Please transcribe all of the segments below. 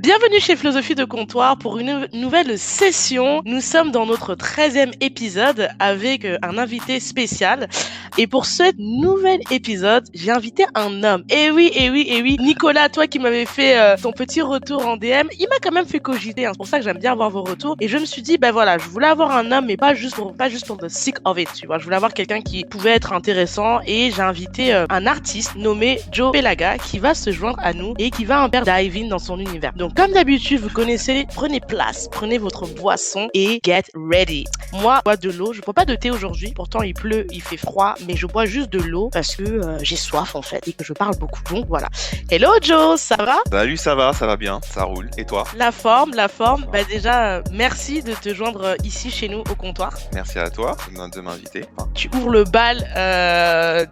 Bienvenue chez Philosophie de Comptoir pour une nouvelle session. Nous sommes dans notre 13e épisode avec un invité spécial. Et pour ce nouvel épisode, j'ai invité un homme. Et oui, et oui, et oui. Nicolas, toi qui m'avais fait ton petit retour en DM, il m'a quand même fait cogiter. C'est pour ça que j'aime bien avoir vos retours. Et je me suis dit, ben voilà, je voulais avoir un homme, mais pas juste pour the sick of it, tu vois. Je voulais avoir quelqu'un qui pouvait être intéressant. Et j'ai invité un artiste nommé Joe Pelaga qui va se joindre à nous et qui va un peu dive in dans son univers. Donc, comme d'habitude, vous connaissez, prenez place, prenez votre boisson et get ready. Moi, je bois de l'eau. Je bois pas de thé aujourd'hui. Pourtant, il pleut, il fait froid, mais je bois juste de l'eau parce que j'ai soif en fait et que je parle beaucoup. Donc voilà. Hello Joe, ça va? Salut, ça va bien, ça roule. Et toi? La forme, la forme. Bah déjà, merci de te joindre ici chez nous au comptoir. Merci à toi de m'inviter. Tu ouvres le bal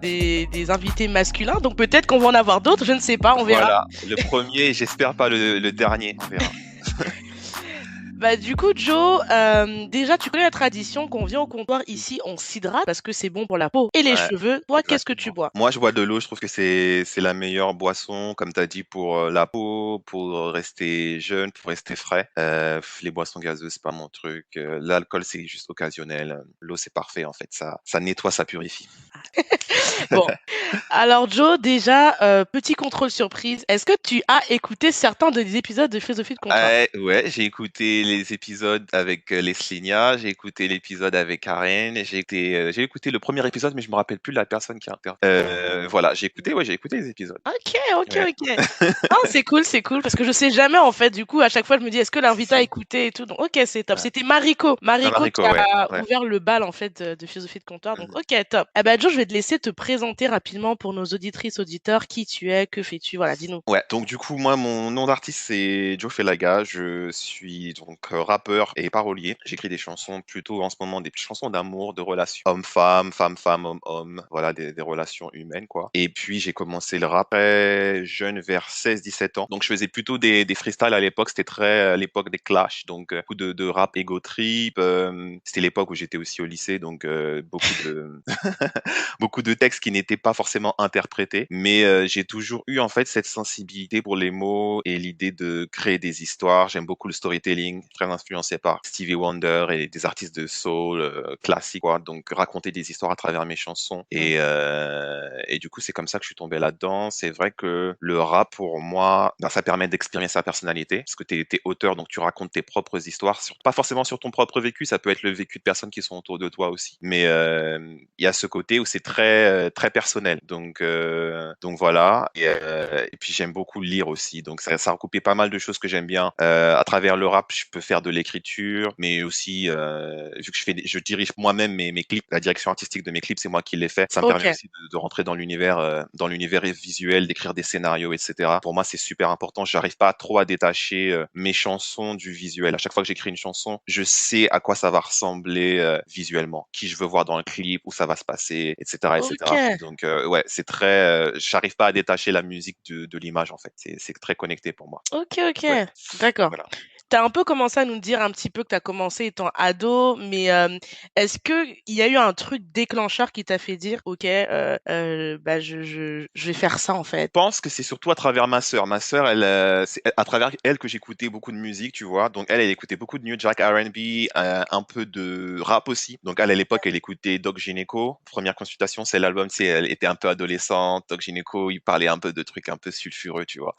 des invités masculins, donc peut-être qu'on va en avoir d'autres, je ne sais pas, on verra. Voilà, le premier, j'espère pas le dernier, on verra. Bah du coup Joe, déjà tu connais la tradition qu'on vient au comptoir ici, on s'hydrate parce que c'est bon pour la peau et les Ouais, cheveux. Toi, qu'est-ce que tu exactement. bois? Moi, je bois de l'eau, je trouve que c'est la meilleure boisson, comme tu as dit, pour la peau, pour rester jeune, pour rester frais. Les boissons gazeuses, c'est pas mon truc. L'alcool, c'est juste occasionnel. L'eau, c'est parfait, en fait. Ça nettoie, ça purifie. Bon, alors Joe, déjà, petit contrôle surprise, est-ce que tu as écouté certains des épisodes de Philosophie de comptoir? Ouais, j'ai écouté les épisodes avec Leslie Nia, j'ai écouté l'épisode avec Karen, j'ai écouté le premier épisode, mais je me rappelle plus de la personne qui a voilà, j'ai écouté les épisodes. Ok, ok, Ouais. ok. Ah, c'est cool, parce que je sais jamais en fait. Du coup, à chaque fois, je me dis, est-ce que l'invité a écouté et tout. Donc, ok, c'est top. Ouais. C'était Mariko, Ah, Mariko qui Mariko, ouais, a ouais. ouvert le bal en fait de Philosophie de comptoir. Donc, Mhm. ok, top. Eh ben, Joe, je vais te laisser te présenter rapidement pour nos auditrices, auditeurs, qui tu es, que fais-tu, voilà, dis-nous. Ouais, donc du coup, moi, mon nom d'artiste, c'est Joe Felaga. Je suis donc rappeur et parolier. J'écris des chansons plutôt en ce moment, des chansons d'amour, de relations homme-femme, femme-femme, homme-homme, voilà, des relations humaines, quoi. Et puis, j'ai commencé le rap très jeune, vers 16-17 ans. Donc, je faisais plutôt des freestyles à l'époque. C'était très l'époque des clashs, donc beaucoup de rap ego trip. C'était l'époque où j'étais aussi au lycée, donc beaucoup de beaucoup de textes qui n'étaient pas forcément interprétés, mais j'ai toujours eu en fait cette sensibilité pour les mots et l'idée de créer des histoires. J'aime beaucoup le storytelling, très influencé par Stevie Wonder et des artistes de soul classiques, quoi. Donc raconter des histoires à travers mes chansons et du coup c'est comme ça que je suis tombé là-dedans. C'est vrai que le rap pour moi, ben, ça permet d'exprimer sa personnalité parce que t'es auteur, donc tu racontes tes propres histoires, pas forcément sur ton propre vécu, ça peut être le vécu de personnes qui sont autour de toi aussi, mais il y a ce côté où c'est très personnel. Donc voilà. Et puis j'aime beaucoup lire aussi. Donc ça recoupait pas mal de choses que j'aime bien. À travers le rap, je peux faire de l'écriture, mais aussi vu que je dirige moi-même mes clips, la direction artistique de mes clips, c'est moi qui les fais. Ça me permet Ok. aussi de rentrer dans l'univers visuel, d'écrire des scénarios, etc. Pour moi, c'est super important. J'arrive pas trop à détacher mes chansons du visuel. À chaque fois que j'écris une chanson, je sais à quoi ça va ressembler visuellement, qui je veux voir dans le clip, où ça va se passer, etc., Ok. etc. Donc ouais, c'est très, j'arrive pas à détacher la musique de l'image en fait. C'est très connecté pour moi. Ok, ok. Ouais, D'accord. voilà. Tu as un peu commencé à nous dire un petit peu que tu as commencé étant ado, mais est-ce que il y a eu un truc déclencheur qui t'a fait dire: «OK, bah, je vais faire ça, en fait»? Je pense que c'est surtout à travers ma sœur. Ma sœur, elle, c'est à travers elle que j'écoutais beaucoup de musique, tu vois. Donc elle écoutait beaucoup de New Jack R&B, un peu de rap aussi. Donc elle, à l'époque, elle écoutait Doc Gynéco. Première consultation, c'est l'album, c'est elle était un peu adolescente. Doc Gynéco, il parlait un peu de trucs un peu sulfureux, tu vois.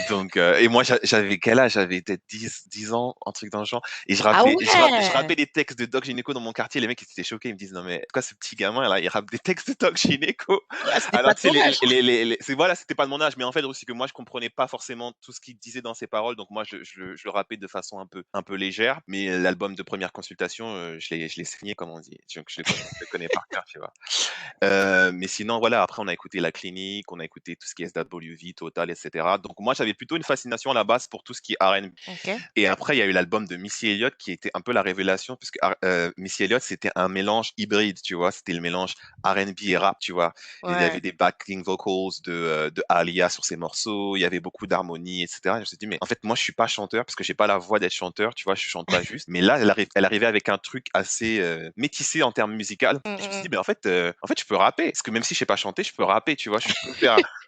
Donc et moi, j'avais quel âge? J'avais peut-être 10 ans, un truc dans le genre. Et Ah je ouais! rappais des textes de Doc Gynéco dans mon quartier. Les mecs, ils étaient choqués. Ils me disent: «Non mais quoi ce petit gamin là, il rappe des textes de Doc Gynéco?» Ouais, c'était pas Alors, de tu sais, ton âge. c'est voilà, c'était pas de mon âge, mais en fait aussi que moi je comprenais pas forcément tout ce qu'il disait dans ses paroles, donc moi je le rappais de façon un peu légère, mais l'album de première consultation, je l'ai saigné comme on dit, donc je le connais par cœur, tu vois. Mais sinon voilà, après on a écouté La Clinique, on a écouté tout ce qui est SWV, Total, etc. Donc moi j'avais plutôt une fascination à la base pour tout ce qui est R&B OK. Et après, il y a eu l'album de Missy Elliott qui était un peu la révélation, puisque Missy Elliott, c'était un mélange hybride, tu vois. C'était le mélange R&B et rap, tu vois. Il y Ouais. avait des backing vocals de Alia sur ses morceaux, il y avait beaucoup d'harmonie, etc. Je me suis dit, mais en fait, moi, je suis pas chanteur, parce que j'ai pas la voix d'être chanteur, tu vois, je chante pas juste. Mais là, elle arrivait avec un truc assez métissé en termes musical. Mm, Et je me suis mm, dit, mais en fait, je peux rapper. Parce que même si je sais pas chanter, je peux rapper, tu vois. Je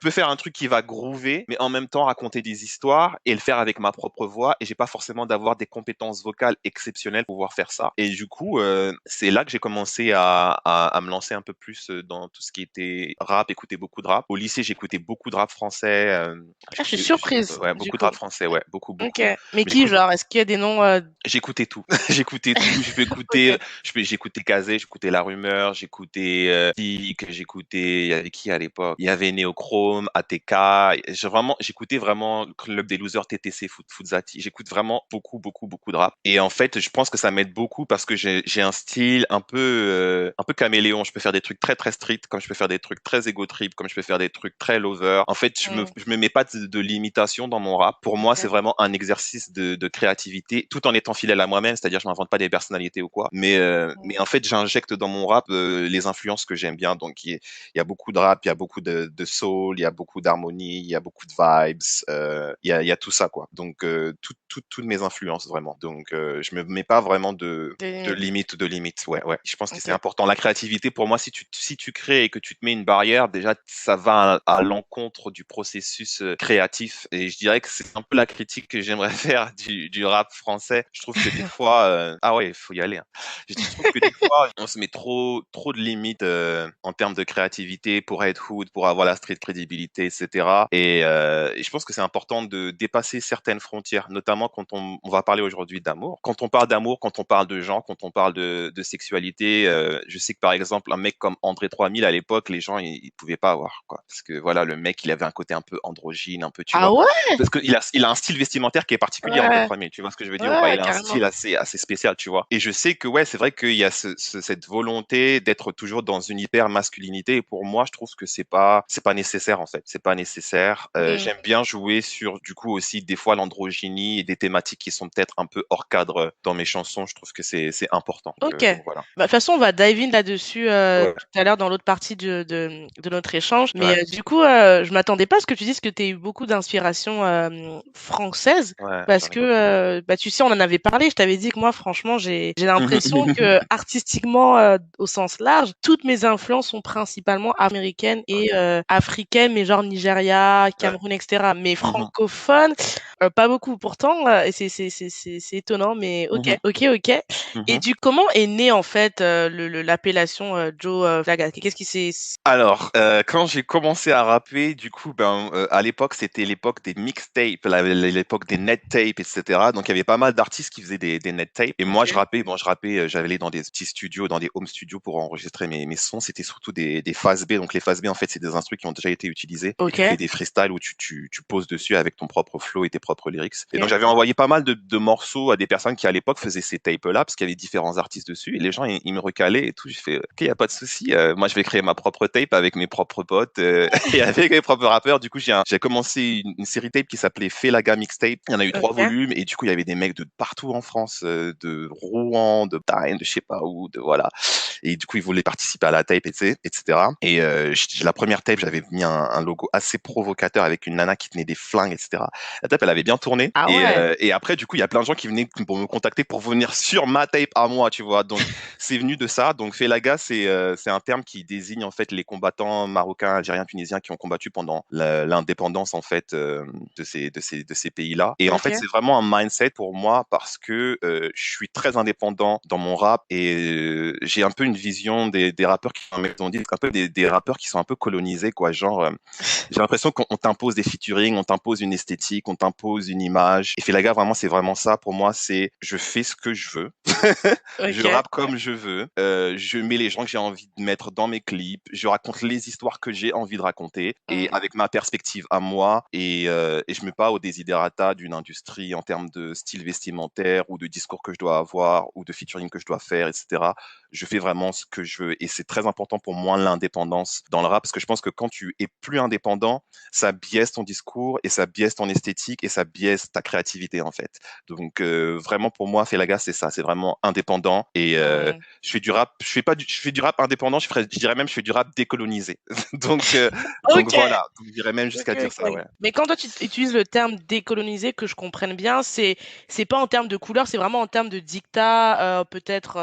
peux faire un truc qui va groover, mais en même temps raconter des histoires et le faire avec ma propre voix. Et j'ai pas forcément d'avoir des compétences vocales exceptionnelles pour pouvoir faire ça. Et du coup, c'est là que j'ai commencé à me lancer un peu plus dans tout ce qui était rap, écouter beaucoup de rap. Au lycée, j'écoutais beaucoup de rap français. Ah, je suis surprise, Ouais, du beaucoup de coup. rap français, ouais, beaucoup, Ok. beaucoup. Mais Mais qui, j'écoute genre, est-ce qu'il y a des noms J'écoutais tout. J'écoutais tout. Je peux écouter, Ok. j'écoutais Kazé, j'écoutais La Rumeur, j'écoutais Tic, j'écoutais, il y avait qui à l'époque? Il y avait Néochrome, ATK. J'écoutais vraiment Club des Losers, TTC, Fouzati. J'écoute vraiment beaucoup, beaucoup, beaucoup de rap. Et en fait, je pense que ça m'aide beaucoup parce que j'ai un style un peu caméléon. Je peux faire des trucs très, très street, comme je peux faire des trucs très ego trip, comme je peux faire des trucs très lover. En fait, Hmm, je me mets pas de limitation dans mon rap. Pour moi, c'est ok. vraiment un exercice de créativité, tout en étant fidèle à moi-même, c'est-à-dire je m'invente pas des personnalités ou quoi. Mais en fait, j'injecte dans mon rap les influences que j'aime bien. Donc, il y a beaucoup de rap, il y a beaucoup de soul, il y a beaucoup d'harmonie, il y a beaucoup de vibes, il y a tout ça, quoi. Donc, toutes mes influences, vraiment. Donc, je me mets pas vraiment Des de limites. limites, de limites. Ouais, ouais. Je pense que c'est Ok. important. La créativité, pour moi, si tu crées et que tu te mets une barrière, déjà, ça va à l'encontre du processus créatif. Et je dirais que c'est un peu la critique que j'aimerais faire du rap français. Je trouve que des fois, ah ouais, il faut y aller, hein. Je trouve que des fois, on se met trop de limites en termes de créativité pour être hood, pour avoir la street crédibilité, etc. Et je pense que c'est important de dépasser certaines frontières, notamment quand on va parler aujourd'hui d'amour. Quand on parle d'amour, quand on parle de genre, quand on parle de sexualité, je sais que par exemple, un mec comme André 3000 à l'époque, les gens ils pouvaient pas avoir quoi, parce que voilà, le mec il avait un côté un peu androgyne, un peu, tu Ah vois, ouais? parce qu'il a un style vestimentaire qui est particulier, André Ouais. 3000, tu vois ce que je veux dire ou pas? Ouais, Il a un carrément. style assez spécial, tu vois. Et je sais que ouais, c'est vrai qu'il y a cette volonté d'être toujours dans une hyper masculinité. Et pour moi, je trouve que c'est pas nécessaire en fait. C'est pas nécessaire. Hmm, J'aime bien jouer sur du coup aussi des fois l'androgynie et des thématiques qui sont peut-être un peu hors cadre dans mes chansons. Je trouve que c'est important. ok. Donc voilà. Bah, de toute façon, on va dive in là-dessus Ouais, tout à l'heure dans l'autre partie de notre échange. Mais ouais, du coup, je m'attendais pas à ce que tu dises que tu as eu beaucoup d'inspiration française. ouais, Parce j'en ai que, beaucoup. bah, tu sais, on en avait parlé. Je t'avais dit que moi, franchement, j'ai l'impression que artistiquement, au sens large, toutes mes influences sont principalement américaines et Ok. africaines, mais genre Nigeria, Ouais. Cameroun, etc. Mais Mhm, francophone, pas beaucoup. Pourtant, et c'est étonnant, mais ok, mhm, ok, ok. Et mhm. du comment est née en fait l'appellation Joe Flaga? Qu'est-ce qui s'est... Alors, quand j'ai commencé à rapper, du coup, ben, à l'époque, c'était l'époque des mixtapes, l'époque des net tapes, etc. Donc, il y avait pas mal d'artistes qui faisaient des net tapes. Et moi, Ok, je rappais, j'allais aller dans des petits studios, dans des home studios pour enregistrer mes sons. C'était surtout des phases B. Donc, les phases B, en fait, c'est des instrus qui ont déjà été utilisés. Et ok, tu fais des freestyles où tu poses dessus avec ton propre flow et tes propres lyrics. Et donc, ok. j'avais envoyé pas mal de morceaux à des personnes qui, à l'époque, faisaient ces tapes-là, parce qu'il y avait différents artistes dessus. Et les gens, ils me recalaient et tout. J'ai fait, OK, y a pas de souci. Moi, je vais créer ma propre tape avec mes propres potes et avec mes propres rappeurs. Du coup, j'ai commencé une série tape qui s'appelait Felaga Mixtape. Il y en a eu 3 volumes et du coup, il y avait des mecs de partout en France, de Rouen, de Paris, de je sais pas où, de voilà. Et du coup, ils voulaient participer à la tape, etc. Et la première tape, j'avais mis un logo assez provocateur avec une nana qui tenait des flingues, etc. La tape, elle avait bien tourné. Ah ouais, Et après, du coup, il y a plein de gens qui venaient pour me contacter pour venir sur ma tape à moi, tu vois. Donc, c'est venu de ça. Donc, Felaga, c'est un terme qui désigne en fait les combattants marocains, algériens, tunisiens qui ont combattu pendant l'indépendance en fait de ces pays-là. Et en fait, ok. c'est vraiment un mindset pour moi parce que je suis très indépendant dans mon rap et j'ai un peu une vision des rappeurs qui on dit un peu des rappeurs qui sont un peu colonisés quoi. Genre, j'ai l'impression qu'on t'impose des featuring, on t'impose une esthétique, on t'impose une image. Et Felaga, vraiment, c'est vraiment ça. Pour moi, c'est je fais ce que je veux. Je Ok. rappe comme je veux. Je mets les gens que j'ai envie de mettre dans mes clips. Je raconte les histoires que j'ai envie de raconter et Mm. avec ma perspective à moi. Et je me mets pas au desiderata d'une industrie en termes de style vestimentaire ou de discours que je dois avoir ou de featuring que je dois faire, etc. Je fais vraiment vraiment ce que je veux. Et c'est très important pour moi l'indépendance dans le rap, parce que je pense que quand tu es plus indépendant, ça biaise ton discours et ça biaise ton esthétique et ça biaise ta créativité en fait. Donc vraiment pour moi, Felaga c'est ça, c'est vraiment indépendant et Ouais. je fais du rap, je fais du rap indépendant, je dirais même je fais du rap décolonisé. donc donc Ok. voilà, donc, je dirais même Ok, jusqu'à dire ça, ok. ouais. Mais quand toi tu utilises le terme décolonisé, que je comprenne bien, c'est pas en termes de couleur, c'est vraiment en termes de dictat, peut-être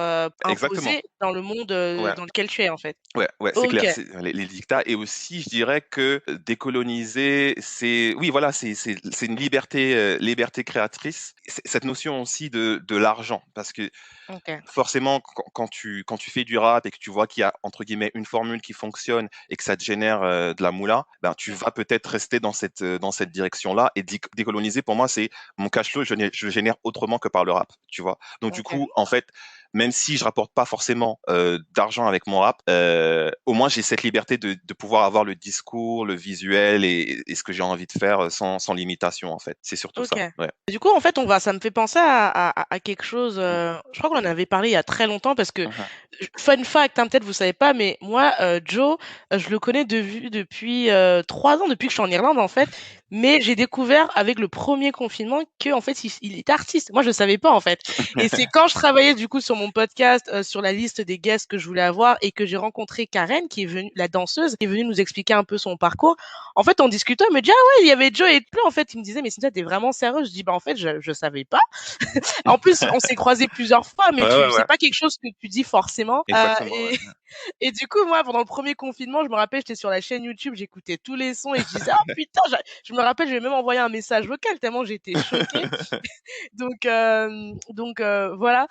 Exactement. imposé dans le monde Ouais. dans lequel tu es en fait. Ouais, ouais, c'est Ok, clair, c'est les dictats et aussi je dirais que décoloniser, c'est oui voilà, c'est une liberté liberté créatrice. Cette notion aussi de l'argent parce que ok, forcément, quand tu fais du rap et que tu vois qu'il y a, entre guillemets, une formule qui fonctionne et que ça te génère de la moula, ben, tu vas peut-être rester dans cette direction-là. Et décoloniser, pour moi, c'est mon cash flow, je le génère autrement que par le rap, tu vois. Donc, du ok. coup, en fait, même si je rapporte pas forcément d'argent avec mon rap, au moins j'ai cette liberté de pouvoir avoir le discours, le visuel et ce que j'ai envie de faire sans limitation, en fait. C'est surtout Ok. ça. Ouais. Du coup, en fait, ça me fait penser à quelque chose. Je crois qu'on en avait parlé il y a très longtemps parce que, Mhm. fun fact, hein, peut-être vous savez pas, mais moi, Joe, je le connais de vue depuis 3 ans, depuis que je suis en Irlande, en fait. Mais j'ai découvert avec le premier confinement que, en fait, il est artiste. Moi, je savais pas, en fait. Et c'est quand je travaillais, du coup, sur mon podcast, sur la liste des guests que je voulais avoir et que j'ai rencontré Karen, qui est venue, la danseuse, qui est venue nous expliquer un peu son parcours. En fait, en discutant, elle me dit, ah ouais, il y avait Joe et plus. En fait, il me disait, mais Cynthia, t'es vraiment sérieux? Je dis, bah, en fait, je savais pas. En plus, on s'est croisés plusieurs fois, mais Ouais, ouais, c'est ouais. pas quelque chose que tu dis forcément. Exactement, ouais. Et du coup, moi, pendant le premier confinement, je me rappelle, j'étais sur la chaîne YouTube, j'écoutais tous les sons et je disais, ah putain, je me rappelle, je vais même envoyer un message vocal tellement j'étais choquée. Voilà.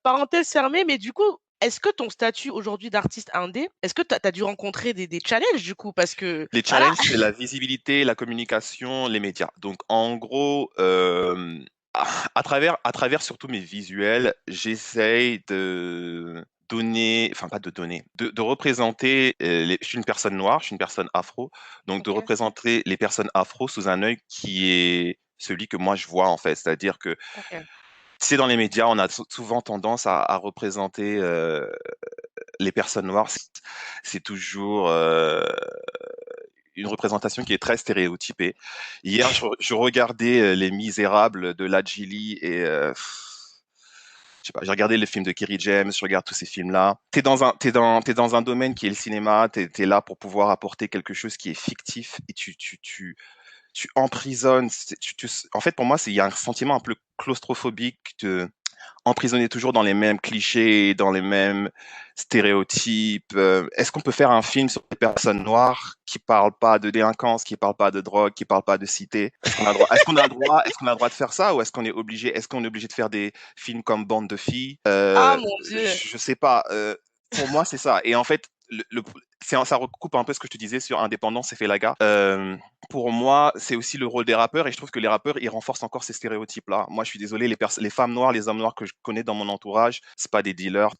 Parenthèse fermée, mais du coup, est-ce que ton statut aujourd'hui d'artiste indé, est-ce que t'as dû rencontrer des challenges du coup? Parce que, Les voilà. challenges, c'est la visibilité, la communication, les médias. Donc, en gros, à travers surtout mes visuels, j'essaye de donner, enfin pas de donner, de représenter, je suis une personne noire, je suis une personne afro, donc de Ok, représenter les personnes afro sous un œil qui est celui que moi je vois en fait. C'est-à-dire que, ok. c'est dans les médias, on a souvent tendance à représenter les personnes noires, c'est toujours une représentation qui est très stéréotypée. Hier, je regardais Les Misérables de Ladjili et je sais pas, j'ai regardé le film de Kerry James, je regarde tous ces films-là. T'es dans un domaine qui est le cinéma, t'es là pour pouvoir apporter quelque chose qui est fictif et tu emprisonnes. En fait, pour moi, il y a un sentiment un peu claustrophobique de emprisonné toujours dans les mêmes clichés, dans les mêmes stéréotypes. Est-ce qu'on peut faire un film sur des personnes noires qui parlent pas de délinquance, qui parlent pas de drogue, qui parlent pas de cité? Est-ce qu'on a le droit de faire ça ou est-ce qu'on est obligé de faire des films comme Bande de filles? Ah mon Dieu. Je sais pas. Pour moi, c'est ça. Et en fait, ça recoupe un peu ce que je te disais sur Indépendance et Felaga. Pour moi, c'est aussi le rôle des rappeurs et je trouve que les rappeurs, ils renforcent encore ces stéréotypes-là. Moi, je suis désolé, les femmes noires, les hommes noirs que je connais dans mon entourage, c'est pas des dealers.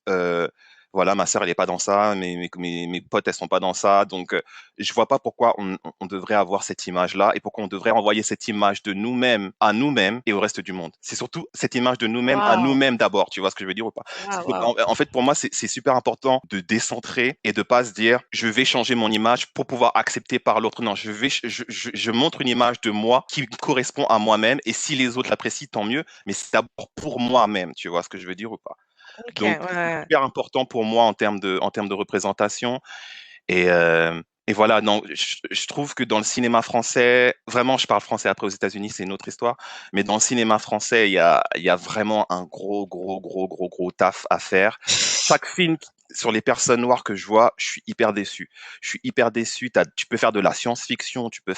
Voilà, ma sœur, elle est pas dans ça, mes potes, elles sont pas dans ça. Donc, je vois pas pourquoi on devrait avoir cette image-là et pourquoi on devrait envoyer cette image de nous-mêmes à nous-mêmes et au reste du monde. C'est surtout cette image de nous-mêmes à Waouh. nous-mêmes d'abord. Tu vois ce que je veux dire ou pas? Waouh, waouh. En fait, pour moi, c'est super important de décentrer et de pas se dire, je vais changer mon image pour pouvoir accepter par l'autre. Non, je montre une image de moi qui correspond à moi-même et si les autres l'apprécient, tant mieux. Mais c'est d'abord pour moi-même. Tu vois ce que je veux dire ou pas? Ok, Donc, c'est ouais. hyper important pour moi en termes de représentation. Et voilà, non, je trouve que dans le cinéma français, vraiment, je parle français après aux États-Unis, c'est une autre histoire, mais dans le cinéma français, il y a vraiment un gros taf à faire. Chaque film sur les personnes noires que je vois, je suis hyper déçu. Je suis hyper déçu. Tu peux faire de la science-fiction, tu peux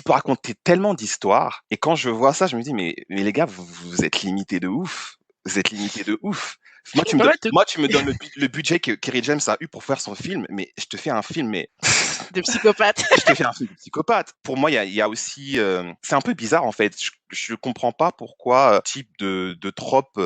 raconter tellement d'histoires. Et quand je vois ça, je me dis, mais les gars, vous êtes limités de ouf. Vous êtes limités de ouf. Je peux me permettre Moi, tu me donnes le budget que Kerry James a eu pour faire son film, mais je te fais un film, mais de psychopathe. je te fais un film de psychopathe. Pour moi, il y a aussi, c'est un peu bizarre en fait. je comprends pas pourquoi type de trope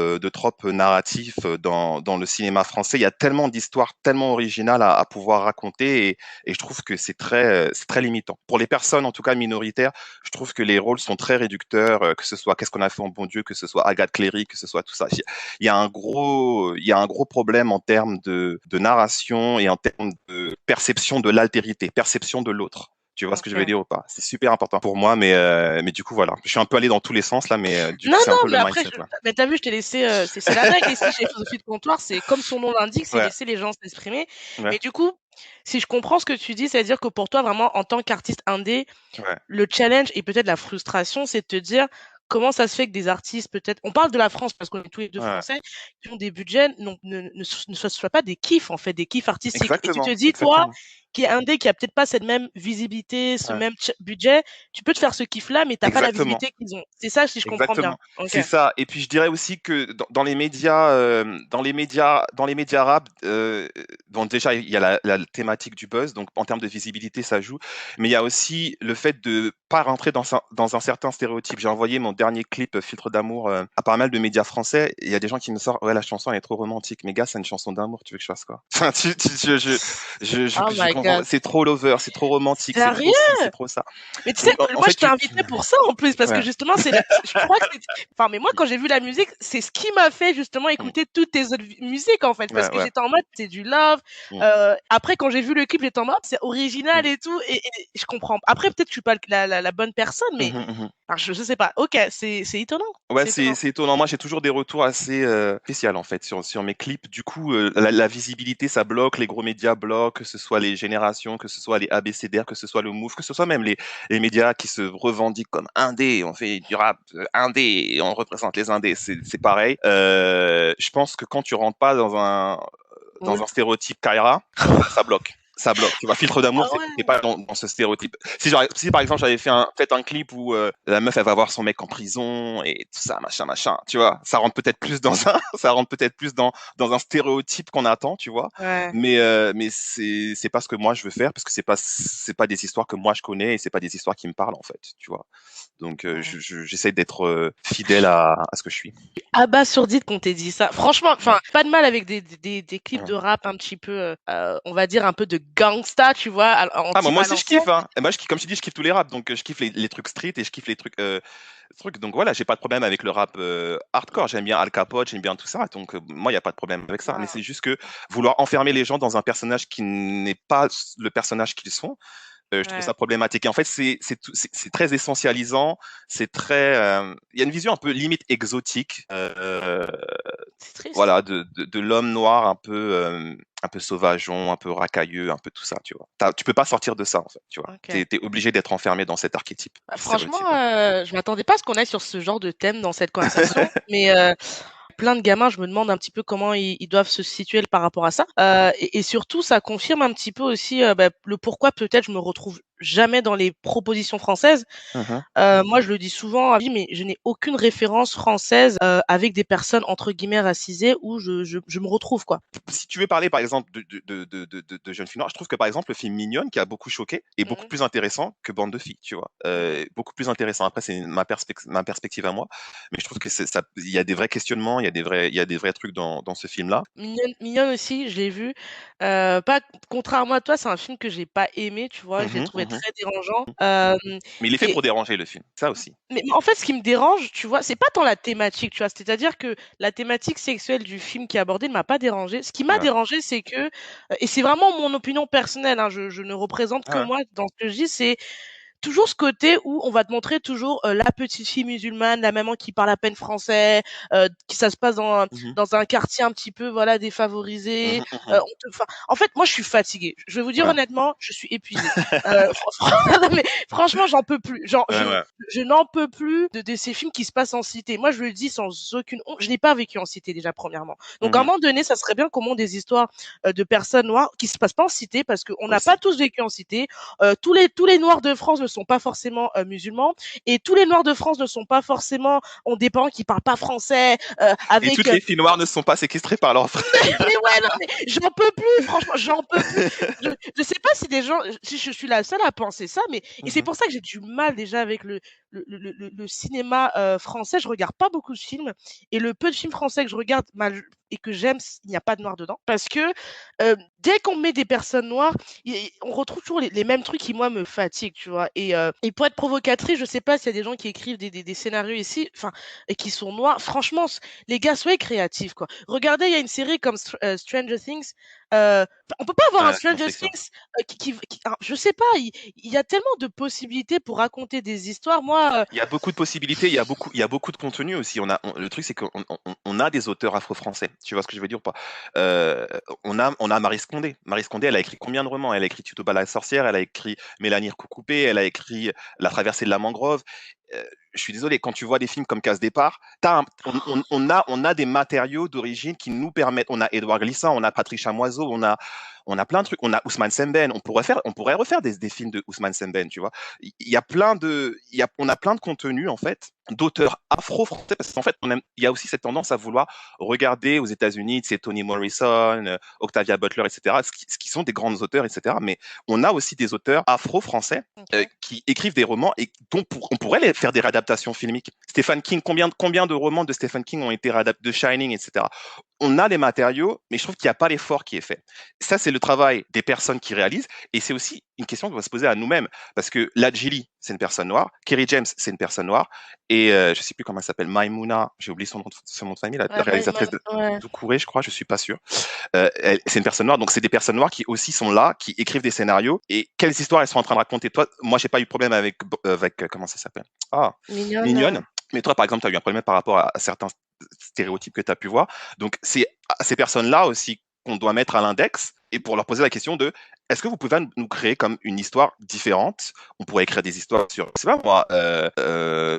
narratif dans le cinéma français. Il y a tellement d'histoires tellement originales à pouvoir raconter et je trouve que c'est très limitant. Pour les personnes, en tout cas minoritaires, je trouve que les rôles sont très réducteurs, que ce soit Qu'est-ce qu'on a fait en bon Dieu, que ce soit Agathe Cléry, que ce soit tout ça. Il y a un gros problème en termes de narration et en termes de perception de l'altérité, perception de l'autre. Tu vois ce que je veux Ok. dire ou pas? C'est super important pour moi, mais du coup, voilà. Je suis un peu allé dans tous les sens là, mais du Non, coup, c'est un non, peu mais le après, mindset là. mais t'as vu, je t'ai laissé. C'est la règle ici chez Philosophie de comptoir, c'est comme son nom l'indique, c'est Ouais, laisser les gens s'exprimer. ouais, Mais du coup, si je comprends ce que tu dis, c'est-à-dire que pour toi, vraiment, en tant qu'artiste indé, ouais, le challenge et peut-être la frustration, c'est de te dire comment ça se fait que des artistes, peut-être, on parle de la France parce qu'on est tous les deux ouais. français, qui ont des budgets, ne soient pas des kiffs, en fait, des kiffs artistiques. Et tu te Exactement, dis, toi, exactement. qui est indé, qui a peut-être pas cette même visibilité, ce Ouais. même budget, tu peux te faire ce kiff-là, mais t'as pas la Exactement. visibilité qu'ils ont. C'est ça, si je comprends bien. Exactement, Ok. c'est ça. Et puis je dirais aussi que dans les médias, dans les médias arabes, bon déjà il y a la thématique du buzz, donc en termes de visibilité ça joue, mais il y a aussi le fait de pas rentrer dans un certain stéréotype. J'ai envoyé mon dernier clip Filtre d'amour à pas mal de médias français. Il y a des gens qui me sortent ouais la chanson elle est trop romantique, mais gars c'est une chanson d'amour, tu veux que je fasse quoi? Enfin Oh je my comprends, God. c'est trop lover, c'est trop romantique, c'est trop ci, Sérieux? c'est trop ça. Mais tu sais, Donc en moi, fait je t'ai tu invité pour ça en plus, parce que ouais. justement, je crois que enfin, mais moi, quand j'ai vu la musique, c'est ce qui m'a fait justement Mmh. écouter toutes tes autres musiques, en fait, parce Ouais, que ouais. j'étais en mode, c'est du love. Mmh. Après, quand j'ai vu le clip, j'étais en mode, c'est original Mmh. et tout, et je comprends. Après, peut-être que je suis pas la bonne personne, mais Mmh mh, mmh. enfin, je sais pas. Ok, c'est étonnant. Ouais, C'est étonnant. c'est étonnant. Moi, j'ai toujours des retours assez, spécial en fait sur mes clips. Du coup, la visibilité, ça bloque, les gros médias bloquent, que ce soit les générations, que ce soit les abécédaires, que ce soit le Move, que ce soit même les médias qui se revendiquent comme indés. On fait du rap, indé et on représente les indés, c'est pareil. Je pense que quand tu rentres pas dans Oui. un stéréotype Kaira, ça bloque. Ça bloque. Tu vois, Filtre d'amour, Ah c'est ouais. pas dans ce stéréotype. Si par exemple j'avais fait un clip où la meuf elle va voir son mec en prison et tout ça, machin, tu vois, ça rentre peut-être plus dans un, ça rentre peut-être plus dans un stéréotype qu'on attend, tu vois. Ouais. Mais c'est pas ce que moi je veux faire parce que c'est pas des histoires que moi je connais et c'est pas des histoires qui me parlent en fait, tu vois. Donc Ouais. j'essaie d'être fidèle à ce que je suis. Abasourdie qu'on t'ait dit ça. Franchement, Ouais. enfin, pas de mal avec des clips Ouais. de rap un petit peu, on va dire un peu de gangsta, tu vois, en Ah, bah, type moi à aussi je l'ancienne. kiffe, hein. Et moi, comme je te dis, je kiffe tous les raps, donc je kiffe les trucs street et je kiffe trucs. Donc voilà, j'ai pas de problème avec le rap hardcore. J'aime bien Al Capote, j'aime bien tout ça. Donc moi, il y a pas de problème avec ça. Mais Ouais. c'est juste que vouloir enfermer les gens dans un personnage qui n'est pas le personnage qu'ils sont, je trouve Ouais. ça problématique. Et en fait, c'est très essentialisant. C'est très, il y a une vision un peu limite exotique. C'est triste. Voilà, de l'homme noir un peu sauvageon, un peu racailleux, un peu tout ça, tu vois. Tu peux pas sortir de ça, en fait, tu vois. OK. T'es obligé d'être enfermé dans cet archétype, Bah, franchement, stéréotype. je m'attendais pas à ce qu'on aille sur ce genre de thème dans cette conversation, mais plein de gamins, je me demande un petit peu comment ils doivent se situer par rapport à ça. Et surtout, ça confirme un petit peu aussi, bah, le pourquoi peut-être je me retrouve jamais dans les propositions françaises. Mhm. Moi, je le dis souvent, ah oui, mais je n'ai aucune référence française, avec des personnes entre guillemets «racisées» où je me retrouve, quoi. Si tu veux parler, par exemple, de jeunes filles noires, je trouve que, par exemple, le film Mignonne, qui a beaucoup choqué, est beaucoup Mmh. plus intéressant que Bande de filles, tu vois. Mmh. Beaucoup plus intéressant. Après, c'est ma perspective à moi, mais je trouve que il y a des vrais questionnements, il y a des vrais trucs dans ce film-là. Mignonne aussi, je l'ai vu. Pas contrairement à toi, c'est un film que j'ai pas aimé, tu vois? Je l'ai Mhm, trouvé mhm. très dérangeant, Mais il est fait et pour déranger, le film. Ça aussi. mais en fait, ce qui me dérange, tu vois, c'est pas tant la thématique, tu vois? C'est-à-dire que la thématique sexuelle du film qui est abordée ne m'a pas dérangée. Ce qui m'a Ouais. dérangée, c'est que, et c'est vraiment mon opinion personnelle, hein, je ne représente que Ouais. moi dans ce que je dis, c'est toujours ce côté où on va te montrer toujours, la petite fille musulmane, la maman qui parle à peine français, qui ça se passe Mhm. dans un quartier un petit peu, voilà, défavorisé, Mhm, mhm. on te enfin, en fait, moi, je suis fatiguée. Je vais vous dire Ouais. honnêtement, je suis épuisée. Non, mais franchement, j'en peux plus. Genre, Ouais, ouais. je n'en peux plus de ces films qui se passent en cité. Moi, je le dis sans aucune honte, je n'ai pas vécu en cité déjà, premièrement. Donc à un Mhm. moment donné, ça serait bien qu'on monte des histoires, de personnes noires qui se passent pas en cité parce qu'on n'a pas Aussi. tous vécu en cité. Tous les noirs de France ne sont pas forcément musulmans et tous les noirs de France ne sont pas forcément ont des parents qui parlent pas français Et avec toutes les filles noires ne sont pas séquestrées par leurs frères. mais ouais, non, mais j'en peux plus, franchement, j'en peux plus. Je sais pas si des gens, si je suis la seule à penser ça, mais et c'est Mhm. pour ça que j'ai du mal déjà avec le cinéma français. Je regarde pas beaucoup de films et le peu de films français que je regarde et que j'aime, il n'y a pas de noir dedans. Parce que dès qu'on met des personnes noires, on retrouve toujours les mêmes trucs qui, moi, me fatiguent, tu vois. Et pour être provocatrice, je sais pas s'il y a des gens qui écrivent des scénarios ici, enfin, et qui sont noirs. Franchement, les gars, soyez créatifs, quoi. Regardez, il y a une série comme Stranger Things. On peut pas avoir un Ouais, Stranger non-fiction. Things je sais pas, il y a tellement de possibilités pour raconter des histoires. Moi, Il y a beaucoup de possibilités, il y a beaucoup de contenu aussi. Le truc, c'est qu'on a des auteurs afro-français. Tu vois ce que je veux dire ou pas? Euh, on a Maryse Condé. Maryse Condé, elle a écrit combien de romans? Elle a écrit Tutoba la sorcière, elle a écrit Mélanie Recoupé, elle a écrit La traversée de la mangrove. Je suis désolé, quand tu vois des films comme Casse Départ, on a des matériaux d'origine qui nous permettent. On a Édouard Glissant, on a Patrick Chamoiseau, on a plein de trucs. On a Ousmane Sembène. On pourrait refaire des films de Ousmane Sembène, tu vois. Il y a plein de, on a plein de contenus en fait d'auteurs afro-français parce qu'en fait il y a aussi cette tendance à vouloir regarder aux États-Unis, c'est Toni Morrison, Octavia Butler, etc. Ce qui sont des grands auteurs, etc. Mais on a aussi des auteurs afro-français ok. qui écrivent des romans et dont on pourrait les faire des réadaptations filmiques. Stephen King, combien de romans de Stephen King ont été réadaptés, de Shining, etc. On a des matériaux, mais je trouve qu'il n'y a pas l'effort qui est fait. Ça, c'est le travail des personnes qui réalisent, et c'est aussi une question qu'on va se poser à nous-mêmes, parce que Ladjili, c'est une personne noire, Kerry James, c'est une personne noire, et je sais plus comment elle s'appelle, Maimouna, j'ai oublié son nom de famille, la Ouais, réalisatrice de ouais. Doucouré, je crois, je suis pas sûr. C'est une personne noire, donc c'est des personnes noires qui aussi sont là, qui écrivent des scénarios, et quelles histoires elles sont en train de raconter. Toi, moi, j'ai pas eu de problème avec comment ça s'appelle? Ah, Mignonne. Mignonne. Mais toi, par exemple, tu as eu un problème par rapport à certains stéréotypes que tu as pu voir. Donc, c'est à ces personnes-là aussi qu'on doit mettre à l'index et pour leur poser la question de est-ce que vous pouvez nous créer comme une histoire différente? On pourrait écrire des histoires sur, je sais pas moi,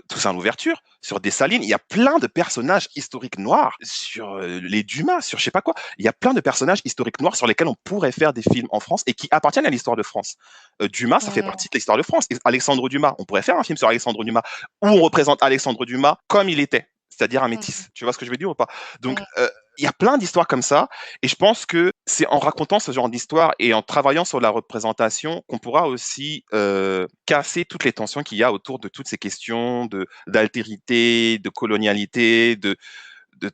Toussaint l'ouverture, sur Dessalines. Il y a plein de personnages historiques noirs, sur les Dumas, sur je sais pas quoi. Il y a plein de personnages historiques noirs sur lesquels on pourrait faire des films en France et qui appartiennent à l'histoire de France. Dumas, ça fait Mm. partie de l'histoire de France. Alexandre Dumas, on pourrait faire un film sur Alexandre Dumas où on représente Alexandre Dumas comme il était, c'est-à-dire un Mm. métis. Tu vois ce que je veux dire ou pas? Donc, Mm. il y a plein d'histoires comme ça, et je pense que c'est en racontant ce genre d'histoire et en travaillant sur la représentation qu'on pourra aussi casser toutes les tensions qu'il y a autour de toutes ces questions d'altérité, de colonialité, de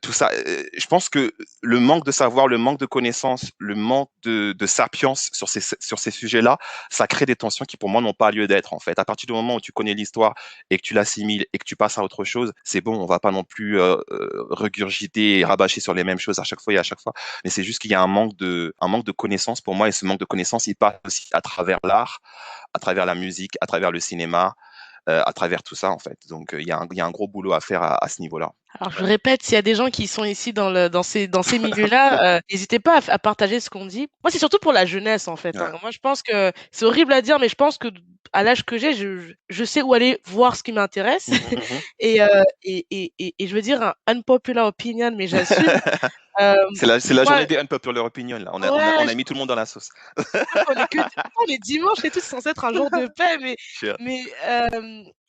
tout ça. Je pense que le manque de savoir, le manque de connaissances, le manque de sapiens sur ces sujets-là, ça crée des tensions qui pour moi n'ont pas lieu d'être en fait. À partir du moment où tu connais l'histoire et que tu l'assimiles et que tu passes à autre chose, c'est bon, on va pas non plus regurgiter et rabâcher sur les mêmes choses à chaque fois et à chaque fois. Mais c'est juste qu'il y a un manque de connaissances pour moi, et ce manque de connaissances, il passe aussi à travers l'art, à travers la musique, à travers le cinéma, à travers tout ça en fait. Donc il y a un gros boulot à faire à ce niveau-là. Alors, je répète, s'il y a des gens qui sont ici dans ces milieux-là, n'hésitez pas à partager ce qu'on dit. Moi, c'est surtout pour la jeunesse, en fait, hein. Ouais. Moi, je pense que c'est horrible à dire, mais je pense que à l'âge que j'ai, je sais où aller voir ce qui m'intéresse. Mhm, mhm. Et je veux dire un unpopular opinion, mais j'assume. Euh, C'est la moi, journée des unpopular opinion là. On ouais, a mis tout le monde dans la sauce. on est que pourtant, on est dimanche et tout, c'est censé être un jour de paix, Cher. mais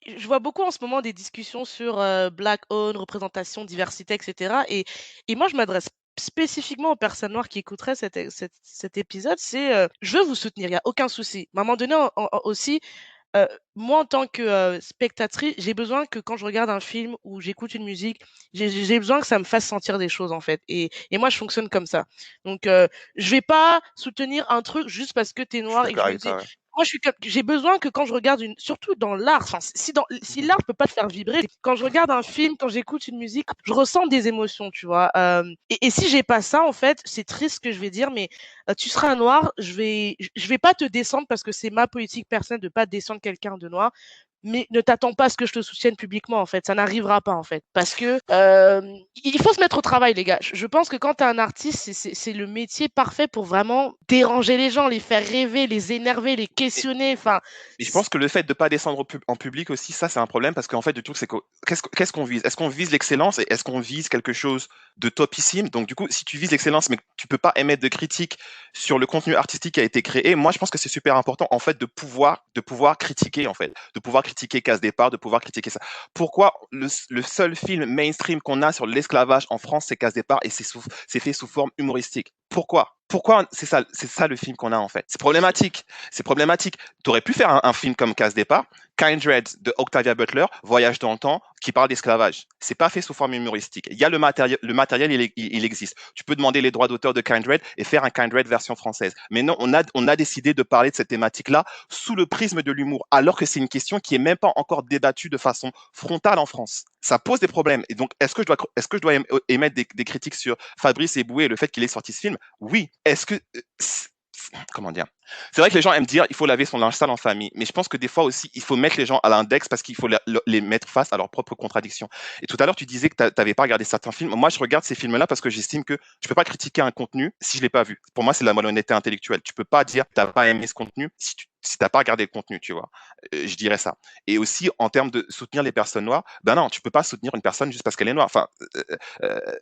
je vois beaucoup en ce moment des discussions sur Black owned, représentation, diversité, etc. Et moi, je m'adresse spécifiquement aux personnes noires qui écouteraient cet épisode. C'est je veux vous soutenir, il n'y a aucun souci. Mais à un moment donné aussi, moi, en tant que spectatrice, j'ai besoin que quand je regarde un film ou j'écoute une musique, j'ai besoin que ça me fasse sentir des choses en fait. Et moi, je fonctionne comme ça. Donc, je vais pas soutenir un truc juste parce que t'es Je suis noir et que d'accord je me avec dis, toi. Ouais. moi, j'ai besoin que quand je regarde surtout dans l'art, enfin, si Mhm. l'art peut pas te faire vibrer, quand je regarde un film, quand j'écoute une musique, je ressens des émotions, tu vois. Et si j'ai pas ça, en fait, c'est triste ce que je vais dire, mais tu seras un noir, je vais pas te descendre parce que c'est ma politique personnelle de pas descendre quelqu'un de noir, mais ne t'attends pas à ce que je te soutienne publiquement, en fait. Ça n'arrivera pas, en fait. Parce que il faut se mettre au travail, les gars. Je pense que quand t'es un artiste, c'est le métier parfait pour vraiment déranger les gens, les faire rêver, les énerver, les questionner. Enfin, Et je pense que le fait de ne pas descendre en public aussi, ça c'est un problème parce qu'en fait, du tout, c'est qu'est-ce qu'on vise? Est-ce qu'on vise l'excellence et est-ce qu'on vise quelque chose de topissime? Donc du coup, si tu vises l'excellence mais que tu peux pas émettre de critiques sur le contenu artistique qui a été créé, moi je pense que c'est super important en fait de pouvoir critiquer en fait, de pouvoir critiquer Casse Départ, de pouvoir critiquer ça. Pourquoi le seul film mainstream qu'on a sur l'esclavage en France, c'est Casse Départ et c'est fait sous forme humoristique? Pourquoi c'est ça le film qu'on a en fait? C'est problématique. C'est problématique. Tu aurais pu faire un film comme Casse Départ, Kindred de Octavia Butler, Voyage dans le temps, qui parle d'esclavage. C'est pas fait sous forme humoristique. Il y a le matériel il existe. Tu peux demander les droits d'auteur de Kindred et faire un Kindred version française. Mais non, on a décidé de parler de cette thématique-là sous le prisme de l'humour, alors que c'est une question qui est même pas encore débattue de façon frontale en France. Ça pose des problèmes. Et donc, est-ce que je dois émettre des critiques sur Fabrice Eboué et le fait qu'il ait sorti ce film? Oui. Est-ce que comment dire? C'est vrai que les gens aiment dire il faut laver son linge sale en famille, mais je pense que des fois aussi il faut mettre les gens à l'index parce qu'il faut les mettre face à leurs propres contradictions. Et tout à l'heure tu disais que tu n'avais pas regardé certains films. Moi je regarde ces films-là parce que j'estime que je peux pas critiquer un contenu si je l'ai pas vu. Pour moi c'est de la malhonnêteté intellectuelle. Tu peux pas dire tu n'as pas aimé ce contenu si t'as pas regardé le contenu, tu vois. Je dirais ça. Et aussi en termes de soutenir les personnes noires, ben non, tu peux pas soutenir une personne juste parce qu'elle est noire. Enfin,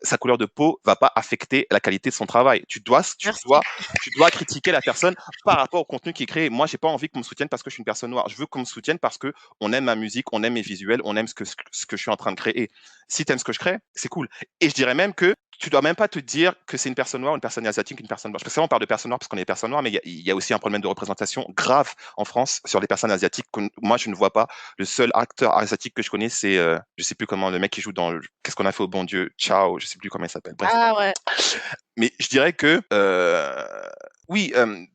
sa couleur de peau va pas affecter la qualité de son travail. merci. Tu dois critiquer la personne par rapport au contenu qui est créé. Moi, j'ai pas envie qu'on me soutienne parce que je suis une personne noire. Je veux qu'on me soutienne parce que on aime ma musique, on aime mes visuels, on aime ce que je suis en train de créer. Si tu aimes ce que je crée, c'est cool. Et je dirais même que tu dois même pas te dire que c'est une personne noire, une personne asiatique, une personne blanche. Parce que ça, on parle de personnes noires parce qu'on est des personnes noires, mais il y a aussi un problème de représentation grave en France sur les personnes asiatiques que moi, je ne vois pas. Le seul acteur asiatique que je connais, c'est, je sais plus comment, le mec qui joue dans Qu'est-ce qu'on a fait au bon Dieu? Ciao, je sais plus comment il s'appelle. Bref. Ah ouais. Mais je dirais que oui,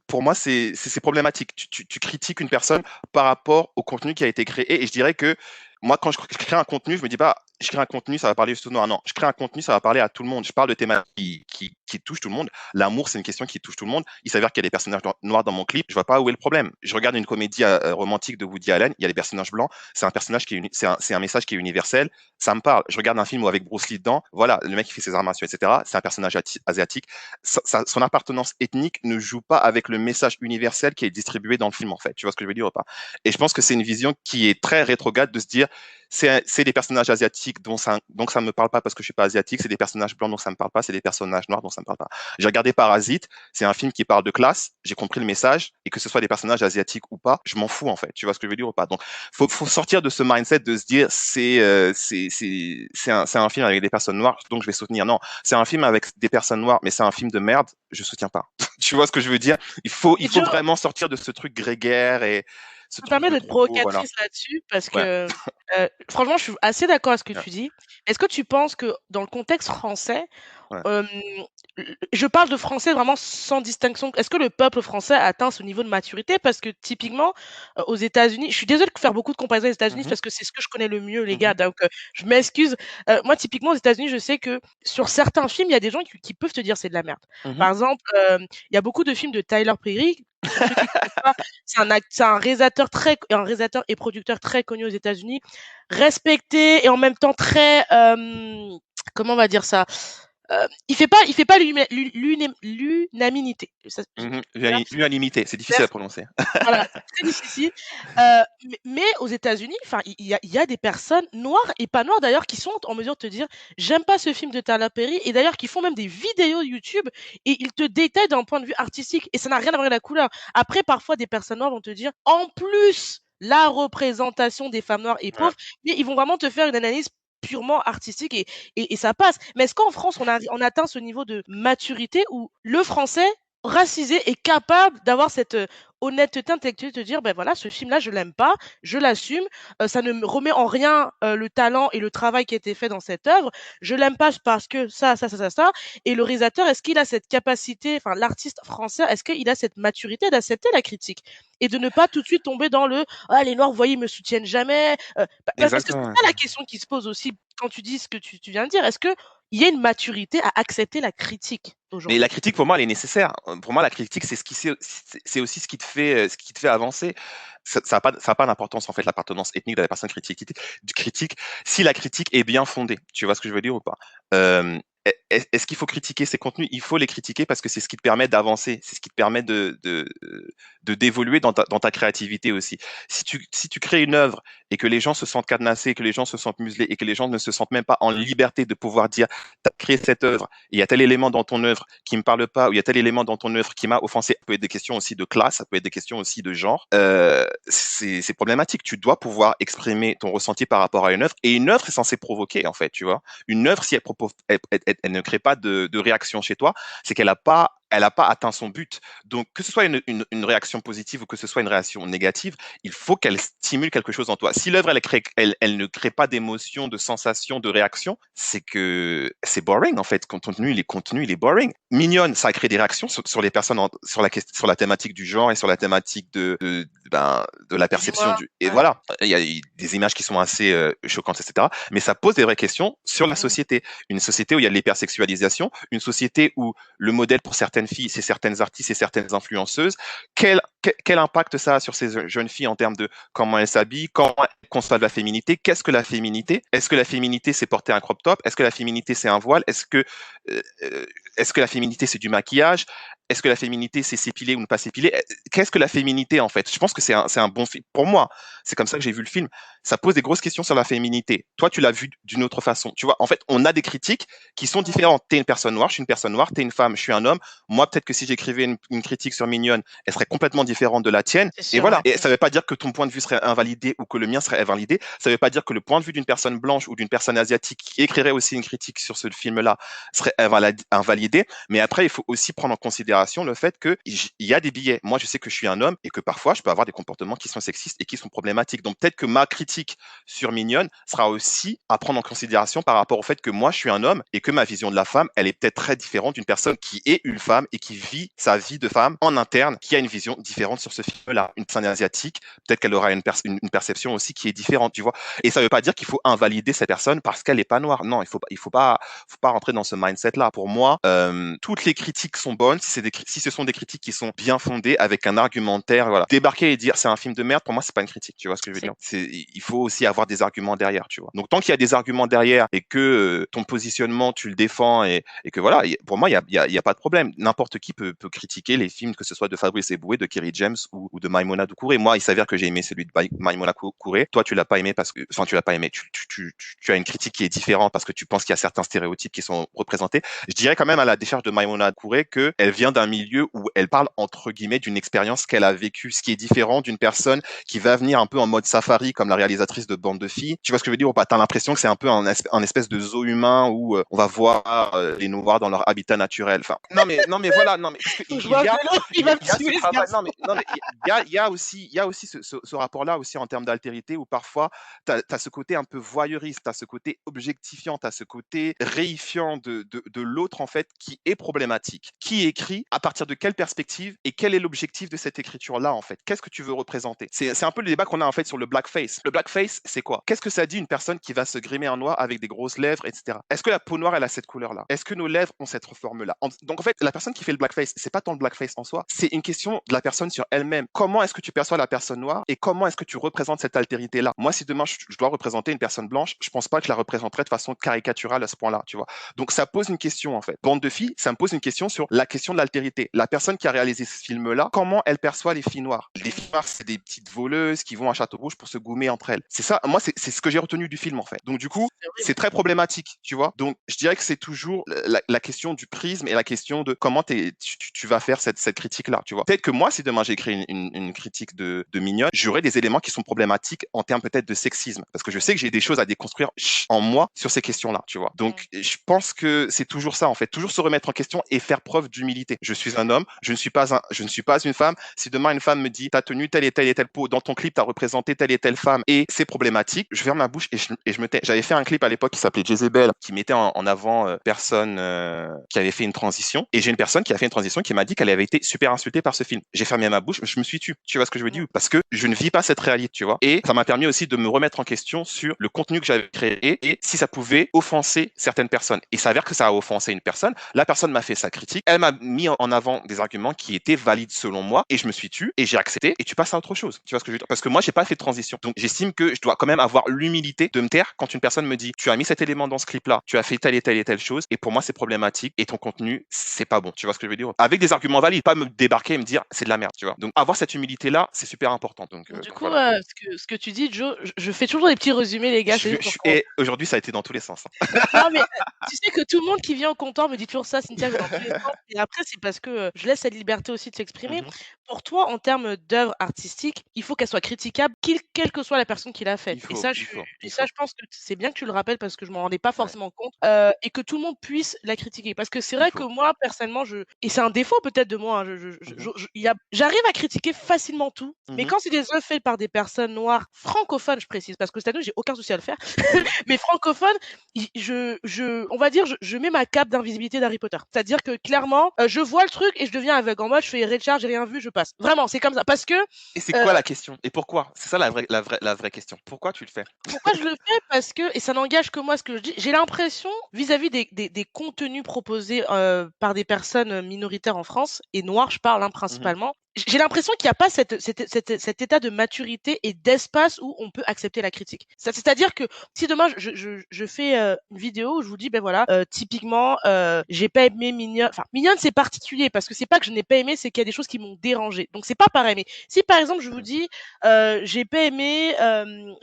pour moi, c'est problématique. Tu critiques une personne par rapport au contenu qui a été créé. Et je dirais que moi, quand je crée un contenu, je me dis pas, je crée un contenu, ça va parler juste aux noirs. Non, je crée un contenu, ça va parler à tout le monde. Je parle de thématiques qui touchent tout le monde. L'amour, c'est une question qui touche tout le monde. Il s'avère qu'il y a des personnages noirs dans mon clip. Je vois pas où est le problème. Je regarde une comédie romantique de Woody Allen. Il y a des personnages blancs. C'est un personnage c'est un message qui est universel. Ça me parle. Je regarde un film avec Bruce Lee dedans. Voilà, le mec qui fait ses arts martiaux, etc. C'est un personnage asiatique. Son appartenance ethnique ne joue pas avec le message universel qui est distribué dans le film, en fait. Tu vois ce que je veux dire ou pas? Et je pense que c'est une vision qui est très rétrograde de se dire c'est des personnages asiatiques donc ça me parle pas parce que je suis pas asiatique, c'est des personnages blancs donc ça me parle pas, c'est des personnages noirs donc ça me parle pas. J'ai regardé Parasite, c'est un film qui parle de classe, j'ai compris le message et que ce soit des personnages asiatiques ou pas, je m'en fous en fait. Tu vois ce que je veux dire ou pas? Donc faut sortir de ce mindset de se dire c'est un film avec des personnes noires donc je vais soutenir. Non, c'est un film avec des personnes noires mais c'est un film de merde, je soutiens pas. Tu vois ce que je veux dire? Il faut vraiment sortir de ce truc grégaire et ce Je me truc permets de d'être troupeau, voilà. provocatrice là-dessus parce Ouais. que, franchement, je suis assez d'accord avec ce que Ouais. tu dis. Est-ce que tu penses que dans le contexte français, Ouais. hem, je parle de français vraiment sans distinction. Est-ce que le peuple français a atteint ce niveau de maturité? Parce que typiquement, aux États-Unis je suis désolée de faire beaucoup de comparaisons aux États-Unis Mmh. parce que c'est ce que je connais le mieux, les Mmh. gars, donc je m'excuse. Moi, typiquement, aux États-Unis, je sais que sur certains films, il y a des gens qui peuvent te dire: «C'est de la merde». Mmh. Par exemple, il y a beaucoup de films de Tyler Perry. Pour ceux qui connaissent pas, c'est un réalisateur et producteur très connu aux États-Unis, respecté et en même temps très, comment on va dire ça? Il fait pas l'unanimité. Ça Mmh. voilà. L'unanimité, c'est difficile à prononcer. Voilà, c'est très difficile. Mais aux États-Unis, enfin, il y a des personnes noires et pas noires d'ailleurs qui sont en mesure de te dire: «J'aime pas ce film de Tyler Perry» et d'ailleurs qui font même des vidéos YouTube et ils te détaillent d'un point de vue artistique et ça n'a rien à voir avec la couleur. Après, parfois, des personnes noires vont te dire: «En plus, la représentation des femmes noires est Ouais. pauvre», mais ils vont vraiment te faire une analyse purement artistique et ça passe. Mais est-ce qu'en France, on atteint ce niveau de maturité où le français racisé est capable d'avoir cette, honnêteté intellectuelle de dire: «Ben voilà, ce film-là, je l'aime pas, je l'assume, ça ne me remet en rien, le talent et le travail qui a été fait dans cette œuvre. Je l'aime pas parce que ça» et le réalisateur, est-ce qu'il a cette capacité, enfin l'artiste français, est-ce qu'il a cette maturité d'accepter la critique? Et de ne pas tout de suite tomber dans le: «Ah les noirs, vous voyez, ils me soutiennent jamais», parce que c'est Exactement, ouais. ça la question qui se pose aussi quand tu dis ce que tu viens de dire. Est-ce que il y a une maturité à accepter la critique Mais aujourd'hui. la critique, pour moi, elle est nécessaire. Pour moi, la critique, c'est aussi ce qui te fait avancer. Ça a pas d'importance, en fait, l'appartenance ethnique de la personne critique. Si la critique est bien fondée, tu vois ce que je veux dire ou pas? Est-ce qu'il faut critiquer ces contenus? Il faut les critiquer parce que c'est ce qui te permet d'avancer, c'est ce qui te permet d'évoluer dans ta créativité aussi. Si tu crées une œuvre et que les gens se sentent cadenassés, que les gens se sentent muselés et que les gens ne se sentent même pas en liberté de pouvoir dire, t'as créé cette œuvre, il y a tel élément dans ton œuvre qui me parle pas, ou il y a tel élément dans ton œuvre qui m'a offensé. Ça peut être des questions aussi de classe, ça peut être des questions aussi de genre. C'est problématique. Tu dois pouvoir exprimer ton ressenti par rapport à une œuvre, et une œuvre est censée provoquer, en fait, tu vois. Une œuvre, si elle ne crée pas de réaction chez toi, c'est qu'elle a pas atteint son but. Donc, que ce soit une réaction positive ou que ce soit une réaction négative, il faut qu'elle stimule quelque chose en toi. Si l'œuvre, elle ne crée pas d'émotion, de sensation, de réaction, c'est que c'est boring, en fait. Contenu, il est boring. Mignonne, ça a créé des réactions sur les personnes, sur la thématique du genre et sur la thématique de la perception Dis-moi. du. Et Ouais. voilà, il y a des images qui sont assez choquantes, etc. Mais ça pose des vraies questions sur la Mm. société. Une société où il y a de l'hypersexualisation, une société où le modèle pour certaines filles, c'est certaines artistes, c'est certaines influenceuses. Quel impact ça a sur ces jeunes filles en termes de comment elles s'habillent, comment elles conçoivent la féminité? Qu'est-ce que la féminité? Est-ce que la féminité, c'est porter un crop top? Est-ce que la féminité, c'est un voile? Euh, est-ce que la féminité, c'est du maquillage? Est-ce que la féminité, c'est s'épiler ou ne pas s'épiler? Qu'est-ce que la féminité, en fait? Je pense que c'est un bon film. Pour moi, c'est comme ça que j'ai vu le film. Ça pose des grosses questions sur la féminité. Toi, tu l'as vu d'une autre façon. Tu vois, en fait, on a des critiques qui sont différentes. T'es une personne noire, je suis une personne noire. T'es une femme, je suis un homme. Moi, peut-être que si j'écrivais une critique sur Mignonne, elle serait complètement différente de la tienne. C'est Et sûr, voilà. ouais. Et ça ne veut pas dire que ton point de vue serait invalidé ou que le mien serait invalidé. Ça ne veut pas dire que le point de vue d'une personne blanche ou d'une personne asiatique qui écrirait aussi une critique sur ce film-là serait invalidé. Mais après, il faut aussi prendre en considération le fait qu'il y a des billets. Moi, je sais que je suis un homme et que parfois, je peux avoir des comportements qui sont sexistes et qui sont problématiques. Donc, peut-être que ma critique sur Mignonne sera aussi à prendre en considération par rapport au fait que moi, je suis un homme et que ma vision de la femme, elle est peut-être très différente d'une personne qui est une femme et qui vit sa vie de femme en interne, qui a une vision différente sur ce film-là. Une personne asiatique, peut-être qu'elle aura une perception aussi qui est différente, tu vois. Et ça ne veut pas dire qu'il faut invalider cette personne parce qu'elle n'est pas noire. Non, faut pas rentrer dans ce mindset-là. Pour moi, toutes les critiques sont bonnes si ce sont des critiques qui sont bien fondées avec un argumentaire. Voilà. Débarquer et dire c'est un film de merde, pour moi, c'est pas une critique. Tu vois ce que je veux dire? Il faut aussi avoir des arguments derrière, tu vois. Donc, tant qu'il y a des arguments derrière et que ton positionnement, tu le défends et que voilà, pour moi, il y a pas de problème. N'importe qui peut critiquer les films, que ce soit de Fabrice Eboué, de Kerry James ou de Maïmona Doucouré. Moi, il s'avère que j'ai aimé celui de Maïmona Doucouré. Toi, tu l'as pas aimé parce que, enfin, tu l'as pas aimé. Tu as une critique qui est différente parce que tu penses qu'il y a certains stéréotypes qui sont représentés. Je dirais quand même à la décharge de Maïmona Doucouré qu'elle vient d'un milieu où elle parle entre guillemets d'une expérience qu'elle a vécue, ce qui est différent d'une personne qui va venir un peu en mode safari comme la réalisatrice de Bande de filles. Tu vois ce que je veux dire ou pas? T'as l'impression que c'est un peu un espèce de zoo humain où on va voir les noirs dans leur habitat naturel. Enfin, non mais voilà, non mais parce que Je vois que l'autre, il va me il y a ce tuer, ce travail, garçon. non mais il y a aussi ce rapport-là aussi en termes d'altérité où parfois t'as ce côté un peu voyeuriste, t'as ce côté objectifiant, t'as ce côté réifiant de l'autre en fait qui est problématique. Qui écrit, à partir de quelle perspective et quel est l'objectif de cette écriture-là en fait? Qu'est-ce que tu veux représenter? C'est un peu le débat qu'on a en fait sur le blackface. Le blackface, c'est quoi? Qu'est-ce que ça dit une personne qui va se grimer en noir avec des grosses lèvres, etc. Est-ce que la peau noire, elle a cette couleur-là? Est-ce que nos lèvres ont cette forme-là? Donc en fait, la personne qui fait le blackface, c'est pas tant le blackface en soi, c'est une question de la personne sur elle-même. Comment est-ce que tu perçois la personne noire et comment est-ce que tu représentes cette altérité-là? Moi, si demain je dois représenter une personne blanche, je pense pas que je la représenterais de façon caricaturale à ce point-là, tu vois. Donc ça pose une question en fait. Bande de filles, ça me pose une question sur la question de l'altérité. La personne qui a réalisé ce film-là, comment elle perçoit les filles noires? Les filles noires, c'est des petites voleuses qui vont à Châteaurouge pour se goumer entre elles. C'est ça, moi, c'est ce que j'ai retenu du film en fait. Donc du coup, C'est c'est horrible. très problématique, tu vois. Donc je dirais que c'est toujours la question du prisme et la question de comment tu vas faire cette critique-là, tu vois. Peut-être que moi, si demain j'écris une critique de Mignonne, j'aurai des éléments qui sont problématiques en termes peut-être de sexisme, parce que je sais que j'ai des choses à déconstruire en moi sur ces questions-là, tu vois. Donc je pense que c'est toujours ça en fait, toujours se remettre en question et faire preuve d'humilité. je suis un homme, je ne suis pas une femme. Si demain une femme me dit, t'as tenu telle et telle peau, dans ton clip, t'as représenté telle et telle femme et c'est problématique, je ferme ma bouche et je me tais. J'avais fait un clip à l'époque qui s'appelait Jezebel, qui mettait en avant personne qui avait fait une transition. Et j'ai une personne qui a fait une transition qui m'a dit qu'elle avait été super insultée par ce film. J'ai fermé ma bouche, je me suis tué. Tu vois ce que je veux dire? Parce que je ne vis pas cette réalité, tu vois. Et ça m'a permis aussi de me remettre en question sur le contenu que j'avais créé et si ça pouvait offenser certaines personnes. Et il s'avère que ça a offensé une personne. La personne m'a fait sa critique. Elle m'a mis en avant des arguments qui étaient valides selon moi et je me suis tué et j'ai accepté et tu passes à autre chose. Tu vois ce que je veux dire? Parce que moi, j'ai pas fait de transition. Donc, j'estime que je dois quand même avoir l'humilité de me taire quand une personne me dit, tu as mis cet élément dans ce clip-là, tu as fait telle et telle et telle chose et pour moi, c'est problématique et ton contenu, c'est pas bon. Tu vois ce que je veux dire? Avec des arguments valides, pas me débarquer et me dire, c'est de la merde, tu vois. Donc, avoir cette humilité-là, c'est super important. Donc, Du coup, voilà. ce que tu dis, Joe, je fais toujours des petits résumés, les gars, c'est juste pour qu'on Et aujourd'hui, ça a été dans tous les sens. non, mais tu sais que tout le monde qui vient au comptoir me dit toujours ça, Cynthia, je vais dans tous les sens. Et après, c'est parce que je laisse la liberté aussi de s'exprimer. Mhm. Pour toi, en termes d'œuvre artistique, il faut qu'elle soit critiquable, quelle que soit la personne qui l'a faite. Il Et faut, ça, il faut, et il ça, faut. je pense que c'est bien que tu le rappelles parce que je m'en rendais pas Ouais, forcément compte. Et que tout le monde puisse la critiquer. Parce que c'est il vrai que faut. moi, personnellement, et c'est un défaut peut-être de moi, hein, Mhm. j'arrive à critiquer facilement tout. Mais Mhm. quand c'est des œuvres faites par des personnes noires, francophones, je précise, parce que c'est-à-dire j'ai aucun souci à le faire, Mhm. mais francophones, on va dire, je mets ma cape d'invisibilité d'Harry Potter. C'est-à-dire que clairement, je vois le truc et je deviens aveugle. En mode, je fais Richard, j'ai rien vu, je passe. Vraiment, c'est comme ça. Parce que, Et c'est euh, quoi la question? Et pourquoi? C'est ça la vraie question. Pourquoi tu le fais? pourquoi je le fais? Parce que, et ça n'engage que moi ce que je dis, j'ai l'impression, vis-à-vis des contenus proposés par des personnes minoritaires en France, et noires, je parle hein, Mhm. principalement, j'ai l'impression qu'il n'y a pas cet état de maturité et d'espace où on peut accepter la critique. C'est-à-dire que si demain je fais une vidéo où je vous dis, ben voilà, typiquement, j'ai pas aimé Mignonne. Enfin, Mignonne, c'est particulier parce que c'est pas que je n'ai pas aimé, c'est qu'il y a des choses qui m'ont dérangé. Donc c'est pas pareil. Mais si par exemple je vous dis, j'ai pas aimé,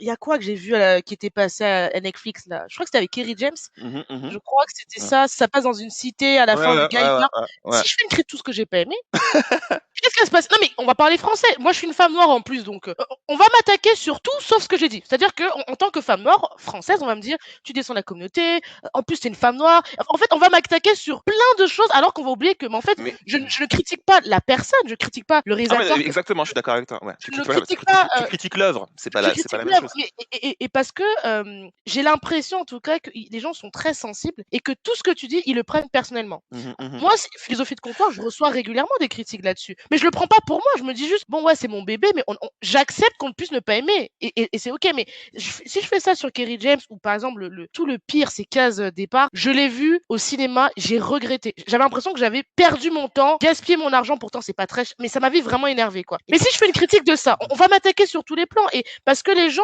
il y a quoi que j'ai vu qui était passé à Netflix là? Je crois que c'était avec Kerry James. Mhm. Mhm. Je crois que c'était Ouais. ça. Ça passe dans une cité à la Ouais, fin, le ouais, gars il ouais, meurt. ouais, ouais. Si je fais une critique de tout ce que j'ai pas aimé, qu'est-ce qui va se passer? Non, mais on va parler français. Moi, je suis une femme noire en plus, donc on va m'attaquer sur tout sauf ce que j'ai dit. C'est-à-dire que en tant que femme noire française, on va me dire, tu descends la communauté. En plus, t'es une femme noire. En fait, on va m'attaquer sur plein de choses, alors qu'on va oublier que, mais en fait, Mais je ne critique pas la personne, je critique pas le ah mais réalisateur, exactement, je suis d'accord avec toi. Ouais. je ne critique pas Tu critiques l'œuvre, je c'est pas critique la même l'œuvre, chose. mais et parce que j'ai l'impression en tout cas que les gens sont très sensibles et que tout ce que tu dis, ils le prennent personnellement. Mhm. Mhm. Moi, c'est philosophie de comptoir, je reçois régulièrement des critiques là-dessus. Mais je le prends pas pour moi. Je me dis juste, bon, ouais, c'est mon bébé, mais j'accepte qu'on puisse ne pas aimer. Et c'est OK. Mais si je fais ça sur Kerry James, ou par exemple, tout le pire, c'est Case Départ, je l'ai vu au cinéma, j'ai regretté. J'avais l'impression que j'avais perdu mon temps, gaspillé mon argent, pourtant c'est pas très cher, mais ça m'avait vraiment énervé, quoi. Mais si je fais une critique de ça, on va m'attaquer sur tous les plans. Et parce que les gens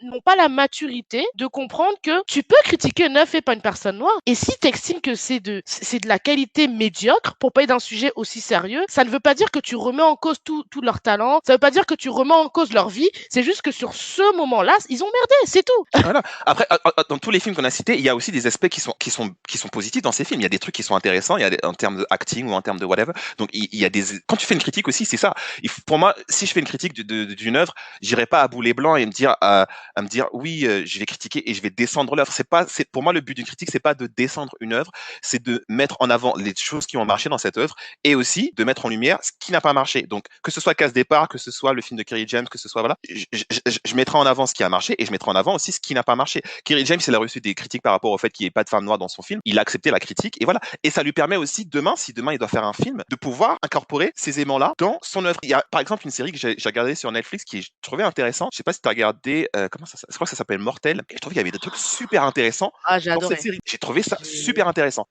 n'ont pas la maturité de comprendre que tu peux critiquer une œuvre faite par une personne noire. Et si tu estimes que c'est de la qualité médiocre pour parler d'un sujet aussi sérieux, ça ne veut pas dire que tu remets en cause tout leur talent, ça veut pas dire que tu remets en cause leur vie, c'est juste que sur ce moment-là, ils ont merdé, c'est tout. Voilà. Après, dans tous les films qu'on a cités, il y a aussi des aspects qui sont positifs dans ces films. Il y a des trucs qui sont intéressants, en termes de acting ou en termes de whatever. Donc, il y a quand tu fais une critique aussi, c'est ça. Pour moi, si je fais une critique d'une œuvre, j'irai pas à boulet blanc et à me dire, oui, je vais critiquer et je vais descendre l'œuvre. Pour moi, le but d'une critique, c'est pas de descendre une œuvre, c'est de mettre en avant les choses qui ont marché dans cette œuvre et aussi de mettre en lumière ce qui n'a pas marché. Donc, que ce soit Casse Départ, que ce soit le film de Kerry James, que ce soit, voilà, je mettrai en avant ce qui a marché et je mettrai en avant aussi ce qui n'a pas marché. Kerry James, il a reçu des critiques par rapport au fait qu'il n'y ait pas de femme noire dans son film. Il a accepté la critique et voilà. Et ça lui permet aussi demain, si demain il doit faire un film, de pouvoir incorporer ces aimants-là dans son œuvre. Il y a par exemple une série que j'ai regardée sur Netflix qui je trouvais intéressant. Je sais pas si tu as regardé, comment ça, je crois que ça s'appelle Mortel. Et je trouve qu'il y avait des trucs super intéressants Ah, j'ai dans cette adoré. série. J'ai trouvé ça J'ai- super intéressant.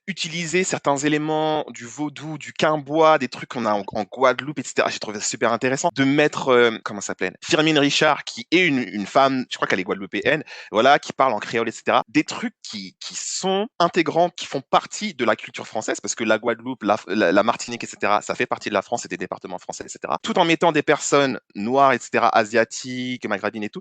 Utiliser certains éléments du vaudou, du quimbois, des trucs qu'on a en Guadeloupe, etc. J'ai trouvé ça super intéressant. De mettre, comment ça s'appelle, Firmin Richard, qui est une femme, je crois qu'elle est guadeloupéenne, voilà, qui parle en créole, etc. Des trucs qui sont intégrants, qui font partie de la culture française, parce que la Guadeloupe, la Martinique, etc., ça fait partie de la France et des départements français, etc. Tout en mettant des personnes noires, etc., asiatiques, maghrébines et tout,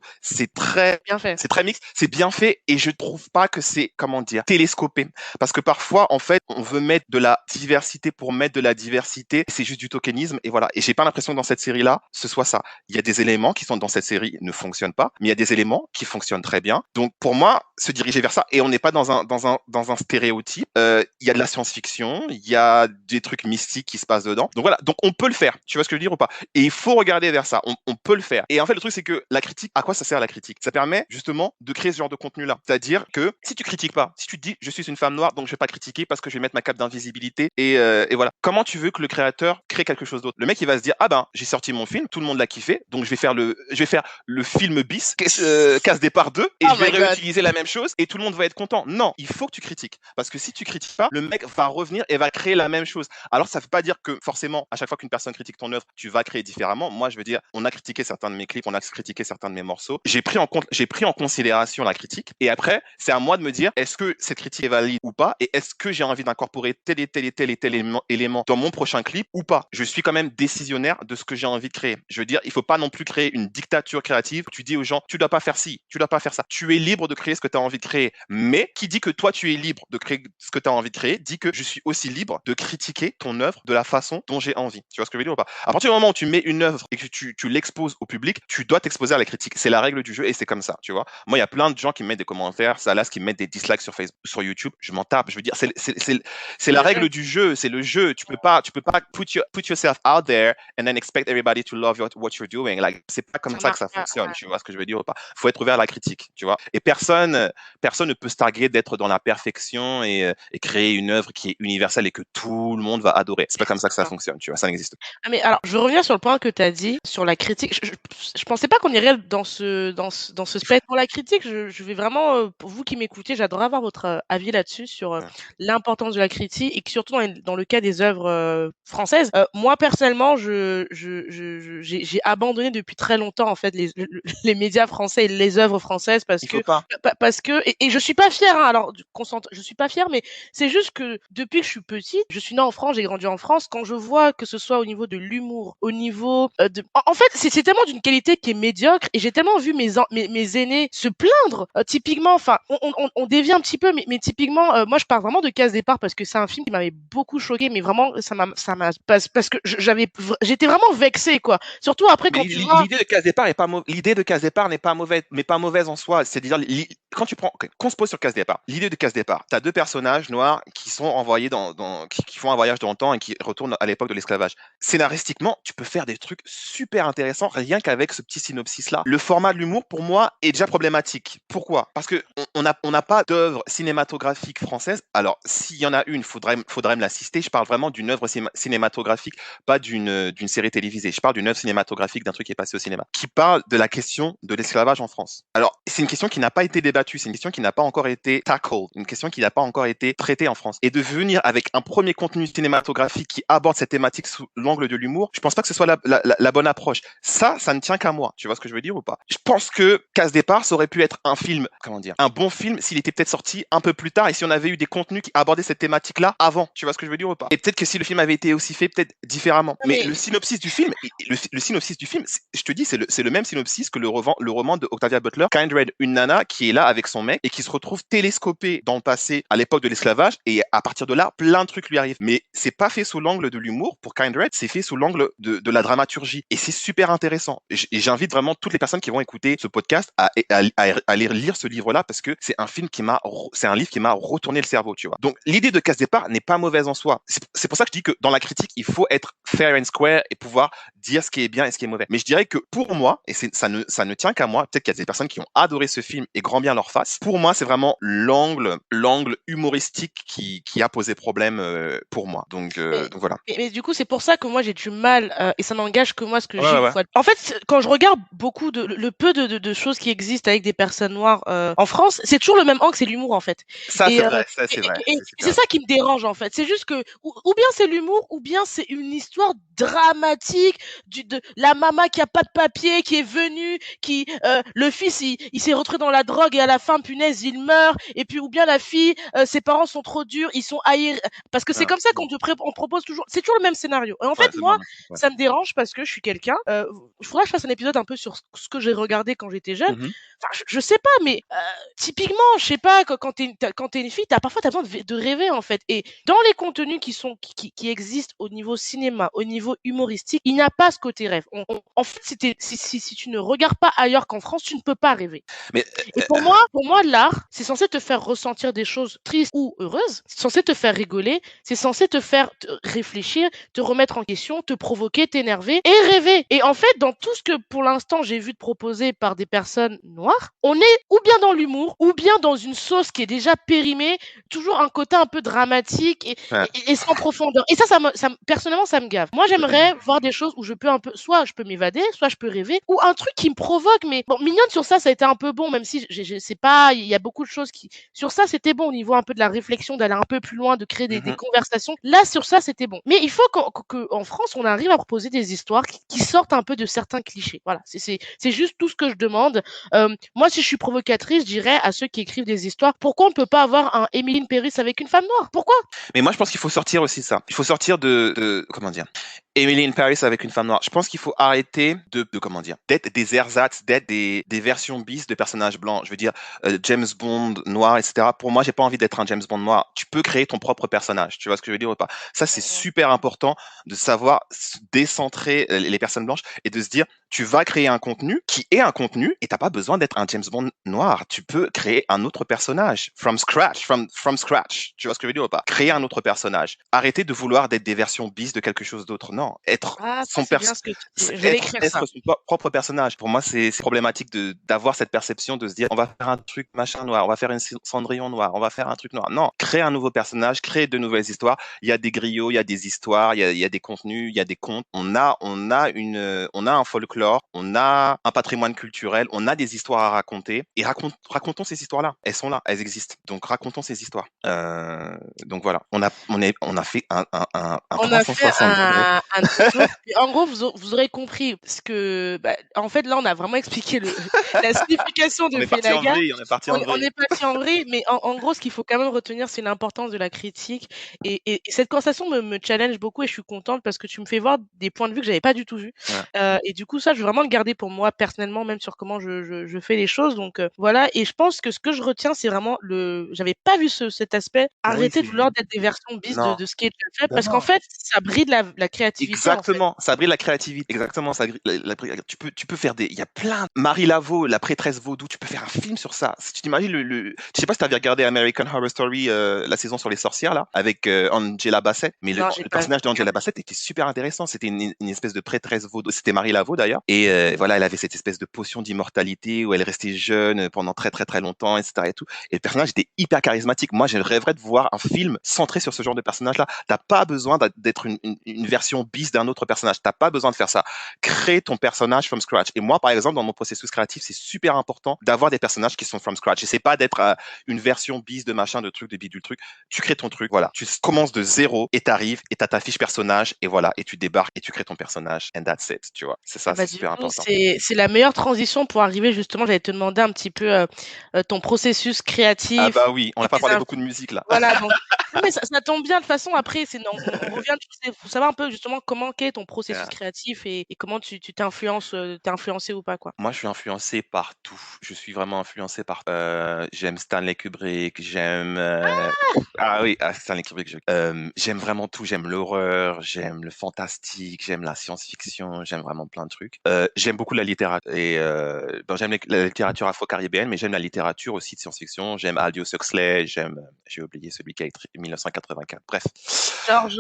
Bien fait. c'est très mixte, c'est bien fait et je trouve pas que c'est, comment dire, télescopé. Parce que parfois, en fait, on veut mettre de la diversité pour mettre de la diversité. C'est juste du tokenisme et voilà. Et j'ai pas l'impression que dans cette série-là, ce soit ça. Il y a des éléments qui sont dans cette série ne fonctionnent pas, mais il y a des éléments qui fonctionnent très bien. Donc pour moi, se diriger vers ça, et on n'est pas dans un stéréotype. Il y a de la science-fiction, il y a des trucs mystiques qui se passent dedans. Donc voilà, donc on peut le faire. Tu vois ce que je veux dire ou pas? Et il faut regarder vers ça. On peut le faire. Et en fait, le truc c'est que la critique, à quoi ça sert la critique? Ça permet justement de créer ce genre de contenu-là. C'est-à-dire que si tu critiques pas, si tu te dis je suis une femme noire, donc je vais pas critiquer parce que je vais mettre ma cape d'invisibilité et voilà. Comment tu veux que le créateur crée quelque chose d'autre? Le mec il va se dire ah ben j'ai sorti mon film, tout le monde l'a kiffé, donc je vais faire le film bis, casse départ 2 et Oh je vais my God. réutiliser la même chose et tout le monde va être content. Non, il faut que tu critiques parce que si tu critiques pas, le mec va revenir et va créer la même chose. Alors ça veut pas dire que forcément à chaque fois qu'une personne critique ton œuvre, tu vas créer différemment. Moi je veux dire, on a critiqué certains de mes clips, on a critiqué certains de mes morceaux. J'ai pris en considération la critique et après c'est à moi de me dire est-ce que cette critique est valide ou pas et est-ce que j'ai envie d'incorporer tel et tel élément dans mon prochain clip ou pas. Je suis quand même décisionnaire de ce que j'ai envie de créer. Je veux dire, il faut pas non plus créer une dictature créative où tu dis aux gens tu dois pas faire ci, tu dois pas faire ça. Tu es libre de créer ce que tu as envie de créer. Mais qui dit que toi tu es libre de créer ce que tu as envie de créer, dit que je suis aussi libre de critiquer ton œuvre de la façon dont j'ai envie. Tu vois ce que je veux dire ou pas? À partir du moment où tu mets une œuvre et que tu l'exposes au public, tu dois t'exposer à la critique. C'est la règle du jeu et c'est comme ça, tu vois. Moi, il y a plein de gens qui me mettent des commentaires, Salas qui me mettent des dislikes sur Facebook, sur YouTube. Je m'en tape. Je veux dire, c'est la règle du jeu, c'est le jeu. Tu peux pas put yourself out there and then expect everybody to love what you're doing. Like, c'est pas comme ça que ça fonctionne. Tu vois ce que je veux dire ou pas? Faut être ouvert à la critique, tu vois. Et personne ne peut se targuer d'être dans la perfection et créer une œuvre qui est universelle et que tout le monde va adorer. C'est pas comme ça que ça fonctionne, tu vois. Ça n'existe pas. Ah, mais alors, je veux revenir sur le point que tu as dit sur la critique. Je pensais pas qu'on irait dans ce spectre. Pour la critique, je vais vraiment, pour vous qui m'écoutez, j'adorerais avoir votre avis là-dessus sur l'importance de la critique et que surtout dans le cas des œuvres françaises. Moi, personnellement, j'ai abandonné depuis très longtemps, en fait, les médias français et les œuvres françaises parce Il que, faut pas. parce que, et je suis pas fière, hein, alors, je suis pas fière, mais c'est juste que depuis que je suis petite, je suis née en France, j'ai grandi en France, quand je vois que ce soit au niveau de l'humour, au niveau en fait, c'est tellement d'une qualité qui est médiocre et j'ai tellement vu mes aînés se plaindre. Typiquement, enfin, on dévie un petit peu, mais typiquement, moi, je parle vraiment de Case Départ parce que c'est un film qui m'avait beaucoup choqué, mais vraiment, parce que j'étais vraiment vexée, quoi. Surtout après Mais quand tu vois. l'idée de case départ est pas l'idée de case départ n'est pas mauvaise, mais pas mauvaise en soi. C'est-à-dire quand tu prends, qu'on se pose sur case départ, l'idée de case départ, tu as deux personnages noirs qui sont envoyés qui font un voyage dans le temps et qui retournent à l'époque de l'esclavage. Scénaristiquement, tu peux faire des trucs super intéressants rien qu'avec ce petit synopsis-là. Le format de l'humour, pour moi, est déjà problématique. Pourquoi? Parce que on n'a pas d'œuvre cinématographique française. Alors, s'il y en a une, faudrait me l'assister. Je parle vraiment d'une œuvre cinématographique, pas d'une série télévisée. Je parle d'une œuvre cinématographique, d'un truc qui est passé au cinéma, qui parle de la question de l'esclavage en France. Alors, c'est une question qui n'a pas été débattue, c'est une question qui n'a pas encore été tackled, une question qui n'a pas encore été traitée en France. Et de venir avec un premier contenu cinématographique qui aborde cette thématique sous l'angle de l'humour, je pense pas que ce soit la bonne approche. Ça ne tient qu'à moi. Tu vois ce que je veux dire ou pas? Je pense que Case Départ, ça aurait pu être un film, comment dire, un bon film s'il était peut-être sorti un peu plus tard et si on avait eu des contenus qui abordaient cette thématique-là avant. Tu vois ce que je veux dire ou pas? Et peut-être que si le film avait été aussi fait, peut-être différemment. Mais le synopsis du film, le synopsis du film, je te dis, c'est le même synopsis que le roman de Octavia Butler, Kindred, une nana qui est là avec son mec et qui se retrouve télescopée dans le passé à l'époque de l'esclavage et à partir de là, plein de trucs lui arrivent. Mais c'est pas fait sous l'angle de l'humour pour Kindred, c'est fait sous l'angle de la dramaturgie et c'est super intéressant. Et j'invite vraiment toutes les personnes qui vont écouter ce podcast à aller lire ce livre-là parce que c'est un livre qui m'a retourné le cerveau, tu vois. Donc l'idée de Case Départ n'est pas mauvaise en soi. C'est pour ça que je dis que dans la critique, il faut être fair and square et pouvoir dire ce qui est bien et ce qui est mauvais. Mais je dirais que pour moi, et ça ne tient qu'à moi, peut-être qu'il y a des personnes qui ont adoré ce film et grand bien leur face. Pour moi, c'est vraiment l'angle humoristique qui a posé problème pour moi. Donc voilà. Mais du coup, c'est pour ça que moi j'ai du mal, et ça n'engage que moi ce que Ouais. En fait, quand je regarde beaucoup le peu de choses qui existent avec des personnes noires en France, c'est toujours le même angle, c'est l'humour en fait. Ça, Et, c'est vrai. Ça, c'est vrai. c'est ça qui me dérange en fait. C'est juste que ou bien c'est l'humour, ou bien c'est une histoire dramatique de la maman qui a pas de papier, qui est venue, qui le fils il s'est retrouvé dans la drogue et à la fin punaise il meurt. Et puis ou bien la fille, ses parents sont trop durs, ils sont haïs parce que c'est comme ça qu'on on propose toujours. C'est toujours le même scénario. Et en fait moi ça me dérange parce que je suis quelqu'un. Il faudra que je fasse un épisode un peu sur ce que j'ai regardé quand j'étais jeune. Enfin, je sais pas, mais typiquement, je sais pas, quand t'es une fille, parfois t'as besoin de rêver en fait. Et dans les contenus qui existent au niveau cinéma, au niveau humoristique, il n'y a pas ce côté rêve. En fait, si tu ne regardes pas ailleurs qu'en France, tu ne peux pas rêver. Mais Et pour moi, l'art, c'est censé te faire ressentir des choses tristes ou heureuses. C'est censé te faire rigoler. C'est censé te faire réfléchir, te remettre en question, te provoquer, t'énerver et rêver. Et en fait, dans tout ce que pour l'instant j'ai vu de proposer par des personnes noires, on est ou bien dans l'humour, ou bien dans une sauce qui est déjà périmée, toujours un côté un peu dramatique ouais. et sans profondeur. Et personnellement, ça me gave. Moi, j'aimerais voir des choses où je peux un peu, soit je peux m'évader, soit je peux rêver, ou un truc qui me provoque. Mais bon, Mignonne sur ça a été un peu bon, même si c'est pas, il y a beaucoup de choses qui, sur ça, c'était bon au niveau un peu de la réflexion, d'aller un peu plus loin, de créer des conversations. Là, sur ça, c'était bon. Mais il faut qu'en France, on arrive à proposer des histoires qui sortent un peu de certains clichés. Voilà, c'est juste tout ce que je demande. Moi, si je suis provocatrice, je dirais à ceux qui écrivent des histoires, pourquoi on ne peut pas avoir un Emily in Paris avec une femme noire? Pourquoi? Mais moi, je pense qu'il faut sortir aussi ça. Il faut sortir comment dire, Emily in Paris avec une femme noire. Je pense qu'il faut arrêter comment dire, d'être des ersatz, d'être des versions bis de personnages blancs. Je veux dire, James Bond noir, etc. Pour moi, j'ai pas envie d'être un James Bond noir. Tu peux créer ton propre personnage. Tu vois ce que je veux dire ou pas? Ça, c'est super important de savoir décentrer les personnes blanches et de se dire, tu vas créer un contenu qui est un contenu et t'as pas besoin d'être un James Bond noir. Tu peux créer un autre personnage from scratch. Tu vois ce que je veux dire ou pas? Créer un autre personnage. Arrêter de vouloir d'être des versions bis de quelque chose d'autre. Non, être Ah, ça, son c'est bien ce que tu dis. Je vais l'écrire ça. son propre personnage. Pour moi, c'est problématique d'avoir cette perception de se dire, on va faire un truc machin noir, on va faire une Cendrillon noir, on va faire un truc noir. Non, créer un nouveau personnage, créer de nouvelles histoires. Il y a des griots, il y a des histoires, il y a des contenus, il y a des contes. On a un folklore, on a un patrimoine culturel, on a des histoires à raconter et racontons ces histoires-là. Elles sont là, elles existent. Donc racontons ces histoires. Donc voilà, on a fait un On a fait 360 degrés. un tour. Et en gros, vous aurez compris ce que, en fait, là, on a vraiment expliqué la signification On de est parti en Félaga. vrille, on est parti en On vrille. est parti en vrille, mais en gros, ce qu'il faut quand même retenir, c'est l'importance de la critique. Et cette conversation me challenge beaucoup et je suis contente parce que tu me fais voir des points de vue que j'avais pas du tout vus. Ouais. Et du coup, ça, je veux vraiment le garder pour moi personnellement, même sur comment je fais les choses. Donc voilà. Et je pense que ce que je retiens, c'est vraiment j'avais pas vu cet aspect. Oui, Arrêter de vouloir d'être des versions bis non. de ce qui est déjà fait, Ben parce qu'en non. fait, ça bride la créativité, en fait. Exactement, ça brille la créativité. Exactement, ça brille tu peux faire il y a plein. Marie Laveau, la prêtresse vaudou, tu peux faire un film sur ça. Si tu t'imagines je sais pas si tu avais regardé American Horror Story, la saison sur les sorcières là, avec Angela Bassett, mais Non, j'ai le pas personnage d'Angela regardé. Bassett était super intéressant. C'était une espèce de prêtresse vaudou. C'était Marie Laveau d'ailleurs, et voilà, elle avait cette espèce de potion d'immortalité où elle restait jeune pendant très très très longtemps, etc. Et tout. Et le personnage était hyper charismatique. Moi, je rêverais de voir un film centré sur ce genre de personnage-là. T'as pas besoin d'être une version bis d'un autre personnage. T'as pas besoin de faire ça. Crée ton personnage from scratch. Et moi, par exemple, dans mon processus créatif, c'est super important d'avoir des personnages qui sont from scratch. J'essaie pas d'être une version bis de machin, de truc, de bidule truc. Tu crées ton truc, voilà. Tu commences de zéro et t'arrives et t'as ta fiche personnage et voilà. Et tu débarques et tu crées ton personnage. And that's it, tu vois. C'est ça, c'est Du super coup, important. c'est la meilleure transition pour arriver justement, j'allais te demander un petit peu ton processus Ah créatif bah oui, on et n'a pas tes parlé beaucoup de musique là. voilà, donc non, mais ça tombe bien de toute façon après, on revient, tu sais, faut savoir un peu justement quel est ton processus Yeah. créatif et comment tu t'influences, tu influencé ou pas, quoi? Moi, je suis influencé par tout. Je suis vraiment influencé par. J'aime Stanley Kubrick, j'aime. Ah oui, Stanley Kubrick. J'aime vraiment tout. J'aime l'horreur, j'aime le fantastique, j'aime la science-fiction, j'aime vraiment plein de trucs. J'aime beaucoup la littérature et j'aime la littérature afro-caribéenne, mais j'aime la littérature aussi de science-fiction. J'aime Aldous Huxley, j'ai oublié celui qui a écrit 1984. Bref. George,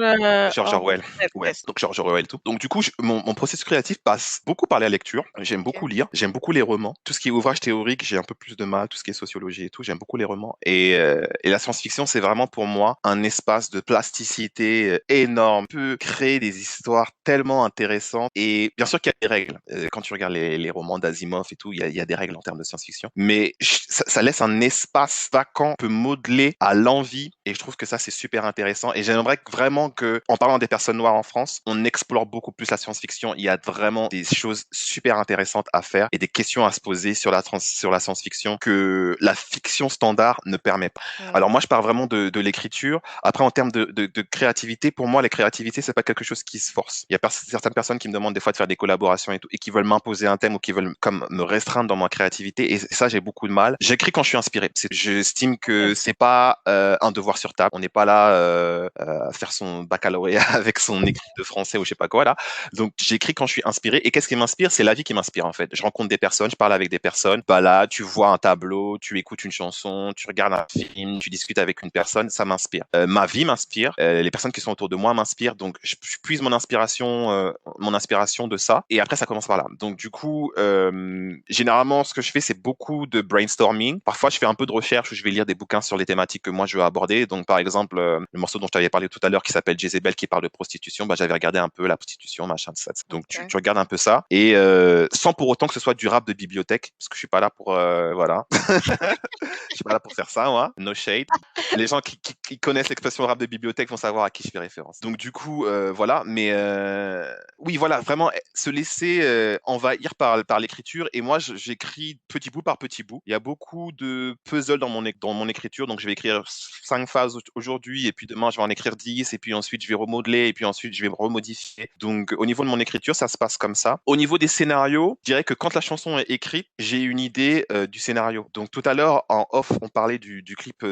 George Orwell. Ouais, yes. donc George Orwell, tout. Donc du coup, mon processus créatif passe beaucoup par la lecture. J'aime OK. beaucoup lire, j'aime beaucoup les romans. Tout ce qui est ouvrage théorique, j'ai un peu plus de mal. Tout ce qui est sociologie et tout, j'aime beaucoup les romans. Et la science-fiction, c'est vraiment pour moi un espace de plasticité énorme. On peut créer des histoires tellement intéressantes. Et bien sûr qu'il y a des règles. Quand tu regardes les romans d'Asimov et tout, il y a des règles en termes de science-fiction. Mais ça laisse un espace vacant, on peut modeler à l'envie. Et je trouve que ça, c'est super intéressant. Et j'aimerais vraiment que, en parlant des personnes noires en France, on explore beaucoup plus la science-fiction. Il y a vraiment des choses super intéressantes à faire et des questions à se poser sur la science-fiction que la fiction standard ne permet pas. Alors moi, je parle vraiment de l'écriture. Après, en termes de créativité, pour moi, la créativité, c'est pas quelque chose qui se force. Il y a certaines personnes qui me demandent des fois de faire des collaborations et tout, et qui veulent m'imposer un thème ou qui veulent comme me restreindre dans ma créativité. Et ça, j'ai beaucoup de mal. J'écris quand je suis inspiré. J'estime que c'est pas un devoir sur table. On n'est pas là à faire son baccalauréat avec son écrit de français ou je sais pas quoi là. Donc j'écris quand je suis inspiré. Et qu'est-ce qui m'inspire? C'est la vie qui m'inspire en fait. Je rencontre des personnes, je parle avec des personnes. Bah là, tu vois un tableau, tu écoutes une chanson, tu regardes un film, tu discutes avec une personne, ça m'inspire. Ma vie m'inspire, les personnes qui sont autour de moi m'inspirent. Donc je puise mon inspiration de ça. Et après ça commence par là. Donc du coup, généralement ce que je fais c'est beaucoup de brainstorming. Parfois je fais un peu de recherche où je vais lire des bouquins sur les thématiques que moi je veux aborder. Donc par exemple le morceau dont je t'avais parlé tout à l'heure qui s'appelle Jezebel qui parle de prostitution, bah j'avais regardé un peu la prostitution, machin de ça. Donc tu regardes un peu ça et sans pour autant que ce soit du rap de bibliothèque parce que je suis pas là pour voilà. Je suis pas là pour faire ça moi, no shade. Les gens qui connaissent l'expression rap de bibliothèque vont savoir à qui je fais référence. Donc du coup voilà, mais oui voilà, vraiment se laisser envahir par l'écriture et moi j'écris petit bout par petit bout. Il y a beaucoup de puzzles dans mon écriture, donc je vais écrire 5 phases aujourd'hui et puis demain je vais en écrire 10 et puis ensuite je vais remodeler et puis ensuite je vais remodifier. Donc au niveau de mon écriture, ça se passe comme ça. Au niveau des scénarios, je dirais que quand la chanson est écrite, j'ai une idée du scénario. Donc tout à l'heure en off, on parlait du clip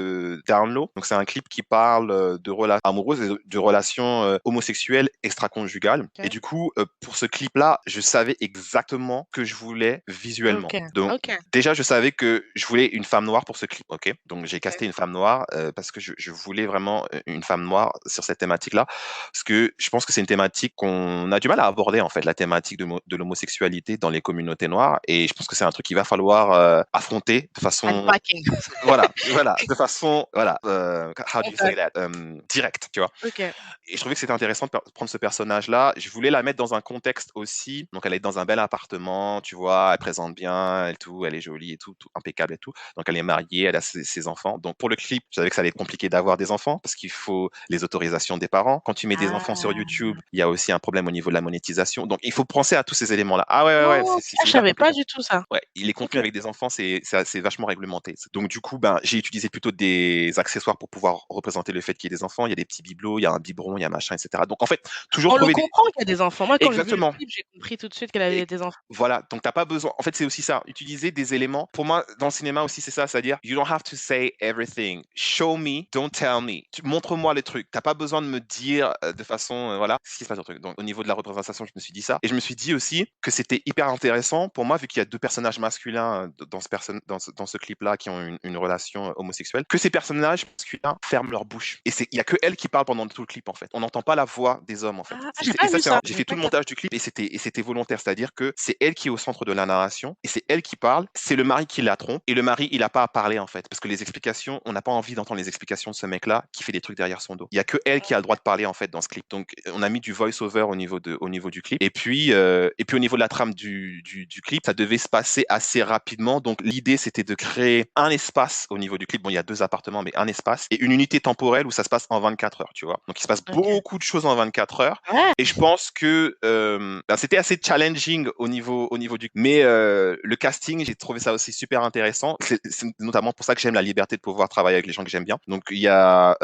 Down Low. Donc c'est un clip qui parle de relations amoureuses et de relations homosexuelles extra-conjugales. Et du coup, pour ce clip-là, je savais exactement que je voulais visuellement. Donc déjà, je savais que je voulais une femme noire pour ce clip. Ok. Donc j'ai casté une femme noire parce que je voulais vraiment une femme noire sur cette thématique-là, parce que je pense que c'est une thématique qu'on a du mal à aborder en fait, la thématique de l'homosexualité dans les communautés noires. Et je pense que c'est un truc qu'il va falloir affronter de façon voilà, de façon how do you say that direct, tu vois. Et je trouvais que c'était intéressant de prendre ce personnage-là. Je voulais la mettre dans un contexte aussi. Donc elle est dans un bel appartement, tu vois, elle présente bien, et tout, elle est jolie et tout impeccable et tout. Donc elle est mariée, elle a ses enfants. Donc pour le clip, je savais que ça allait être compliqué d'avoir des enfants parce qu'il faut les autorisations des parents. Quand tu mets des enfants sur YouTube, il y a aussi un problème au niveau de la monétisation. Donc il faut penser à tous ces éléments-là. Ah ouais, je savais pas du tout ça. Ouais, les contenus avec des enfants, c'est vachement réglementé. Donc du coup, ben j'ai utilisé plutôt des accessoires pour pouvoir représenter le fait qu'il y ait des enfants. Il y a des petits bibelots, il y a un biberon, il y a machin, etc. Donc en fait, toujours on trouver le comprend qu'il y a des enfants. Moi, quand j'ai vu le exactement. clip, j'ai compris tout de suite qu'elle avait des enfants. Voilà, donc t'as pas besoin. En fait, c'est aussi ça. Utiliser des éléments. Pour moi, dans le cinéma aussi, c'est ça, c'est-à-dire you don't have to say everything. Show me, don't tell me. Montre-moi les trucs. T'as pas besoin de me dire de façon voilà ce qui se passe au truc. Donc au niveau de la représentation, je me suis dit ça et je me suis dit aussi que c'était hyper intéressant pour moi vu qu'il y a deux personnages masculins dans ce clip-là qui ont une relation homosexuelle, que ces personnages masculins ferment leur bouche. Et il y a que elle qui parle pendant tout le clip en fait. On n'entend pas la voix des hommes en fait. J'ai fait tout le montage du clip et c'était volontaire, c'est-à-dire que c'est elle qui est au centre de la narration et c'est elle qui parle. C'est le mari qui la trompe et le mari il a pas à parler en fait parce que les explications, on n'a pas envie d'entendre les explications de ce mec-là qui fait des trucs derrière son dos. Il y a que elle qui a le droit de parler en fait dans ce clip. Donc on a mis du voice-over au niveau du clip et puis au niveau de la trame du clip, ça devait se passer assez rapidement. Donc l'idée c'était de créer un espace au niveau du clip. Bon, il y a 2 appartements, mais un espace et une unité temporelle où ça se passe en 24 heures, tu vois. Donc il se passe beaucoup de choses en 24 heures. Et je pense que c'était assez challenging au niveau du. Mais le casting, j'ai trouvé ça aussi super intéressant. C'est notamment pour ça que j'aime la liberté de pouvoir travailler avec les gens que j'aime bien. Donc il y a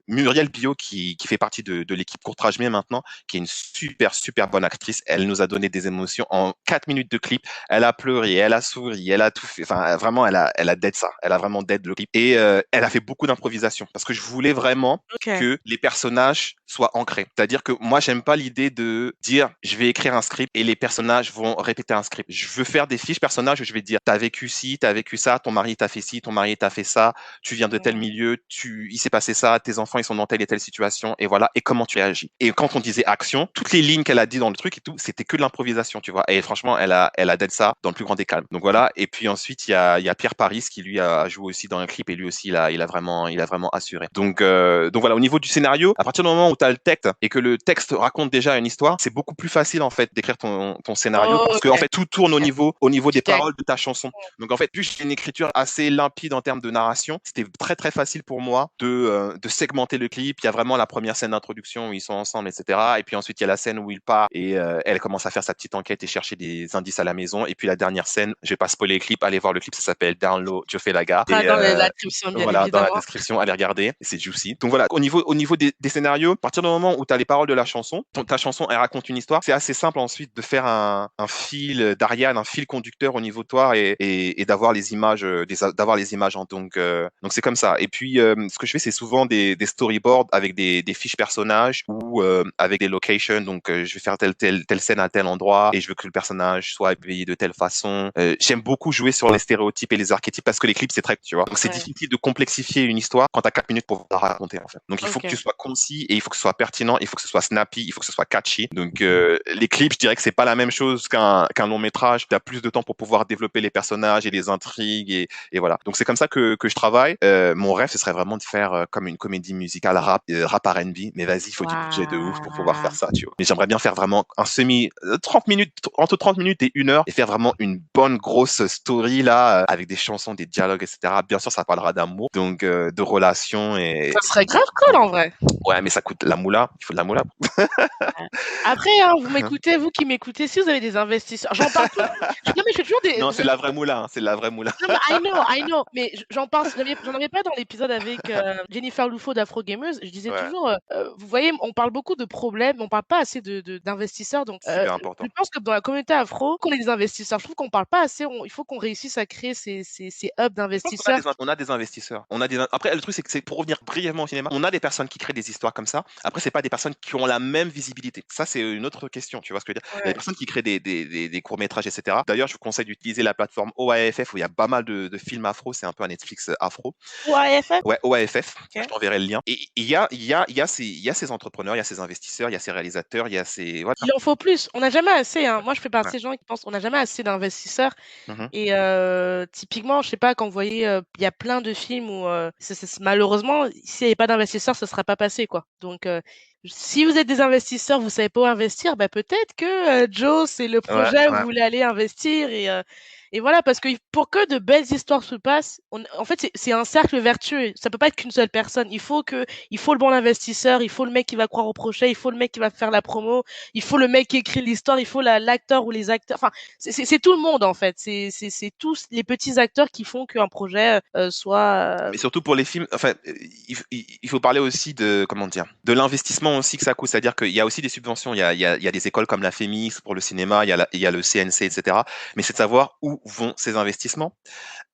Muriel Bio qui fait partie de l'équipe Courtrage Mien maintenant, qui est une super bonne actrice. Elle nous a donné des émotions en 4 minutes de clip. Elle a pleuré, elle a souri, elle a tout fait. Enfin, vraiment, elle a dead ça. Elle a vraiment dead le clip. Et elle a fait beaucoup d'improvisation parce que je voulais vraiment que les personnages soient ancrés. C'est-à-dire que moi, j'aime pas l'idée de dire je vais écrire un script et les personnages vont répéter un script. Je veux faire des fiches personnages où je vais dire t'as vécu ci, t'as vécu ça, ton mari t'a fait ci, ton mari t'a fait ça, tu viens de tel milieu, il s'est passé ça, tes enfants ils sont dans telle et telle situation et voilà, et comment tu réagis. Et quand on disait action, toutes les lignes qu'elle a dit dans le truc et tout, c'était que de l'improvisation, tu vois. Et franchement, elle a dead ça dans le plus grand des calmes. Donc voilà. Et puis ensuite, il y a Pierre Paris qui lui a joué aussi dans un clip et lui aussi il a vraiment assuré. Donc voilà, au niveau du scénario, à partir du moment où tu as le texte et que le texte raconte déjà une histoire, c'est beaucoup plus facile en fait d'écrire ton scénario parce que en fait tout tourne au niveau des paroles de ta chanson. Donc en fait, plus j'ai une écriture assez limpide en termes de narration, c'était très très facile pour moi de segmenter le clip. Il y a vraiment la première scène d'introduction où ils sont ensemble, etc. Et puis ensuite il y a la scène où il part et elle commence à faire sa petite enquête et chercher des indices à la maison. Et puis la dernière scène, je vais pas spoiler le clip, allez voir le clip, ça s'appelle Down Low, Joe Felaga. Dans la description, bien voilà, évidemment. dans la description, allez regarder, c'est juicy. Donc voilà, au niveau des scénarios, à partir du moment où tu as les paroles de la chanson, ta chanson elle raconte une histoire, c'est assez simple ensuite de faire un fil d'Ariane, un fil conducteur au niveau de toi et d'avoir les images, en donc c'est comme ça. Et puis, ce que je fais, c'est souvent des storyboards avec des fiches personnages ou avec des locations. Donc, je vais faire telle scène à tel endroit et je veux que le personnage soit habillé de telle façon. J'aime beaucoup jouer sur les stéréotypes et les archétypes parce que les clips, c'est très, tu vois. Donc, c'est Ouais. difficile de complexifier une histoire quand t'as 4 minutes pour la raconter, en fait. Donc, il faut que Ok. tu sois concis et il faut que ce soit pertinent, il faut que ce soit snappy, il faut que ce soit catchy. Donc, les clips, je dirais que c'est pas la même chose qu'un long métrage. Tu as plus de temps pour pouvoir développer les personnages et les intrigues et voilà. Donc, c'est comme ça que je travaille. Mon rêve, ce serait vraiment de faire comme une comédie musicale rap R&B. Mais vas-y, il faut du budget de ouf pour pouvoir faire Waouh. ça, tu vois. Mais j'aimerais bien faire vraiment un 30 minutes, entre 30 minutes et 1 heure et faire vraiment une bonne grosse story là, avec des chansons, des dialogues, etc. Bien sûr, ça parlera d'amour, donc de relations Ça et serait grave cool en vrai. ouais, mais ça coûte la moula. Il faut de la moula. Ouais. Après, hein, vous m'écoutez, vous qui m'écoutez, si vous avez des investisseurs, j'en parle toujours. Non, mais je fais toujours des. Non, c'est de la vraie moula, hein, c'est de la vraie moula. Non, mais I know, mais j'en parle. J'en avais pas dans l'épisode avec Jennifer Lufo d'Afro Gamers. Je disais Ouais, toujours, vous voyez, on parle beaucoup de problèmes, mais on parle pas assez d'investisseurs. Donc, super je important. pense que dans la communauté afro, qu'on ait des investisseurs. Je trouve qu'on parle pas assez. Il faut qu'on réussisse à créer ces hubs Je pense qu'on a d'investisseurs. on a des investisseurs. Après, le truc, c'est que c'est pour revenir brièvement au cinéma, on a des personnes qui créent des histoires comme ça. Après, c'est pas des personnes qui ont la même visibilité. Ça, c'est une autre question, tu vois ce que je veux dire. Il y a des Ouais. personnes qui créent des courts-métrages, etc. D'ailleurs, je vous conseille d'utiliser la plateforme OAFF où il y a pas mal de films afro. C'est un peu un Netflix afro. Ou AFF. Ouais, OAFF, je Ok. t'enverrai le lien. Et il y a ces entrepreneurs, il y a ces investisseurs, il y a ces réalisateurs, il y a ces. Voilà. Il en faut plus. On n'a jamais assez, hein. Moi, je fais partie Ouais. des gens qui pensent qu'on n'a jamais assez d'investisseurs. Mhm. Et typiquement, je sais pas, quand vous voyez, il y a plein de films où malheureusement, s'il n'y avait pas d'investisseurs, ça ne serait pas passé, quoi. Donc, si vous êtes des investisseurs, vous savez pas où investir, bah, peut-être que Joe, c'est le Ouais, projet où ouais. vous voulez aller investir. Et voilà, parce que pour que de belles histoires se passent, en fait, c'est un cercle vertueux. Ça peut pas être qu'une seule personne. Il faut le bon investisseur, il faut le mec qui va croire au projet, il faut le mec qui va faire la promo, il faut le mec qui écrit l'histoire, il faut l'acteur ou les acteurs. Enfin, c'est tout le monde en fait. C'est tous les petits acteurs qui font qu'un projet soit. Mais surtout pour les films, enfin, il faut parler aussi de, comment dire, de l'investissement aussi que ça coûte. C'est-à-dire qu'il y a aussi des subventions. Il y a des écoles comme la FEMIS pour le cinéma, il y a le CNC, etc. Mais c'est de savoir où vont ces investissements.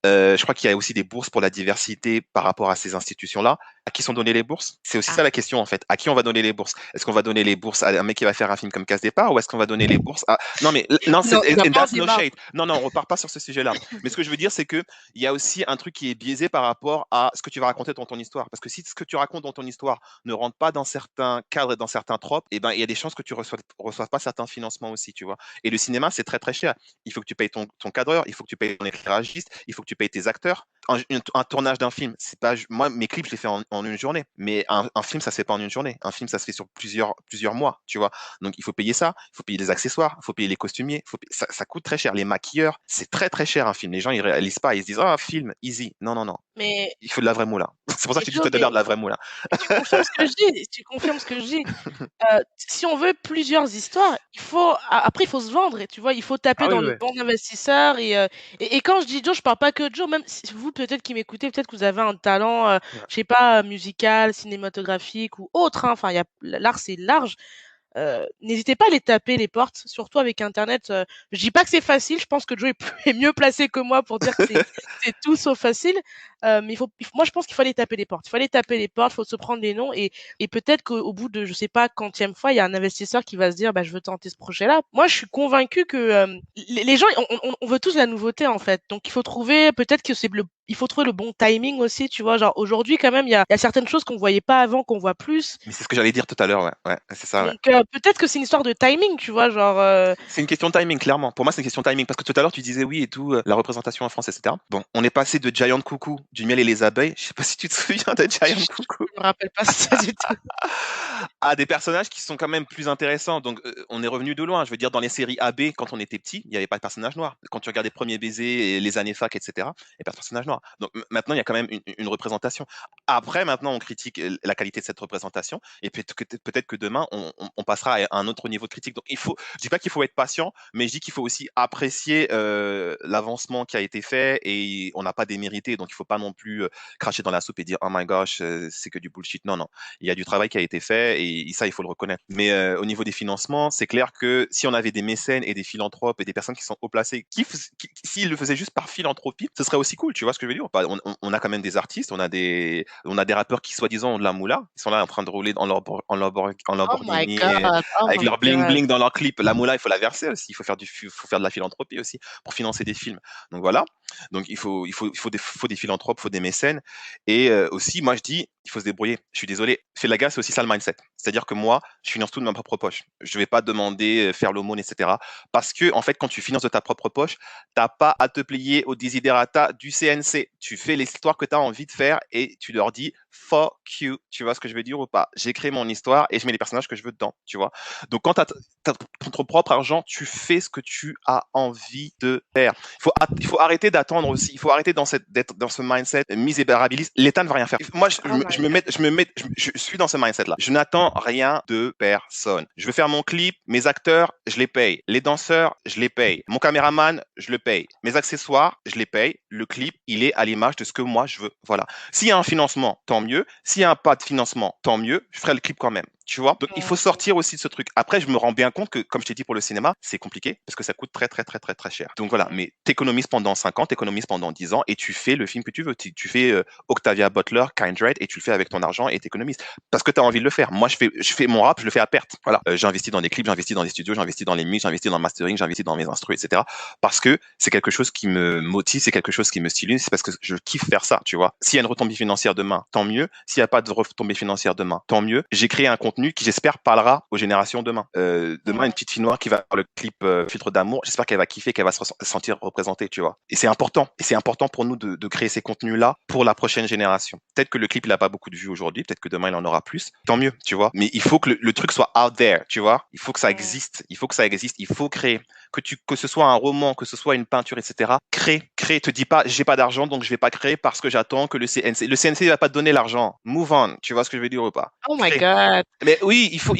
Je crois qu'il y a aussi des bourses pour la diversité par rapport à ces institutions-là. À qui sont données les bourses? C'est aussi Ah, ça la question en fait. À qui on va donner les bourses? Est-ce qu'on va donner les bourses à un mec qui va faire un film comme Casse Départ ou est-ce qu'on va donner les bourses à... Non mais non, non, il va and pas en that's no démarre. shade. Non non, on repart pas sur ce sujet-là. Mais ce que je veux dire, c'est que il y a aussi un truc qui est biaisé par rapport à ce que tu vas raconter dans ton histoire. Parce que si ce que tu racontes dans ton histoire ne rentre pas dans certains cadres et dans certains tropes, eh ben il y a des chances que tu reçoives pas certains financements aussi, tu vois. Et le cinéma, c'est très très cher. Il faut que tu payes ton cadreur, il faut que tu payes ton éclairagiste, il faut que tu payes tes acteurs. Un tournage d'un film, c'est pas moi mes clips je les fais en une journée, mais un film ça se fait pas en une journée. Un film ça se fait sur plusieurs mois, tu vois. Donc il faut payer ça, il faut payer les accessoires, il faut payer les costumiers, ça coûte très cher. Les maquilleurs, c'est très très cher un film. Les gens ils réalisent pas, ils se disent ah un film easy. Non non non, Mais, il faut de la vraie moula. C'est pour ça que mais je te dis Joe, tout à l'heure de la vraie moula. mais tu confirmes ce que je dis. Tu confirmes ce que je dis. Si on veut plusieurs histoires, après il faut se vendre. Et tu vois, il faut taper Ah oui dans le oui. bon investisseur. Et quand je dis Joe, je parle pas que de Joe. Même si vous peut-être qui m'écoutez, peut-être que vous avez un talent, Ouais. je sais pas, musical, cinématographique ou autre. Hein. Enfin, l'art c'est large. N'hésitez pas à les taper les portes, surtout avec Internet. Je dis pas que c'est facile, je pense que Joe est, est mieux placé que moi pour dire que c'est tout sauf facile. Mais moi je pense qu'il faut aller taper les portes. Il faut aller taper les portes, il faut se prendre les noms et peut-être qu'au bout de je sais pas quantième fois, il y a un investisseur qui va se dire bah je veux tenter ce projet-là. Moi je suis convaincue que les gens on veut tous la nouveauté en fait. Donc il faut trouver peut-être que il faut trouver le bon timing aussi, tu vois. Genre aujourd'hui quand même il y a certaines choses qu'on voyait pas avant qu'on voit plus. Mais c'est ce que j'allais dire tout à l'heure, ouais. Ouais, c'est ça, ouais. Donc peut-être que c'est une histoire de timing, tu vois, genre C'est une question de timing, clairement. Pour moi, c'est une question de timing. Parce que tout à l'heure, tu disais oui et tout, la représentation en France, etc. Bon, on est passé de Giant Coucou, du miel et les abeilles. Je sais pas si tu te souviens de je Giant Coucou. me rappelle pas ça du tout. À des personnages qui sont quand même plus intéressants. Donc, on est revenu de loin. Je veux dire, dans les séries AB, quand on était petit, il n'y avait pas de personnage noir. Quand tu regardais Premier Baiser et les années fac, etc., il n'y a pas de personnage noir. Donc, maintenant, il y a quand même une représentation. Après, maintenant, on critique la qualité de cette représentation. Et peut-être que demain, on passera à un autre niveau de critique. Donc, je dis pas qu'il faut être patient, mais je dis qu'il faut aussi apprécier l'avancement qui a été fait et on n'a pas démérité. Donc, il faut pas non plus cracher dans la soupe et dire, oh my gosh, c'est que du bullshit. Non, non. Il y a du travail qui a été fait et ça, il faut le reconnaître. Mais au niveau des financements, c'est clair que si on avait des mécènes et des philanthropes et des personnes qui sont haut placées, s'ils le faisaient juste par philanthropie, ce serait aussi cool, tu vois ce que je veux veux dire? On a quand même des artistes, on a des rappeurs qui soi-disant ont de la moula. Ils sont là en train de rouler en Oh my Lamborghini, God, oh avec my leur bling God. bling dans leur clip. La moula, il faut la verser aussi. Faut faire de la philanthropie aussi pour financer des films. Donc voilà. Donc il faut des philanthropes, il faut des mécènes. Et aussi, moi je dis, il faut se débrouiller. Je suis désolé. Felaga, c'est aussi ça le mindset. C'est-à-dire que moi, je finance tout de ma propre poche. Je vais pas demander, faire l'aumône, etc. Parce que, en fait, quand tu finances de ta propre poche, t'as pas à te plier aux desiderata du CNC. Tu fais l'histoire que tu as envie de faire et tu leur dis fuck you. Tu vois ce que je veux dire ou pas? J'ai créé mon histoire et je mets les personnages que je veux dedans, tu vois. Donc quand tu as ton propre argent, tu fais ce que tu as envie de faire. Il faut arrêter d'attendre aussi. Il faut arrêter d'être dans ce mindset misérabiliste. L'État ne va rien faire. Moi, Oh my je suis dans ce mindset-là. Je n'attends rien de personne. Je veux faire mon clip. Mes acteurs, je les paye. Les danseurs, je les paye. Mon caméraman, je le paye. Mes accessoires, je les paye. Le clip, il est à l'image de ce que moi je veux. Voilà. S'il y a un financement, tant mieux. S'il n'y a pas de financement, tant mieux. Je ferai le clip quand même. Tu vois? Donc, il faut sortir aussi de ce truc. Après, je me rends bien compte que, comme je t'ai dit pour le cinéma, c'est compliqué parce que ça coûte très, très, très, très, très cher. Donc voilà. Mais t'économises pendant 5 ans, t'économises pendant 10 ans et tu fais le film que tu veux. Tu fais Octavia Butler, Kindred et tu le fais avec ton argent et t'économises parce que tu as envie de le faire. Moi, je fais mon rap, je le fais à perte. Voilà. J'investis dans des clips, j'investis dans des studios, j'investis dans les mix, j'investis dans le mastering, j'investis dans mes instruments, etc. Parce que c'est quelque chose qui me motive, c'est quelque chose qui me stimule, c'est parce que je kiffe faire ça, tu vois. S'il y a une retombée financière demain, tant mieux. S'il n'y a pas de retombée financière demain, tant mieux. J'ai créé un contenu qui, j'espère, parlera aux générations demain. Demain, une petite fille noire qui va voir le clip Filtre d'amour, j'espère qu'elle va kiffer, qu'elle va se sentir représentée, tu vois. Et c'est important. Et c'est important pour nous de créer ces contenus-là pour la prochaine génération. Peut-être que le clip, il a pas beaucoup de vues aujourd'hui, peut-être que demain, il en aura plus. Tant mieux, tu vois. Mais il faut que le truc soit out there, tu vois. Il faut que ça existe. Il faut que ça existe. Il faut créer. Que ce soit un roman, que ce soit une peinture, etc. Crée. Te dis pas, j'ai pas d'argent, donc je vais pas créer parce que j'attends que le CNC va pas te donner l'argent. Move on. Tu vois ce que je veux dire ou pas? Oh my Crée. God. Mais oui, il faut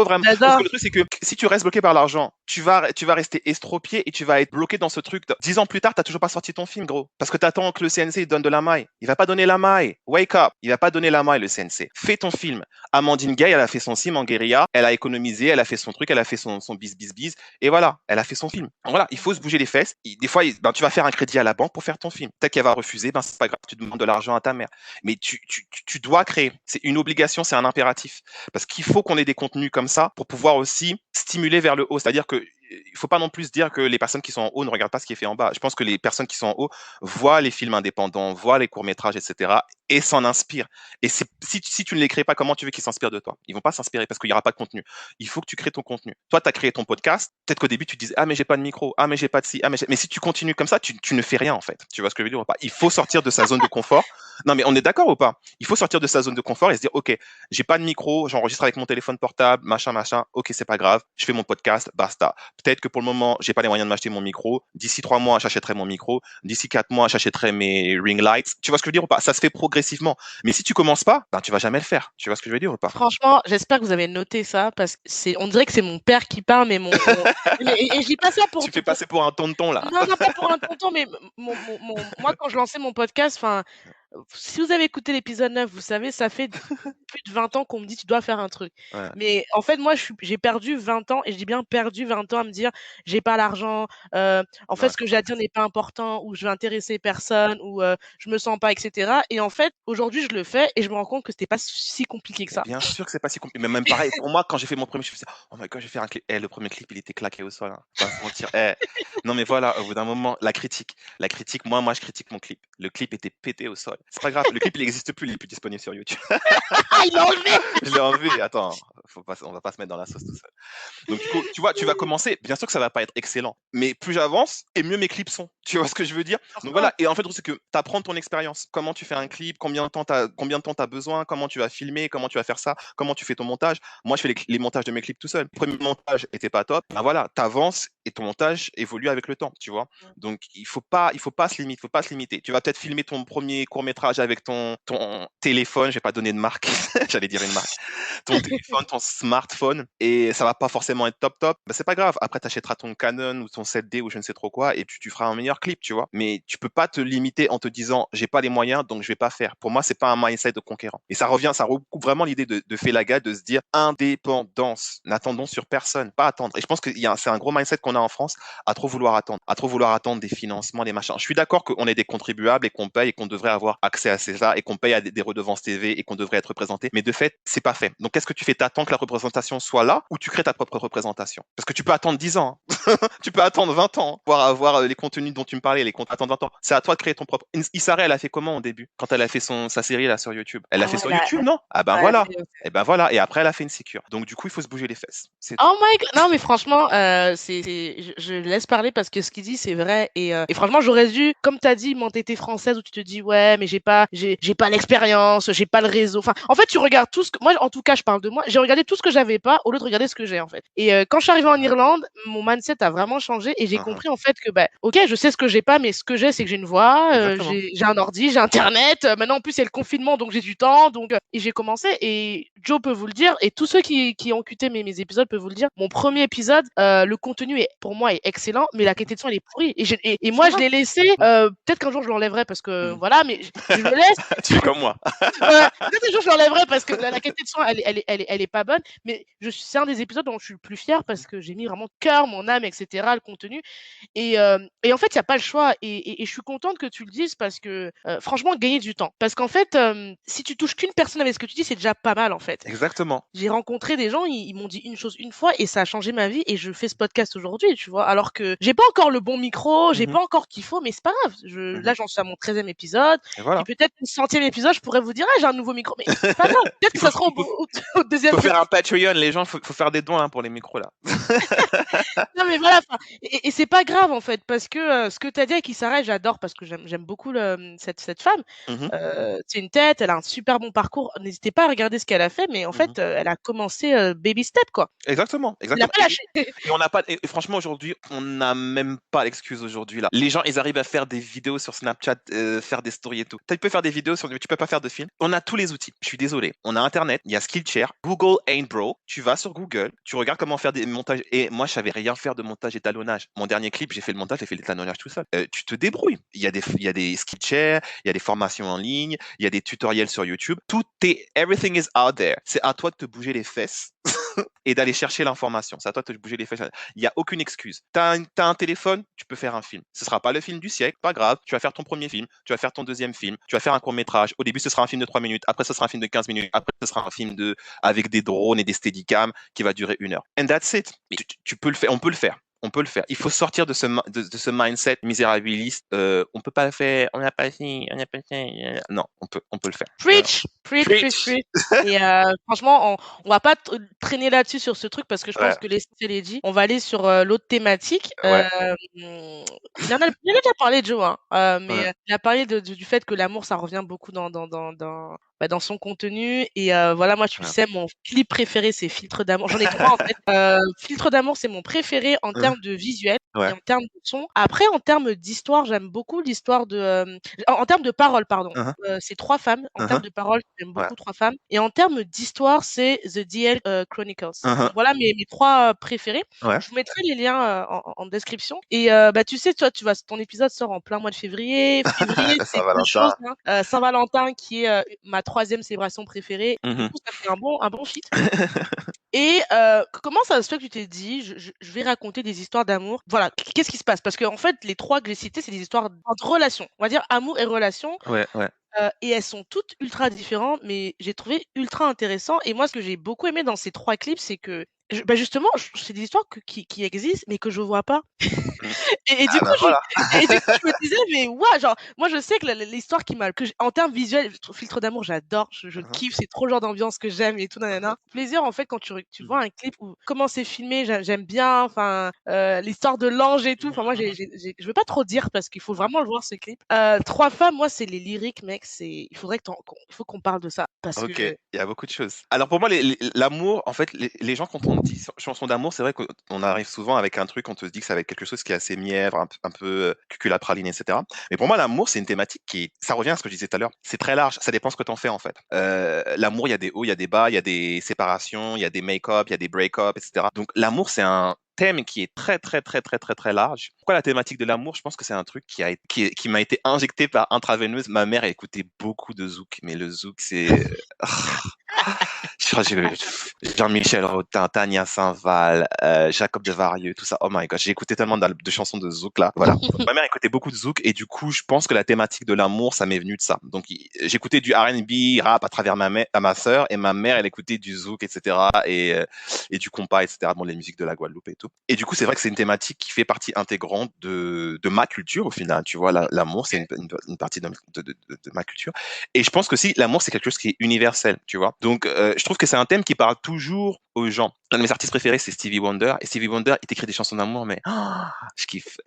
vraiment. Parce que J'adore. le truc, c'est que si tu restes bloqué par l'argent, tu vas rester estropié et tu vas être bloqué dans ce truc. 10 ans plus tard, t'as toujours pas sorti ton film, gros. Parce que t'attends que le CNC donne de la maille. Il va pas donner la maille. Wake up. Il va pas donner la maille, le CNC. Fais ton film. Amandine Gay, elle a fait son film en guérilla. Elle a économisé, elle a fait son truc, elle a fait son bis bis bis. Et voilà, elle a fait son film. Voilà, il faut se bouger les fesses. Des fois, ben, tu vas faire un crédit à la banque pour faire ton film. Peut-être qu'elle va refuser, ben c'est pas grave, tu demandes de l'argent à ta mère. Mais tu dois créer. C'est une obligation, c'est un impératif. Parce qu'il faut qu'on ait des contenus comme ça pour pouvoir aussi stimuler vers le haut. C'est-à-dire que il faut pas non plus dire que les personnes qui sont en haut ne regardent pas ce qui est fait en bas. Je pense que les personnes qui sont en haut voient les films indépendants, voient les courts-métrages, etc. et s'en inspirent. Et si tu ne les crées pas, comment tu veux qu'ils s'inspirent de toi? Ils vont pas s'inspirer parce qu'il n'y aura pas de contenu. Il faut que tu crées ton contenu. Toi, tu as créé ton podcast. Peut-être qu'au début, tu te disais, ah, mais j'ai pas de micro. Ah, mais j'ai pas de ci. Ah, mais si tu continues comme ça, tu ne fais rien, en fait. Tu vois ce que je veux dire ou pas? Il faut sortir de sa zone de confort. Non, mais on est d'accord ou pas? Il faut sortir de sa zone de confort et se dire, OK, j'ai pas de micro, j'enregistre avec mon téléphone portable, machin, machin. OK, c'est pas grave. Je fais mon podcast, basta. Peut-être que pour le moment, j'ai pas les moyens de m'acheter mon micro. D'ici 3 mois, j'achèterai mon micro. D'ici 4 mois, j'achèterai mes ring lights. Tu vois ce que je veux dire ou pas? Ça se fait progressivement. Mais si tu commences pas, ben, tu vas jamais le faire. Tu vois ce que je veux dire ou pas? Franchement, j'espère que vous avez noté ça parce que on dirait que c'est mon père qui parle, mais et je dis pas ça pour, Tu fais passer pour un tonton, là. non, non, pas pour un tonton, mais moi, quand je lançais mon podcast, enfin, si vous avez écouté l'épisode 9, vous savez, ça fait plus de 20 ans qu'on me dit: «Tu dois faire un truc». Ouais. Mais en fait, moi, j'ai perdu 20 ans et je dis bien perdu 20 ans à me dire: «J'ai pas l'argent, en fait, Ouais, ce que c'est j'ai pas à dire n'est pas important ou je vais intéresser personne ou je me sens pas» et cetera et en fait, aujourd'hui, je le fais et je me rends compte que c'était pas si compliqué que Mais ça. bien sûr que c'est pas si compliqué. Mais même pareil, pour moi, quand j'ai fait mon premier, je me suis dit, oh my god, je vais faire un clip. Le premier clip, il était claqué au sol, hein. Faut pas se mentir. Non, mais voilà, au bout d'un moment, la critique, moi, je critique mon clip. Le clip était pété au sol. C'est pas grave. Le clip, il n'existe plus, il est plus disponible sur YouTube. Ah, il l'a enlevé! Je l'ai enlevé. Attends, on va pas se mettre dans la sauce tout seul. Donc, du coup, tu vois, tu vas commencer. Bien sûr que ça va pas être excellent, mais plus j'avance et mieux mes clips sont. Tu vois ce que je veux dire? Donc Franchement, voilà. Et en fait, c'est que tu apprends ton expérience. Comment tu fais un clip? Combien de temps t'as besoin? Comment tu vas filmer? Comment tu vas faire ça? Comment tu fais ton montage? Moi, je fais les montages de mes clips tout seul. Le premier montage était pas top. Ben voilà, t'avances et ton montage évolue avec le temps, tu vois. Donc, il faut pas se limiter, Tu vas peut-être filmer ton premier court métrage avec ton téléphone. Je vais pas donner de marque. j'allais dire une marque, ton téléphone, ton smartphone, et ça va pas forcément être top top, bah, c'est pas grave. Après, tu achèteras ton Canon ou ton 7D ou je ne sais trop quoi, et tu feras un meilleur clip, tu vois. Mais tu peux pas te limiter en te disant, j'ai pas les moyens, donc je vais pas faire. Pour moi, c'est pas un mindset de conquérant. Et ça recoupe vraiment l'idée de Felaga de se dire indépendance. N'attendons sur personne, pas attendre. Et je pense que c'est un gros mindset qu'on a en France, à trop vouloir attendre des financements, des machins. Je suis d'accord qu'on est des contribuables et qu'on paye et qu'on devrait avoir accès à ça et qu'on paye à des redevances TV et qu'on devrait être représenté. Mais de fait, c'est pas fait. Donc, qu'est-ce que tu fais? T'attends que la représentation soit là ou tu crées ta propre représentation? Parce que tu peux attendre 10 ans, hein. Tu peux attendre 20 ans pour avoir les contenus dont tu me parlais, les comptes attendre 20 ans. C'est à toi de créer ton propre. Isara, elle a fait comment au début quand elle a fait sa série là sur YouTube? Elle l'a Ah fait ouais, sur YouTube, non? Ah ben elle a voilà. fait, Et ben voilà. Et après, elle a fait une sécure. Donc, du coup, il faut se bouger les fesses. C'est tout. oh my god! Non, mais franchement, je laisse parler parce que ce qu'il dit, c'est vrai. Et franchement, j'aurais dû, comme t'as dit, m'entêter française où tu te dis, ouais, mais j'ai pas l'expérience, j'ai pas le réseau. Enfin, en fait, tu regardes tout ce que, moi, en tout cas, je parle de moi, j'ai regardé tout ce que j'avais pas au lieu de regarder ce que j'ai, en fait. Quand je suis arrivée en Irlande, mon mindset a vraiment changé et j'ai Mhm. compris, en fait, que, bah, ok, je sais ce que j'ai pas, mais ce que j'ai, c'est que j'ai une voix, Exactement. j'ai un ordi, j'ai Internet. Maintenant, en plus, c'est le confinement, donc j'ai du temps. Donc, et j'ai commencé et Joe peut vous le dire et tous ceux qui ont écouté mes épisodes peuvent vous le dire. Mon premier épisode, le contenu est pour moi est excellent, mais la qualité de son elle est pourrie. Et C'est moi pas je grave. l'ai laissé. Peut-être qu'un jour je l'enlèverai parce que Mhm. voilà, mais je le laisse. Tu fais comme moi. Peut-être un jour je l'enlèverai parce que la qualité de son elle est pas bonne. Mais c'est un des épisodes dont je suis le plus fière parce que j'ai mis vraiment cœur, mon âme, etc. Le contenu. Et en fait, il y a pas le choix et je suis contente que tu le dises parce que, franchement, gagner du temps. Parce qu'en fait, si tu touches qu'une personne avec ce que tu dis, c'est déjà pas mal, en fait. Exactement. J'ai rencontré des gens, ils m'ont dit une chose une fois et ça a changé ma vie et je fais ce podcast aujourd'hui, tu vois? Alors que j'ai pas encore le bon micro, j'ai Mhm. pas encore qu'il faut, mais c'est pas grave. Mhm. Là, j'en suis à mon 13e épisode, Et puis voilà. peut-être le 100e épisode, je pourrais vous dire: «Ah, j'ai un nouveau micro», mais c'est pas grave. Peut-être Il que faut, ça sera il faut, au 2e faut faire un épisode. Patreon, les gens, faut faire des dons hein, pour les micros là. Non, mais voilà, enfin, et c'est pas grave en fait, parce que ce que tu as dit avec Isara, j'adore parce que j'aime beaucoup cette femme. Mhm. C'est une tête, elle a un super bon parcours. N'hésitez pas à regarder ce qu'elle a fait, mais en Mhm. fait, elle a commencé baby step, quoi. Exactement, Elle n'a exactement. pas lâché. Et on n'a pas, et franchement, aujourd'hui, on n'a même pas l'excuse aujourd'hui là. Les gens, ils arrivent à faire des vidéos sur Snapchat, faire des stories et tout. Tu peux faire des vidéos sur, mais tu peux pas faire de films. On a tous les outils. Je suis désolé. On a Internet, il y a Skillshare, Google ain't bro. Tu vas sur Google, tu regardes comment faire des montages. Et moi, je savais rien faire de montage étalonnage. Mon dernier clip, j'ai fait le montage, j'ai fait l'étalonnage tout seul. Tu te débrouilles. Il y a des Skillshare, il y a des formations en ligne, il y a des tutoriels sur YouTube. Everything is out there. C'est à toi de te bouger les fesses et d'aller chercher l'information. C'est à toi de te bouger les fesses. Il n'y a aucune excuse. T'as un téléphone, tu peux faire un film. Ce sera pas le film du siècle, pas grave. Tu vas faire ton premier film, tu vas faire ton deuxième film, tu vas faire un court métrage. Au début, ce sera un film de 3 minutes. Après, ce sera un film de 15 minutes. Après, ce sera un film avec des drones et des steadicams qui va durer 1 heure. And that's it. Tu peux le faire. On peut le faire. On peut le faire. Il faut sortir de ce mindset misérabiliste. On peut pas le faire. On n'a pas ci, on n'a pas ça. Non, on peut le faire. Preach, preach, preach, Preach. preach. Et franchement, on va pas traîner là-dessus sur ce truc parce que je Ouais, pense que l'essentiel est dit. On va aller sur l'autre thématique. ouais, Il en a déjà parlé, Joe, hein, ouais. mais il a parlé du fait que l'amour, ça revient beaucoup dans son contenu. Et voilà, moi, tu le Ouais. sais, mon clip préféré, c'est Filtre d'amour. J'en ai trois, en fait. Filtre d'amour, c'est mon préféré en Hein, termes de visuel et ouais. en termes de son. Après, en termes d'histoire, j'aime beaucoup l'histoire en termes de paroles, pardon. Hein, C'est 3 femmes. En termes hein, de paroles, j'aime ouais. beaucoup 3 femmes et en termes d'histoire, c'est The DL Chronicles. Hein, Donc voilà mes 3 préférés. ouais. Je vous mettrai les liens, en description et bah, tu sais, toi, ton épisode sort en plein mois de février. Février, La c'est peu de choses, Saint-Valentin. hein. Saint-Valentin qui est, ma 3e célébration préférée. Du Mhm. coup, ça fait un bon fit et comment ça se fait que tu t'es dit: «Je vais raconter des histoires d'amour»? Voilà, qu'est-ce qui se passe? Parce qu'en fait, les 3 que j'ai cités, c'est des histoires de relations. On va dire amour et relations. Ouais, ouais. Et elles sont toutes ultra différentes, mais j'ai trouvé ultra intéressant et moi, ce que j'ai beaucoup aimé dans ces 3 clips, c'est que bah, justement, c'est des histoires qui existent, mais que je vois pas. Mmh. Et du Ah coup, bah, voilà. je me disais: «Mais waouh!» genre, moi, je sais que l'histoire qui m'a que j en termes visuels, Filtre d'amour, j'adore, je le Mmh mh. kiffe, c'est trop le genre d'ambiance que j'aime et tout Mmh. nanana. Plaisir, en fait, quand tu Mmh. vois un clip où comment c'est filmé, j'aime bien, enfin, l'histoire de l'ange et tout. Mmh Enfin, moi, mh, mmh. je veux pas trop dire parce qu'il faut vraiment le voir, ce clip. 3 femmes, moi, c'est les lyriques, mec, il faudrait que il faut qu'on parle de ça parce OK, que il y a beaucoup de choses. Alors pour moi, l'amour, en fait, les gens confondent dit chanson d'amour, c'est vrai qu'on arrive souvent avec un truc, on te dit que ça va être quelque chose qui est assez mièvre, un peu cuculapraline, etc. Mais pour moi, l'amour, c'est une thématique ça revient à ce que je disais tout à l'heure, c'est très large, ça dépend ce que t'en fais en fait. L'amour, il y a des hauts, il y a des bas, il y a des séparations, il y a des make-up, il y a des break-up, etc. Donc l'amour, c'est un thème qui est très très très très très très large. Pourquoi la thématique de l'amour? Je pense que c'est un truc qui m'a été injecté par intraveineuse. Ma mère a écouté beaucoup de zouk, mais le zouk c'est je crois que Jean-Michel Rotin, Tania Saint-Val, Jacob de Varieux, tout ça. Oh my god, j'ai écouté tellement de chansons de zouk là. Voilà. Ma mère écoutait beaucoup de zouk et du coup, je pense que la thématique de l'amour, ça m'est venu de ça. Donc, j'écoutais du R&B, rap à travers ma sœur et ma mère, elle écoutait du zouk, etc. Et du compas, etc. Bon, les musiques de la Guadeloupe et tout. Et du coup, c'est vrai que c'est une thématique qui fait partie intégrante de ma culture au final. Tu vois, l'amour, c'est une partie de ma culture. Et je pense que si l'amour, c'est quelque chose qui est universel, tu vois. Donc, je trouve que c'est un thème qui parle toujours aux gens. Un de mes artistes préférés, c'est Stevie Wonder. Et Stevie Wonder, il t'écrit des chansons d'amour, mais je kiffe.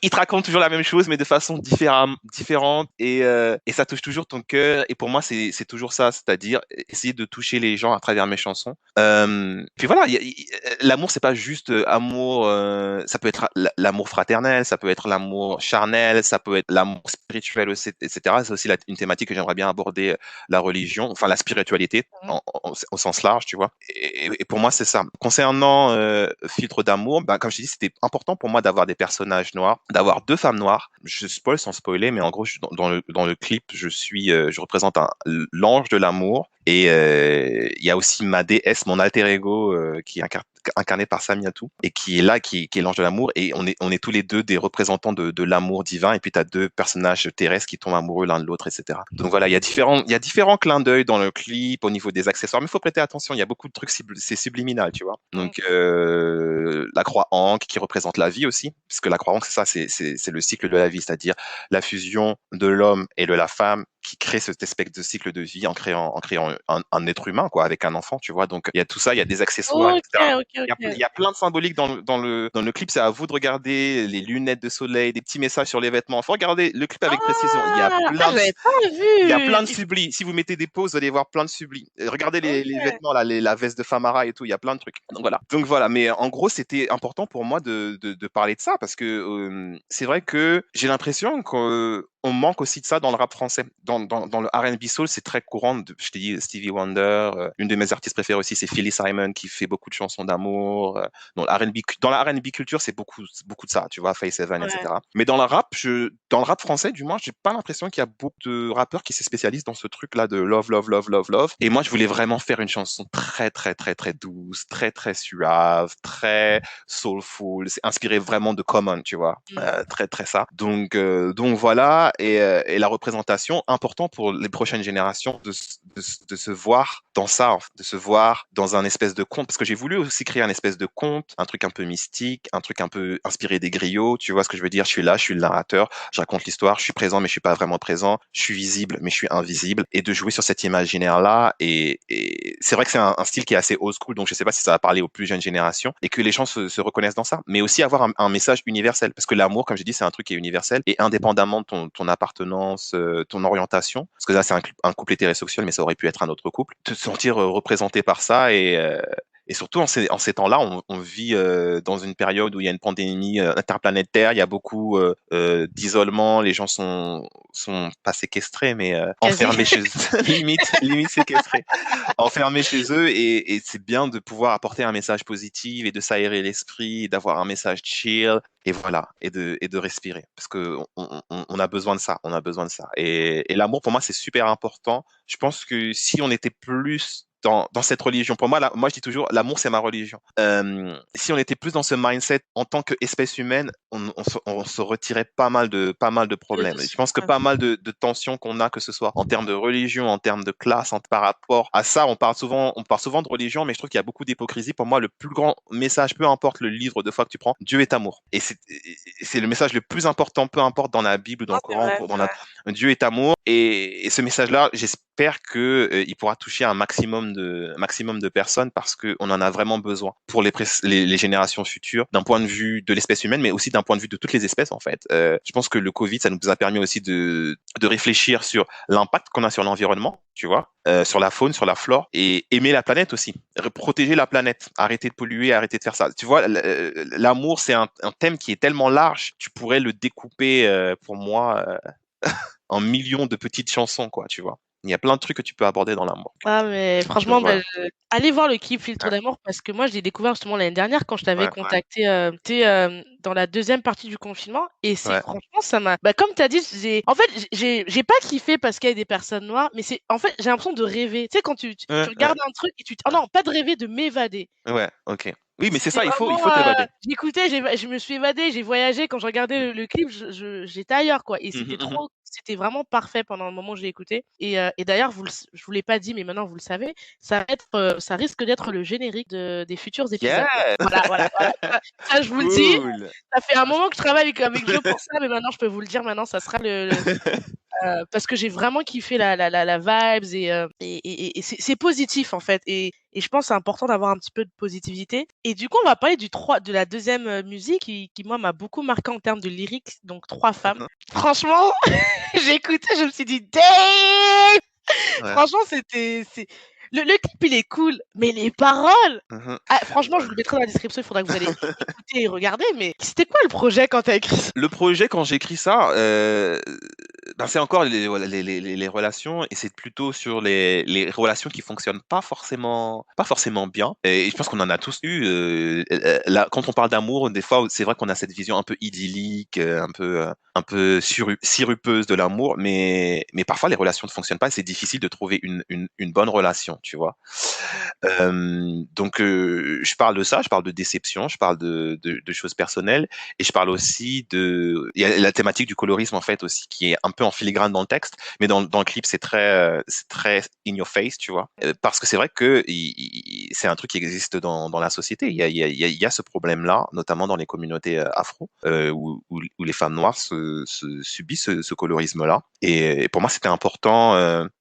Il te raconte toujours la même chose, mais de façon différente, et ça touche toujours ton cœur. Et pour moi, c'est toujours ça, c'est-à-dire essayer de toucher les gens à travers mes chansons. Puis voilà, l'amour, c'est pas juste amour, ça peut être l'amour fraternel, ça peut être l'amour charnel, ça peut être l'amour spirituel aussi, etc. C'est aussi une thématique que j'aimerais bien aborder, la religion, enfin la spiritualité au sens large, tu vois. Et pour moi, c'est ça. Concernant Filtre d'amour, ben, comme je te dis, c'était important pour moi d'avoir des personnages noirs, d'avoir deux femmes noires. Je spoil sans spoiler, mais en gros, dans le clip, je représente l'ange de l'amour. Et il y a aussi ma déesse, mon alter ego, qui est incarné par Samiatou, et qui est là, qui est l'ange de l'amour. Et on est tous les deux des représentants de l'amour divin. Et puis, tu as deux personnages terrestres qui tombent amoureux l'un de l'autre, etc. Donc voilà, il y a différents clins d'œil dans le clip au niveau des accessoires. Mais il faut prêter attention, il y a beaucoup de trucs, c'est subliminal, tu vois. Donc, la croix Ankh qui représente la vie aussi, parce que la croix Ankh, c'est ça, c'est le cycle de la vie, c'est-à-dire la fusion de l'homme et de la femme qui crée cet espèce de cycle de vie en créant un être humain, quoi, avec un enfant, tu vois. Donc, il y a tout ça, il y a des accessoires, Ok, etc. ok, Il ok. y a plein de symboliques dans le clip. C'est à vous de regarder les lunettes de soleil, des petits messages sur les vêtements. Faut regarder le clip avec précision. Ah, j'avais pas Il y a plein vu. de sublis. Si vous mettez des pauses, vous allez voir plein de sublis. Regardez les Ok. vêtements, là, la veste de Famara et tout. Il y a plein de trucs. Donc voilà. Donc voilà. Mais en gros, c'était important pour moi de parler de ça parce que c'est vrai que j'ai l'impression qu'on manque aussi de ça dans le rap français. Dans le R&B soul, c'est très courant. Je t'ai dit Stevie Wonder. Une de mes artistes préférées aussi, c'est Philly Simon qui fait beaucoup de chansons d'amour. Dans la R&B culture, c'est beaucoup de ça. Tu vois, Faith Heaven, Ouais. etc. Mais dans le rap français, du moins, j'ai pas l'impression qu'il y a beaucoup de rappeurs qui se spécialisent dans ce truc-là de love, love, love, love, love. Et moi, je voulais vraiment faire une chanson très, très, très, très douce, très, très suave, très soulful. C'est inspiré vraiment de Common, tu vois. Très, très ça. Donc voilà. Et la représentation, important pour les prochaines générations de se voir dans ça, en fait, de se voir dans un espèce de conte. Parce que j'ai voulu aussi créer un espèce de conte, un truc un peu mystique, un truc un peu inspiré des griots. Tu vois ce que je veux dire? Je suis là, je suis le narrateur, je raconte l'histoire, je suis présent, mais je suis pas vraiment présent, je suis visible, mais je suis invisible, et de jouer sur cet imaginaire-là. Et c'est vrai que c'est un style qui est assez old school, donc je sais pas si ça va parler aux plus jeunes générations, et que les gens se reconnaissent dans ça, mais aussi avoir un message universel, parce que l'amour, comme j'ai dit, c'est un truc qui est universel, et indépendamment de ton appartenance, ton orientation, parce que là, c'est un couple hétérosexuel, mais ça aurait pu être un autre couple, te sentir représenté par ça, et surtout, en ces temps-là, on vit dans une période où il y a une pandémie interplanétaire, il y a beaucoup d'isolement, les gens sont pas séquestrés, mais Quasi. enfermés chez eux, limite séquestrés, enfermés chez eux, et c'est bien de pouvoir apporter un message positif et de s'aérer l'esprit, et d'avoir un message chill, et voilà, et de respirer, parce que on a besoin de ça, on a besoin de ça. Et l'amour, pour moi, c'est super important. Je pense que si on était plus dans cette religion. Pour moi, moi, je dis toujours, l'amour, c'est ma religion. Si on était plus dans ce mindset en tant qu'espèce humaine, on se retirait pas mal de problèmes. Et je pense que pas mal de tensions qu'on a, que ce soit en termes de religion, en termes de classe, par rapport à ça, on parle souvent de religion, mais je trouve qu'il y a beaucoup d'hypocrisie. Pour moi, le plus grand message, peu importe le livre de foi que tu prends, Dieu est amour. Et c'est le message le plus important, peu importe dans la Bible, dans Non, le c'est Coran, vrai, c'est vrai. Dieu est amour. Et ce message-là, j'espère que il pourra toucher un maximum de personnes parce que on en a vraiment besoin pour les générations futures, d'un point de vue de l'espèce humaine, mais aussi d'un point de vue de toutes les espèces en fait. Je pense que le Covid, ça nous a permis aussi de réfléchir sur l'impact qu'on a sur l'environnement, tu vois, sur la faune, sur la flore, et aimer la planète aussi, protéger la planète, arrêter de polluer, arrêter de faire ça. Tu vois, l'amour, c'est un thème qui est tellement large, tu pourrais le découper pour moi en millions de petites chansons, quoi, tu vois. Il y a plein de trucs que tu peux aborder dans l'amour. Ah, mais Donc franchement, voilà. allez voir le clip Filtre Ouais, d'amour parce que moi, je l'ai découvert justement l'année dernière quand je t'avais ouais, contacté, tu sais, dans la deuxième partie du confinement. Et c'est ouais. franchement, ça m'a. Bah, comme tu as dit, en fait, j'ai pas kiffé parce qu'il y a des personnes noires, mais en fait, j'ai l'impression de rêver. Tu sais, quand tu Ouais, ouais, regardes un truc et oh non, pas de rêver, de m'évader. ouais, ok. Oui, mais c'est C'était ça, il vraiment, faut t'évader. j'écoutais, je me suis évadée, j'ai voyagé. Quand je regardais le clip, j'étais ailleurs, quoi. Et Mhm, mhm. c'était vraiment parfait pendant le moment où j'ai écouté. Et d'ailleurs, je vous l'ai pas dit, mais maintenant vous le savez, ça risque d'être le générique des futurs épisodes. Yeah, Voilà, voilà, voilà. Ça, je vous le dis. cool. Ça fait un moment que je travaille avec Joe pour ça, mais maintenant je peux vous le dire. Maintenant, ça sera parce que j'ai vraiment kiffé la vibes et c'est positif en fait et je pense que c'est important d'avoir un petit peu de positivité et du coup on va parler de la deuxième musique qui moi m'a beaucoup marqué en termes de lyrics, donc Trois femmes. Franchement, j'ai écouté, je me suis dit damn. Ouais. Franchement, le clip il est cool, mais les paroles, Mhm. ah, franchement, je vous le mettrai dans la description, il faudra que vous allez écouter et regarder. Mais c'était quoi le projet quand t'as écrit ça? Le projet, quand j'écris ça, ben, c'est encore voilà, les relations, et c'est plutôt sur les relations qui fonctionnent pas forcément bien. Et je pense qu'on en a tous eu. Là, quand on parle d'amour, des fois, c'est vrai qu'on a cette vision un peu idyllique, un peu sirupeuse de l'amour, mais parfois les relations ne fonctionnent pas. Et c'est difficile de trouver une bonne relation, tu vois. Donc, je parle de ça, je parle de déception, je parle de choses personnelles, et je parle aussi il y a la thématique du colorisme en fait aussi qui est un peu en filigrane dans le texte, mais dans le clip c'est très in your face, tu vois. Parce que c'est vrai que c'est un truc qui existe dans la société. Il y a ce problème-là, notamment dans les communautés afro, où les femmes noires subissent ce colorisme-là. Et pour moi, c'était important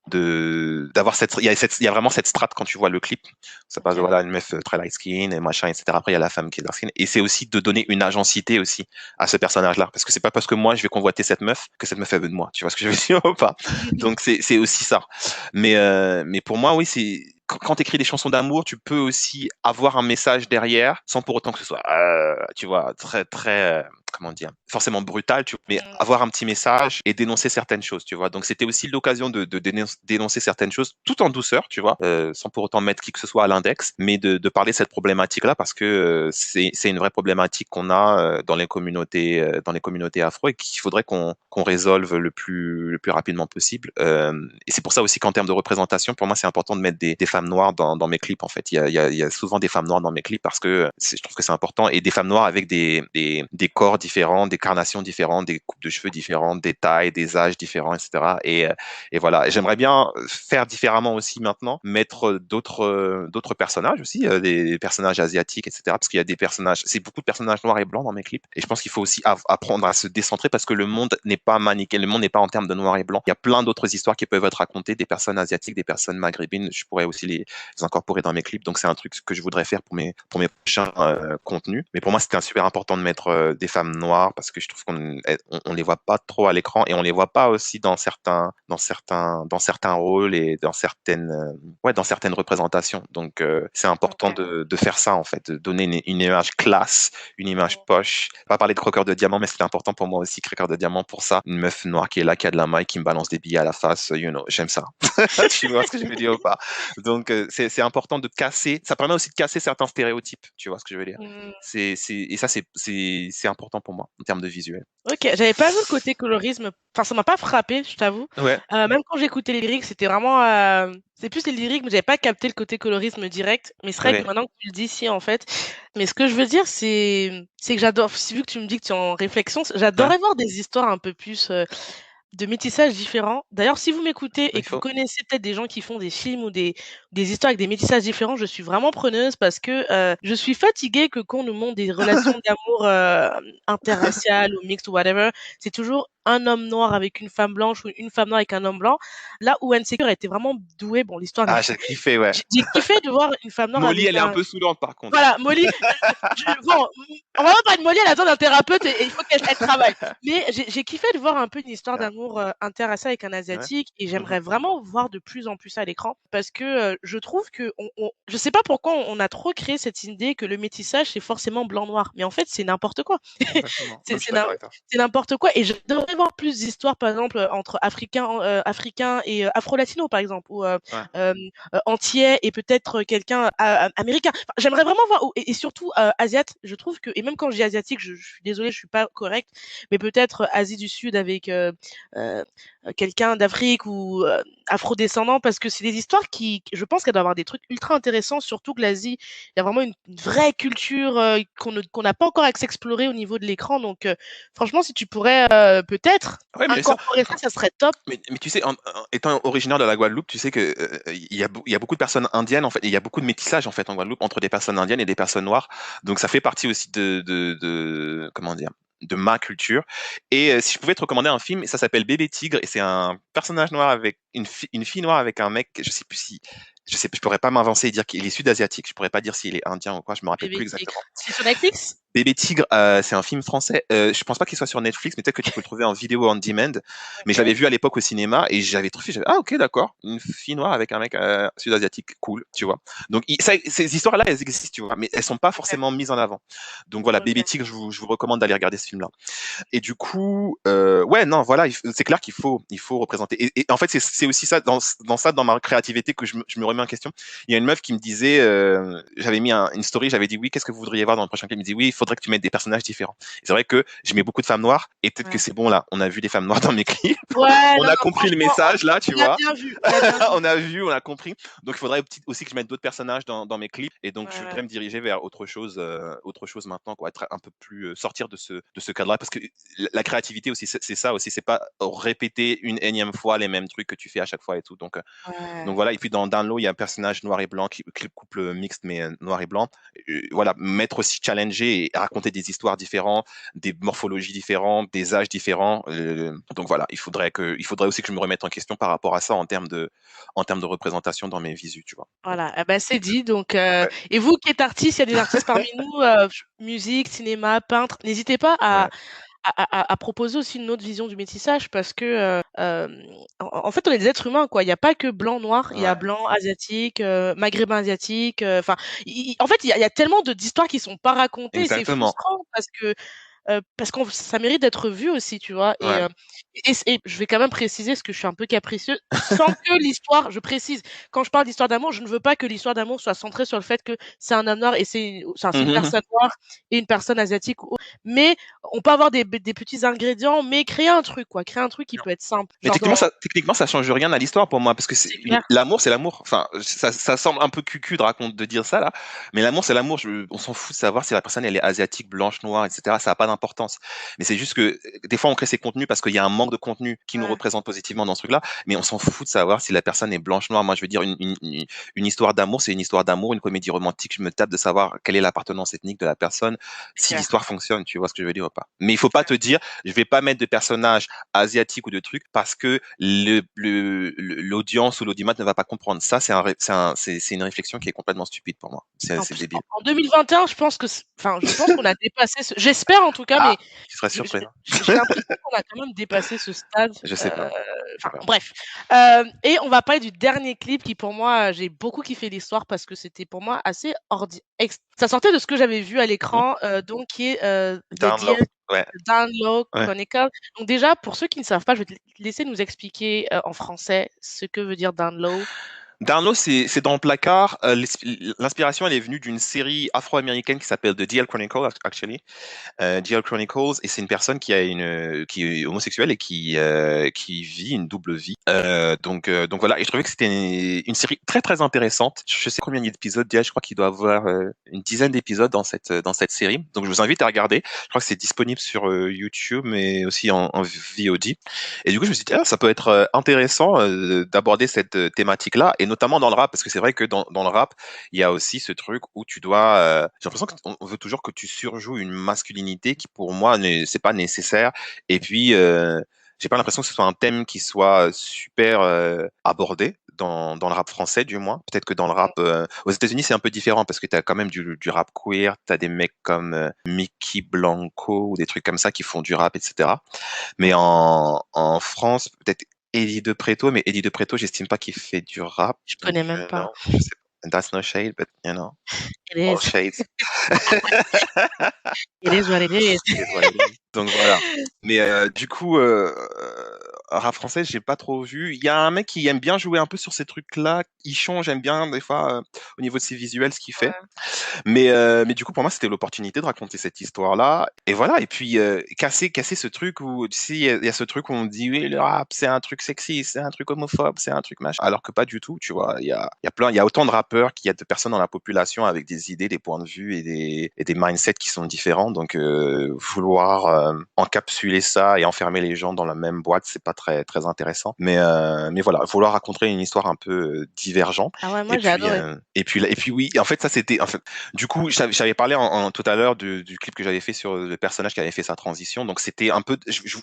d'avoir il y a vraiment cette strate quand tu vois le clip. Ça passe de Ok. voilà une meuf très light skin et machin, etc. Après il y a la femme qui est dark skin, et c'est aussi de donner une agencité aussi à ce personnage-là, parce que c'est pas parce que moi je vais convoiter cette meuf que cette meuf elle veut de moi. Tu vois ce que je veux dire ou pas? Donc c'est aussi ça. Mais pour moi oui, c'est quand tu écris des chansons d'amour, tu peux aussi avoir un message derrière, sans pour autant que ce soit, tu vois, très, très, comment dire, forcément brutal, mais avoir un petit message et dénoncer certaines choses, tu vois. Donc, c'était aussi l'occasion de dénoncer certaines choses, tout en douceur, tu vois, sans pour autant mettre qui que ce soit à l'index, mais de parler de cette problématique-là, parce que c'est une vraie problématique qu'on a dans les communautés afro, et qu'il faudrait qu'on résolve le plus rapidement possible. Et c'est pour ça aussi qu'en termes de représentation, pour moi, c'est important de mettre des femmes noires dans mes clips, en fait. Il y a souvent des femmes noires dans mes clips parce que je trouve que c'est important, et des femmes noires avec des corps différents, des carnations différentes, des coupes de cheveux différentes, des tailles, des âges différents, etc. Et voilà. J'aimerais bien faire différemment aussi maintenant, mettre d'autres personnages aussi, des personnages asiatiques, etc. Parce qu'il y a des personnages, c'est beaucoup de personnages noirs et blancs dans mes clips. Et je pense qu'il faut aussi apprendre à se décentrer, parce que le monde n'est pas manichéen, le monde n'est pas en termes de noir et blanc. Il y a plein d'autres histoires qui peuvent être racontées, des personnes asiatiques, des personnes maghrébines. Je pourrais aussi les incorporer dans mes clips. Donc c'est un truc que je voudrais faire pour mes prochains contenus. Mais pour moi, c'était super important de mettre des femmes noires, parce que je trouve on les voit pas trop à l'écran, et on les voit pas aussi dans certains rôles et dans certaines représentations. Donc c'est important Ok. de faire ça en fait, de donner une image classe, une image poche. Pas parler de croqueur de diamant, mais c'était important pour moi aussi, croqueur de diamant, pour ça. Une meuf noire qui est là, qui a de la maille, qui me balance des billets à la face, j'aime ça. Tu vois ce que je veux dire ou pas? Donc c'est important de casser. Ça permet aussi de casser certains stéréotypes. Tu vois ce que je veux dire? Mm. Et ça c'est important pour moi en termes de visuel. Ok, j'avais pas vu le côté colorisme. Enfin, ça m'a pas frappé, je t'avoue. Ouais, Même quand j'écoutais les lyrics, c'était vraiment. C'est plus les lyrics, mais j'avais pas capté le côté colorisme direct. Mais c'est vrai que ouais, maintenant que tu le dis ici, en fait. Mais ce que je veux dire, c'est que j'adore. Vu que tu me dis que tu es en réflexion, ouais. j'adorerais voir des histoires un peu plus de métissages différents. D'ailleurs, si vous m'écoutez et Il que vous faut. connaissez peut-être des gens qui font des films ou des histoires avec des métissages différents, je suis vraiment preneuse parce que je suis fatiguée que qu'on nous montre des relations d'amour interraciales ou mixtes ou whatever. C'est toujours un homme noir avec une femme blanche ou une femme noire avec un homme blanc. Là où Insecure était vraiment doué, bon, l'histoire Ah, est j'ai kiffé, ouais. j'ai kiffé de voir une femme noire Molly, avec elle est un un peu saoulante par contre. voilà, Molly, bon, on va pas parler de Molly, elle a besoin d'un thérapeute et il faut qu'elle travaille. Mais j'ai kiffé de voir un peu une histoire Ouais. d'amour intéressée avec un Ouais. asiatique et Mhm. j'aimerais vraiment voir de plus en plus ça à l'écran parce que je trouve que je sais pas pourquoi on a trop créé cette idée que le métissage c'est forcément blanc-noir, mais en fait c'est n'importe quoi. Exactement. Non, c'est je suis c'est n'im- d'accord avec toi. c'est n'importe quoi et j'adorerais voir plus d'histoires par exemple entre africains et afro-latinos par exemple ou Ouais. euh, antillais et peut-être quelqu'un américain. Enfin, j'aimerais vraiment voir et surtout asiate. Je trouve que et même quand je dis asiatique, je suis désolée, je suis pas correcte, mais peut-être Asie du Sud avec euh, quelqu'un d'Afrique ou afro-descendant parce que c'est des histoires qui, je pense qu'elle doit avoir des trucs ultra intéressants. Surtout que l'Asie, il y a vraiment une vraie culture qu'on n'a pas encore explorée au niveau de l'écran. Donc franchement, si tu pourrais peut-être Ouais, mais ça, incorporer ça, ça serait top. mais tu sais, étant originaire de la Guadeloupe, tu sais que il y a beaucoup de personnes indiennes en fait, et il y a beaucoup de métissage en fait en Guadeloupe entre des personnes indiennes et des personnes noires. Donc ça fait partie aussi de comment dire, de ma culture. Et si je pouvais te recommander un film, ça s'appelle Bébé Tigre et c'est un personnage noir avec une fille noire avec un mec, je sais plus si je pourrais pas m'avancer et dire qu'il est sud-asiatique. Je pourrais pas dire s'il est indien ou quoi. Je me rappelle plus Bébé Tigre. exactement. C'est sur Netflix? Bébé Tigre, c'est un film français. Je pense pas qu'il soit sur Netflix, mais peut-être que tu peux le trouver en vidéo on demand. Mais je l'avais Ok. vu à l'époque au cinéma et j'avais trouvé, ah ok d'accord, une fille noire avec un mec sud-asiatique, cool, tu vois. Donc ces histoires-là, elles existent, tu vois, mais elles sont pas Ok. forcément mises en avant. Donc voilà, Bébé Ok. Tigre, je vous recommande d'aller regarder ce film-là. Et du coup, ouais, non, voilà, c'est clair qu'il faut représenter. Et en fait, c'est aussi ça dans ma créativité que je me remets en question. Il y a une meuf qui me disait, j'avais mis une story, j'avais dit oui, qu'est-ce que vous voudriez voir dans le prochain film? Il me dit oui, il faudrait que tu mettes des personnages différents. Et c'est vrai que je mets beaucoup de femmes noires et peut-être que Ouais. c'est bon là, on a vu des femmes noires dans mes clips, Ouais, on non, a non, compris le franchement, message là, tu on a vois. bien vu, on a bien vu. On a vu, on a compris. Donc il faudrait aussi que je mette d'autres personnages dans mes clips. Et donc Ouais, je ouais. voudrais me diriger vers autre chose maintenant, quoi, être un peu plus sortir de ce cadre-là, parce que la créativité aussi, c'est ça aussi, c'est pas répéter une énième fois les mêmes trucs que tu fais à chaque fois et tout. Donc Ouais. voilà. Et puis dans Down Low, il y a un personnage noir et blanc, couple mixte mais noir et blanc. Voilà, mettre aussi challenger et raconter des histoires différentes, des morphologies différentes, des âges différents. Donc voilà, il faudrait aussi que je me remette en question par rapport à ça en termes de représentation dans mes visus, tu vois. Voilà, eh ben, c'est dit. Donc, Ouais, et vous qui êtes artiste, il y a des artistes parmi nous, musique, cinéma, peintre, n'hésitez pas ouais, à proposer aussi une autre vision du métissage parce que, en fait, on est des êtres humains, quoi. Il y a pas que blanc, noir, il y a ouais, blanc, asiatique, maghrébin asiatique, enfin, en fait, il y a tellement d'histoires qui sont pas racontées et c'est exactement. frustrant parce qu'on ça mérite d'être vu aussi, tu vois? Ouais. Et je vais quand même préciser, parce que je suis un peu capricieuse, sans que l'histoire je précise, quand je parle d'histoire d'amour, je ne veux pas que l'histoire d'amour soit centrée sur le fait que c'est un homme noir et c'est une Mhm. personne noire et une personne asiatique ou autre. Mais on peut avoir des petits ingrédients, mais créer un truc, quoi. Créer un truc qui peut être simple. Mais Genre dans techniquement, ça change rien à l'histoire pour moi, parce que c'est clair. l'amour, c'est l'amour. Enfin, ça semble un peu cucu de dire ça là, mais l'amour, c'est l'amour. On s'en fout de savoir si la personne elle est asiatique, blanche, noire, etc. Ça n'a pas d'importance. Mais c'est juste que des fois, on crée ces contenus parce qu'il y a un manque de contenu qui nous Ouais, représente positivement dans ce truc-là, mais on s'en fout de savoir si la personne est blanche, noire. Moi, je veux dire, une histoire d'amour, c'est une histoire d'amour, une comédie romantique. Je me tape de savoir quelle est l'appartenance ethnique de la personne, c'est si clair. l'histoire fonctionne. Tu vois ce que je veux dire ou pas? Mais il faut pas te dire, je vais pas mettre de personnages asiatique ou de trucs parce que l'audience ou l'audimat ne va pas comprendre. Ça, c'est une réflexion qui est complètement stupide pour moi. En C'est plus, débile. en 2021, je pense que enfin, je pense qu'on a dépassé j'espère en tout cas, Ah, mais tu serais je surpris, non? j'ai l'impression qu'on a quand même dépassé ce stade, Je sais pas. Je sais enfin pas. bref. Et on va parler du dernier clip qui pour moi, j'ai beaucoup kiffé l'histoire parce que c'était pour moi assez ça sortait de ce que j'avais vu à Hmm? l'écran, donc qui est, The Down low. Dear Ouais, Down Low ouais. Chronicle. Donc déjà, pour ceux qui ne savent pas, je vais te laisser nous expliquer, en français ce que veut dire Down Low. Darno, c'est dans le placard. L'inspiration, elle est venue d'une série afro-américaine qui s'appelle The DL Chronicle, actually. GL Chronicles, et c'est une personne qui est homosexuelle et qui vit une double vie. Donc voilà, et je trouvais que c'était une série très très intéressante. Je sais combien il y a d'épisodes, je crois qu'il doit avoir une dizaine d'épisodes dans cette série. Donc je vous invite à regarder. Je crois que c'est disponible sur YouTube, mais aussi en VOD. Et du coup, je me suis dit, ah, ça peut être intéressant d'aborder cette thématique-là et notamment dans le rap, parce que c'est vrai que dans le rap, il y a aussi ce truc où tu dois, j'ai l'impression qu'on on veut toujours que tu surjoues une masculinité qui pour moi c'est pas nécessaire. Et puis, j'ai pas l'impression que ce soit un thème qui soit super abordé dans le rap français, du moins. Peut-être que dans le rap aux États-Unis, c'est un peu différent parce que tu as quand même du rap queer, tu as des mecs comme Mickey Blanco ou des trucs comme ça qui font du rap, etc. Mais en France, peut-être Eddie De Preto, mais Eddie De Preto, j'estime pas qu'il fait du rap. Je Donc, connais même pas. non, je sais pas. That's no shade, but you know, It all is. shades. It is what it is. It is what it is. Donc voilà. Mais du coup, rap français, j'ai pas trop vu. Il y a un mec qui aime bien jouer un peu sur ces trucs-là. Ichon, j'aime bien des fois au niveau de ses visuels ce qu'il fait. Ouais. Mais du coup, pour moi, c'était l'opportunité de raconter cette histoire-là. Et voilà. Et puis, casser ce truc où, tu sais, il y a ce truc où on dit, oui, le rap, c'est un truc sexiste, c'est un truc homophobe, c'est un truc machin. Alors que pas du tout, tu vois. Il y a autant de rappeurs qu'il y a de personnes dans la population avec des idées, des points de vue et des mindsets qui sont différents. Donc, vouloir encapsuler ça et enfermer les gens dans la même boîte, c'est pas très, très intéressant. Mais voilà, vouloir raconter une histoire un peu divergente. Ah ouais, moi j'ai adoré. Et puis oui, en fait, ça c'était, en fait, du coup, j'avais parlé tout à l'heure du clip que j'avais fait sur le personnage qui avait fait sa transition. Donc c'était un peu,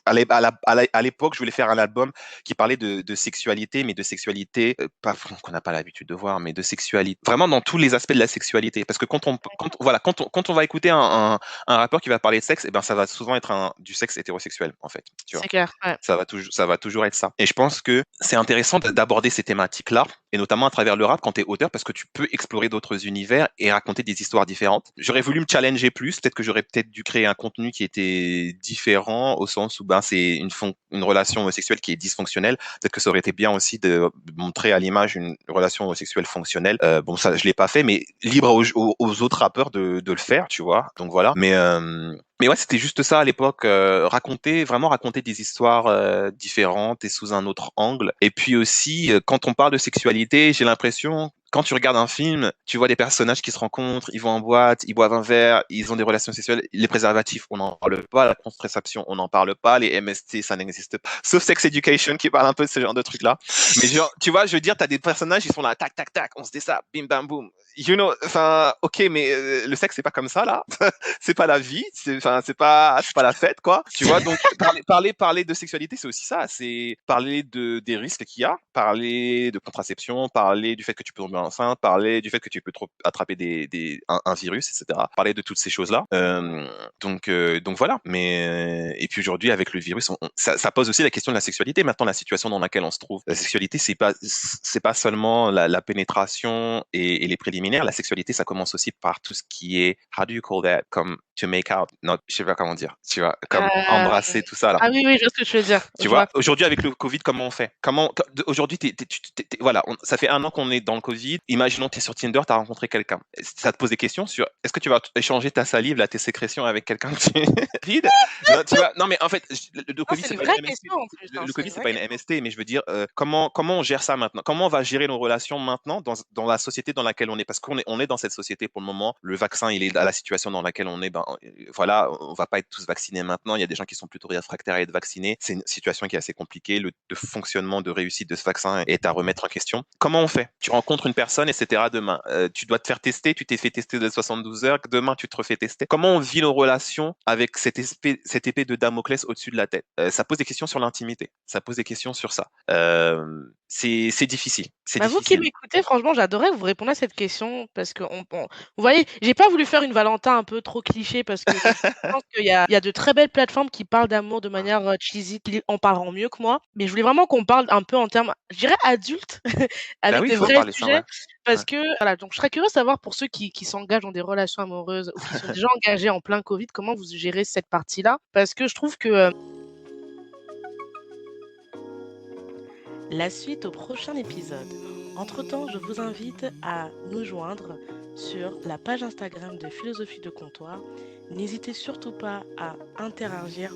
à l'époque, je voulais faire un album qui parlait de sexualité, mais de sexualité pas qu'on n'a pas l'habitude de voir, mais de sexualité, vraiment dans tous les aspects de la sexualité. Parce que quand on va écouter un rappeur qui va parler de sexe, et ben ça va souvent être du sexe hétérosexuel en fait. Tu vois. C'est clair. Ouais. Ça va toujours être ça. Et je pense que c'est intéressant d'aborder ces thématiques-là, et notamment à travers le rap quand tu es auteur, parce que tu peux explorer d'autres univers et raconter des histoires différentes. J'aurais voulu me challenger plus, peut-être que j'aurais peut-être dû créer un contenu qui était différent, au sens où ben, c'est une relation homosexuelle qui est dysfonctionnelle. Peut-être que ça aurait été bien aussi de montrer à l'image une relation homosexuelle fonctionnelle. Bon, ça, je l'ai pas fait, mais libre aux autres rappeurs de le faire, tu vois. Donc voilà. Mais ouais, c'était juste ça à l'époque, vraiment raconter des histoires différentes et sous un autre angle. Et puis aussi, quand on parle de sexualité, j'ai l'impression, quand tu regardes un film, tu vois des personnages qui se rencontrent, ils vont en boîte, ils boivent un verre, ils ont des relations sexuelles. Les préservatifs, on n'en parle pas. La contraception, on n'en parle pas. Les MST, ça n'existe pas. Sauf Sex Education qui parle un peu de ce genre de trucs-là. Mais genre, tu vois, je veux dire, t'as des personnages, ils sont là, tac, tac, tac, on se dit ça, bim, bam, boum. You know, enfin, ok, mais le sexe, c'est pas comme ça, là. C'est pas la vie, c'est pas la fête, quoi. Tu vois, donc parler de sexualité, c'est aussi ça. C'est parler des risques qu'il y a, parler de contraception, parler du fait que tu peux tomber enceinte, parler du fait que tu peux attraper un virus, etc. Parler de toutes ces choses-là. Donc voilà. Mais et puis aujourd'hui, avec le virus, ça pose aussi la question de la sexualité. Maintenant, la situation dans laquelle on se trouve, la sexualité, c'est pas seulement la pénétration et les préliminaires. La sexualité, ça commence aussi par tout ce qui est, how do you call that, comme to make out, non, je sais pas comment dire, tu vois, comme embrasser, tout ça là. Ah oui, oui, je vois ce que tu veux dire. Tu vois, aujourd'hui avec le Covid, comment on fait? Aujourd'hui, voilà, ça fait 1 an qu'on est dans le Covid. Imaginons que tu es sur Tinder, tu as rencontré quelqu'un. Ça te pose des questions sur est-ce que tu vas échanger ta salive, là, tes sécrétions avec quelqu'un qui est vide? Non, tu vois, non, mais en fait, le Covid, c'est pas une MST. Le Covid, c'est pas une MST, mais je veux dire, comment on gère ça maintenant? Comment on va gérer nos relations maintenant dans la société dans laquelle on est? Parce qu'on est dans cette société pour le moment. Le vaccin, il est à la situation dans laquelle on est. Ben, voilà, on va pas être tous vaccinés maintenant. Il y a des gens qui sont plutôt réfractaires à être vaccinés. C'est une situation qui est assez compliquée. Le fonctionnement de réussite de ce vaccin est à remettre en question. Comment on fait? Tu rencontres une personne, etc. Demain, tu dois te faire tester. Tu t'es fait tester de 72 heures. Demain, tu te refais tester. Comment on vit nos relations avec cette épée de Damoclès au-dessus de la tête? Ça pose des questions sur l'intimité. Ça pose des questions sur ça. C'est difficile. Bah vous qui m'écoutez, franchement, j'adorais que vous répondiez à cette question parce que vous voyez, j'ai pas voulu faire une Valentin un peu trop cliché parce que je pense qu'il y a de très belles plateformes qui parlent d'amour de manière cheesy, qui en parleront mieux que moi. Mais je voulais vraiment qu'on parle un peu en termes, je dirais adultes, avec des vrais sujets. Parce que, voilà, donc je serais curieuse de savoir pour ceux qui s'engagent dans des relations amoureuses ou qui sont déjà engagés en plein Covid, comment vous gérez cette partie-là? Parce que je trouve que la suite au prochain épisode. Entre-temps, je vous invite à nous joindre sur la page Instagram de Philosophie de Comptoir. N'hésitez surtout pas à interagir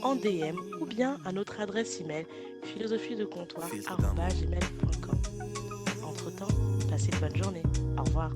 en DM ou bien à notre adresse email philosophiedecomptoir@gmail.com. Entre-temps, passez une bonne journée. Au revoir.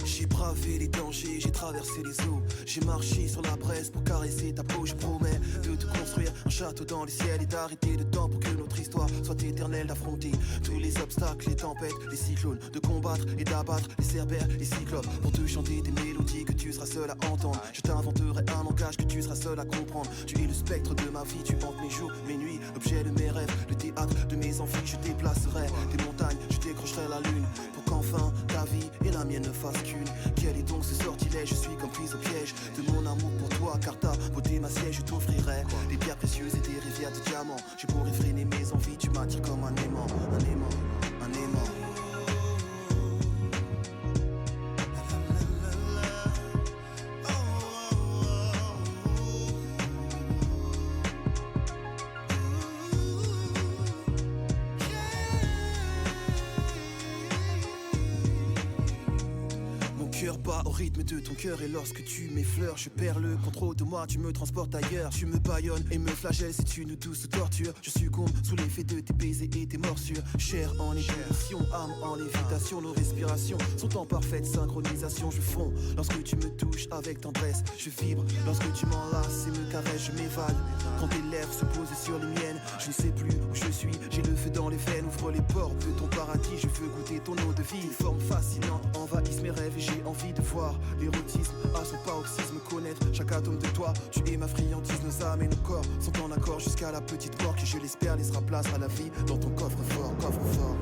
J'y brave. bravé les dangers, j'ai traversé les eaux. J'ai marché sur la braise pour caresser ta peau. Je promets de te construire un château dans les ciels et d'arrêter le temps pour que notre histoire soit éternelle. D'affronter tous les obstacles, les tempêtes, les cyclones, de combattre et d'abattre les cerbères, les cyclopes, pour te chanter des mélodies que tu seras seul à entendre. Je t'inventerai un langage que tu seras seul à comprendre. Tu es le spectre de ma vie, tu hantes mes jours, mes nuits, l'objet de mes rêves, le théâtre de mes envies. Je déplacerai des montagnes, je décrocherai la lune, pour qu'enfin ta vie et la mienne ne fassent qu'une. Quel est donc ce sortilège? Je suis comme prise au piège de mon amour pour toi, car ta beauté ma siège. Je t'offrirai des pierres précieuses et des rivières de diamants. Je pourrais freiner mes envies, tu m'attires comme un aimant, un aimant, un aimant. Bat au rythme de ton cœur et lorsque tu m'effleures, je perds le contrôle de moi, tu me transportes ailleurs. Tu me bâillonnes et me flagelles, c'est une douce torture. Je succombe sous l'effet de tes baisers et tes morsures. Chair en ébullition, âme en lévitation. Nos respirations sont en parfaite synchronisation. Je fonds lorsque tu me touches avec tendresse. Je vibre lorsque tu m'enlaces et me caresses. Je m'évade quand tes lèvres se posent sur les miennes. Je ne sais plus où je suis, j'ai le feu dans les veines. Ouvre les portes de ton paradis, je veux goûter ton eau de vie. Une forme fascinante envahisse mes rêves et j'ai envie de voir l'érotisme à son paroxysme, connaître chaque atome de toi. Tu es ma friandise, nos âmes et nos corps sont en accord jusqu'à la petite mort qui, je l'espère, laissera place à la vie dans ton coffre-fort, coffre-fort.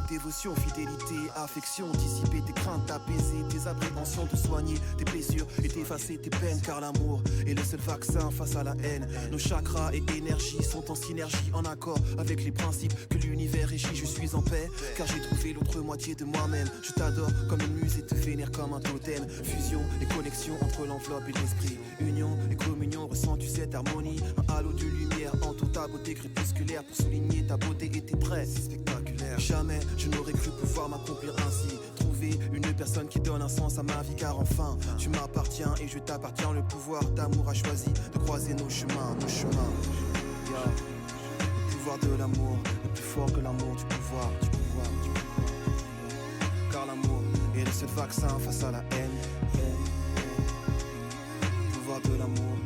Dévotion, fidélité, affection, dissiper tes craintes, t'apaiser tes appréhensions, te soigner tes blessures et t'effacer tes peines, car l'amour est le seul vaccin face à la haine. Nos chakras et énergies sont en synergie, en accord avec les principes que l'univers régit. Je suis en paix, car j'ai trouvé l'autre moitié de moi-même. Je t'adore comme une muse et te vénère comme un totem. Fusion et connexion entre l'enveloppe et l'esprit. Union et communion, ressens-tu cette harmonie? Un halo de lumière entoure ta beauté crépusculaire pour souligner ta beauté et tes traits si spectaculaires. Jamais je n'aurais cru pouvoir m'accomplir ainsi. Trouver une personne qui donne un sens à ma vie, car enfin tu m'appartiens et je t'appartiens. Le pouvoir d'amour a choisi de croiser nos chemins, nos chemins. Yeah. Le pouvoir de l'amour est plus fort que l'amour du pouvoir, du pouvoir, du pouvoir. Car l'amour est le seul vaccin face à la haine. Le pouvoir de l'amour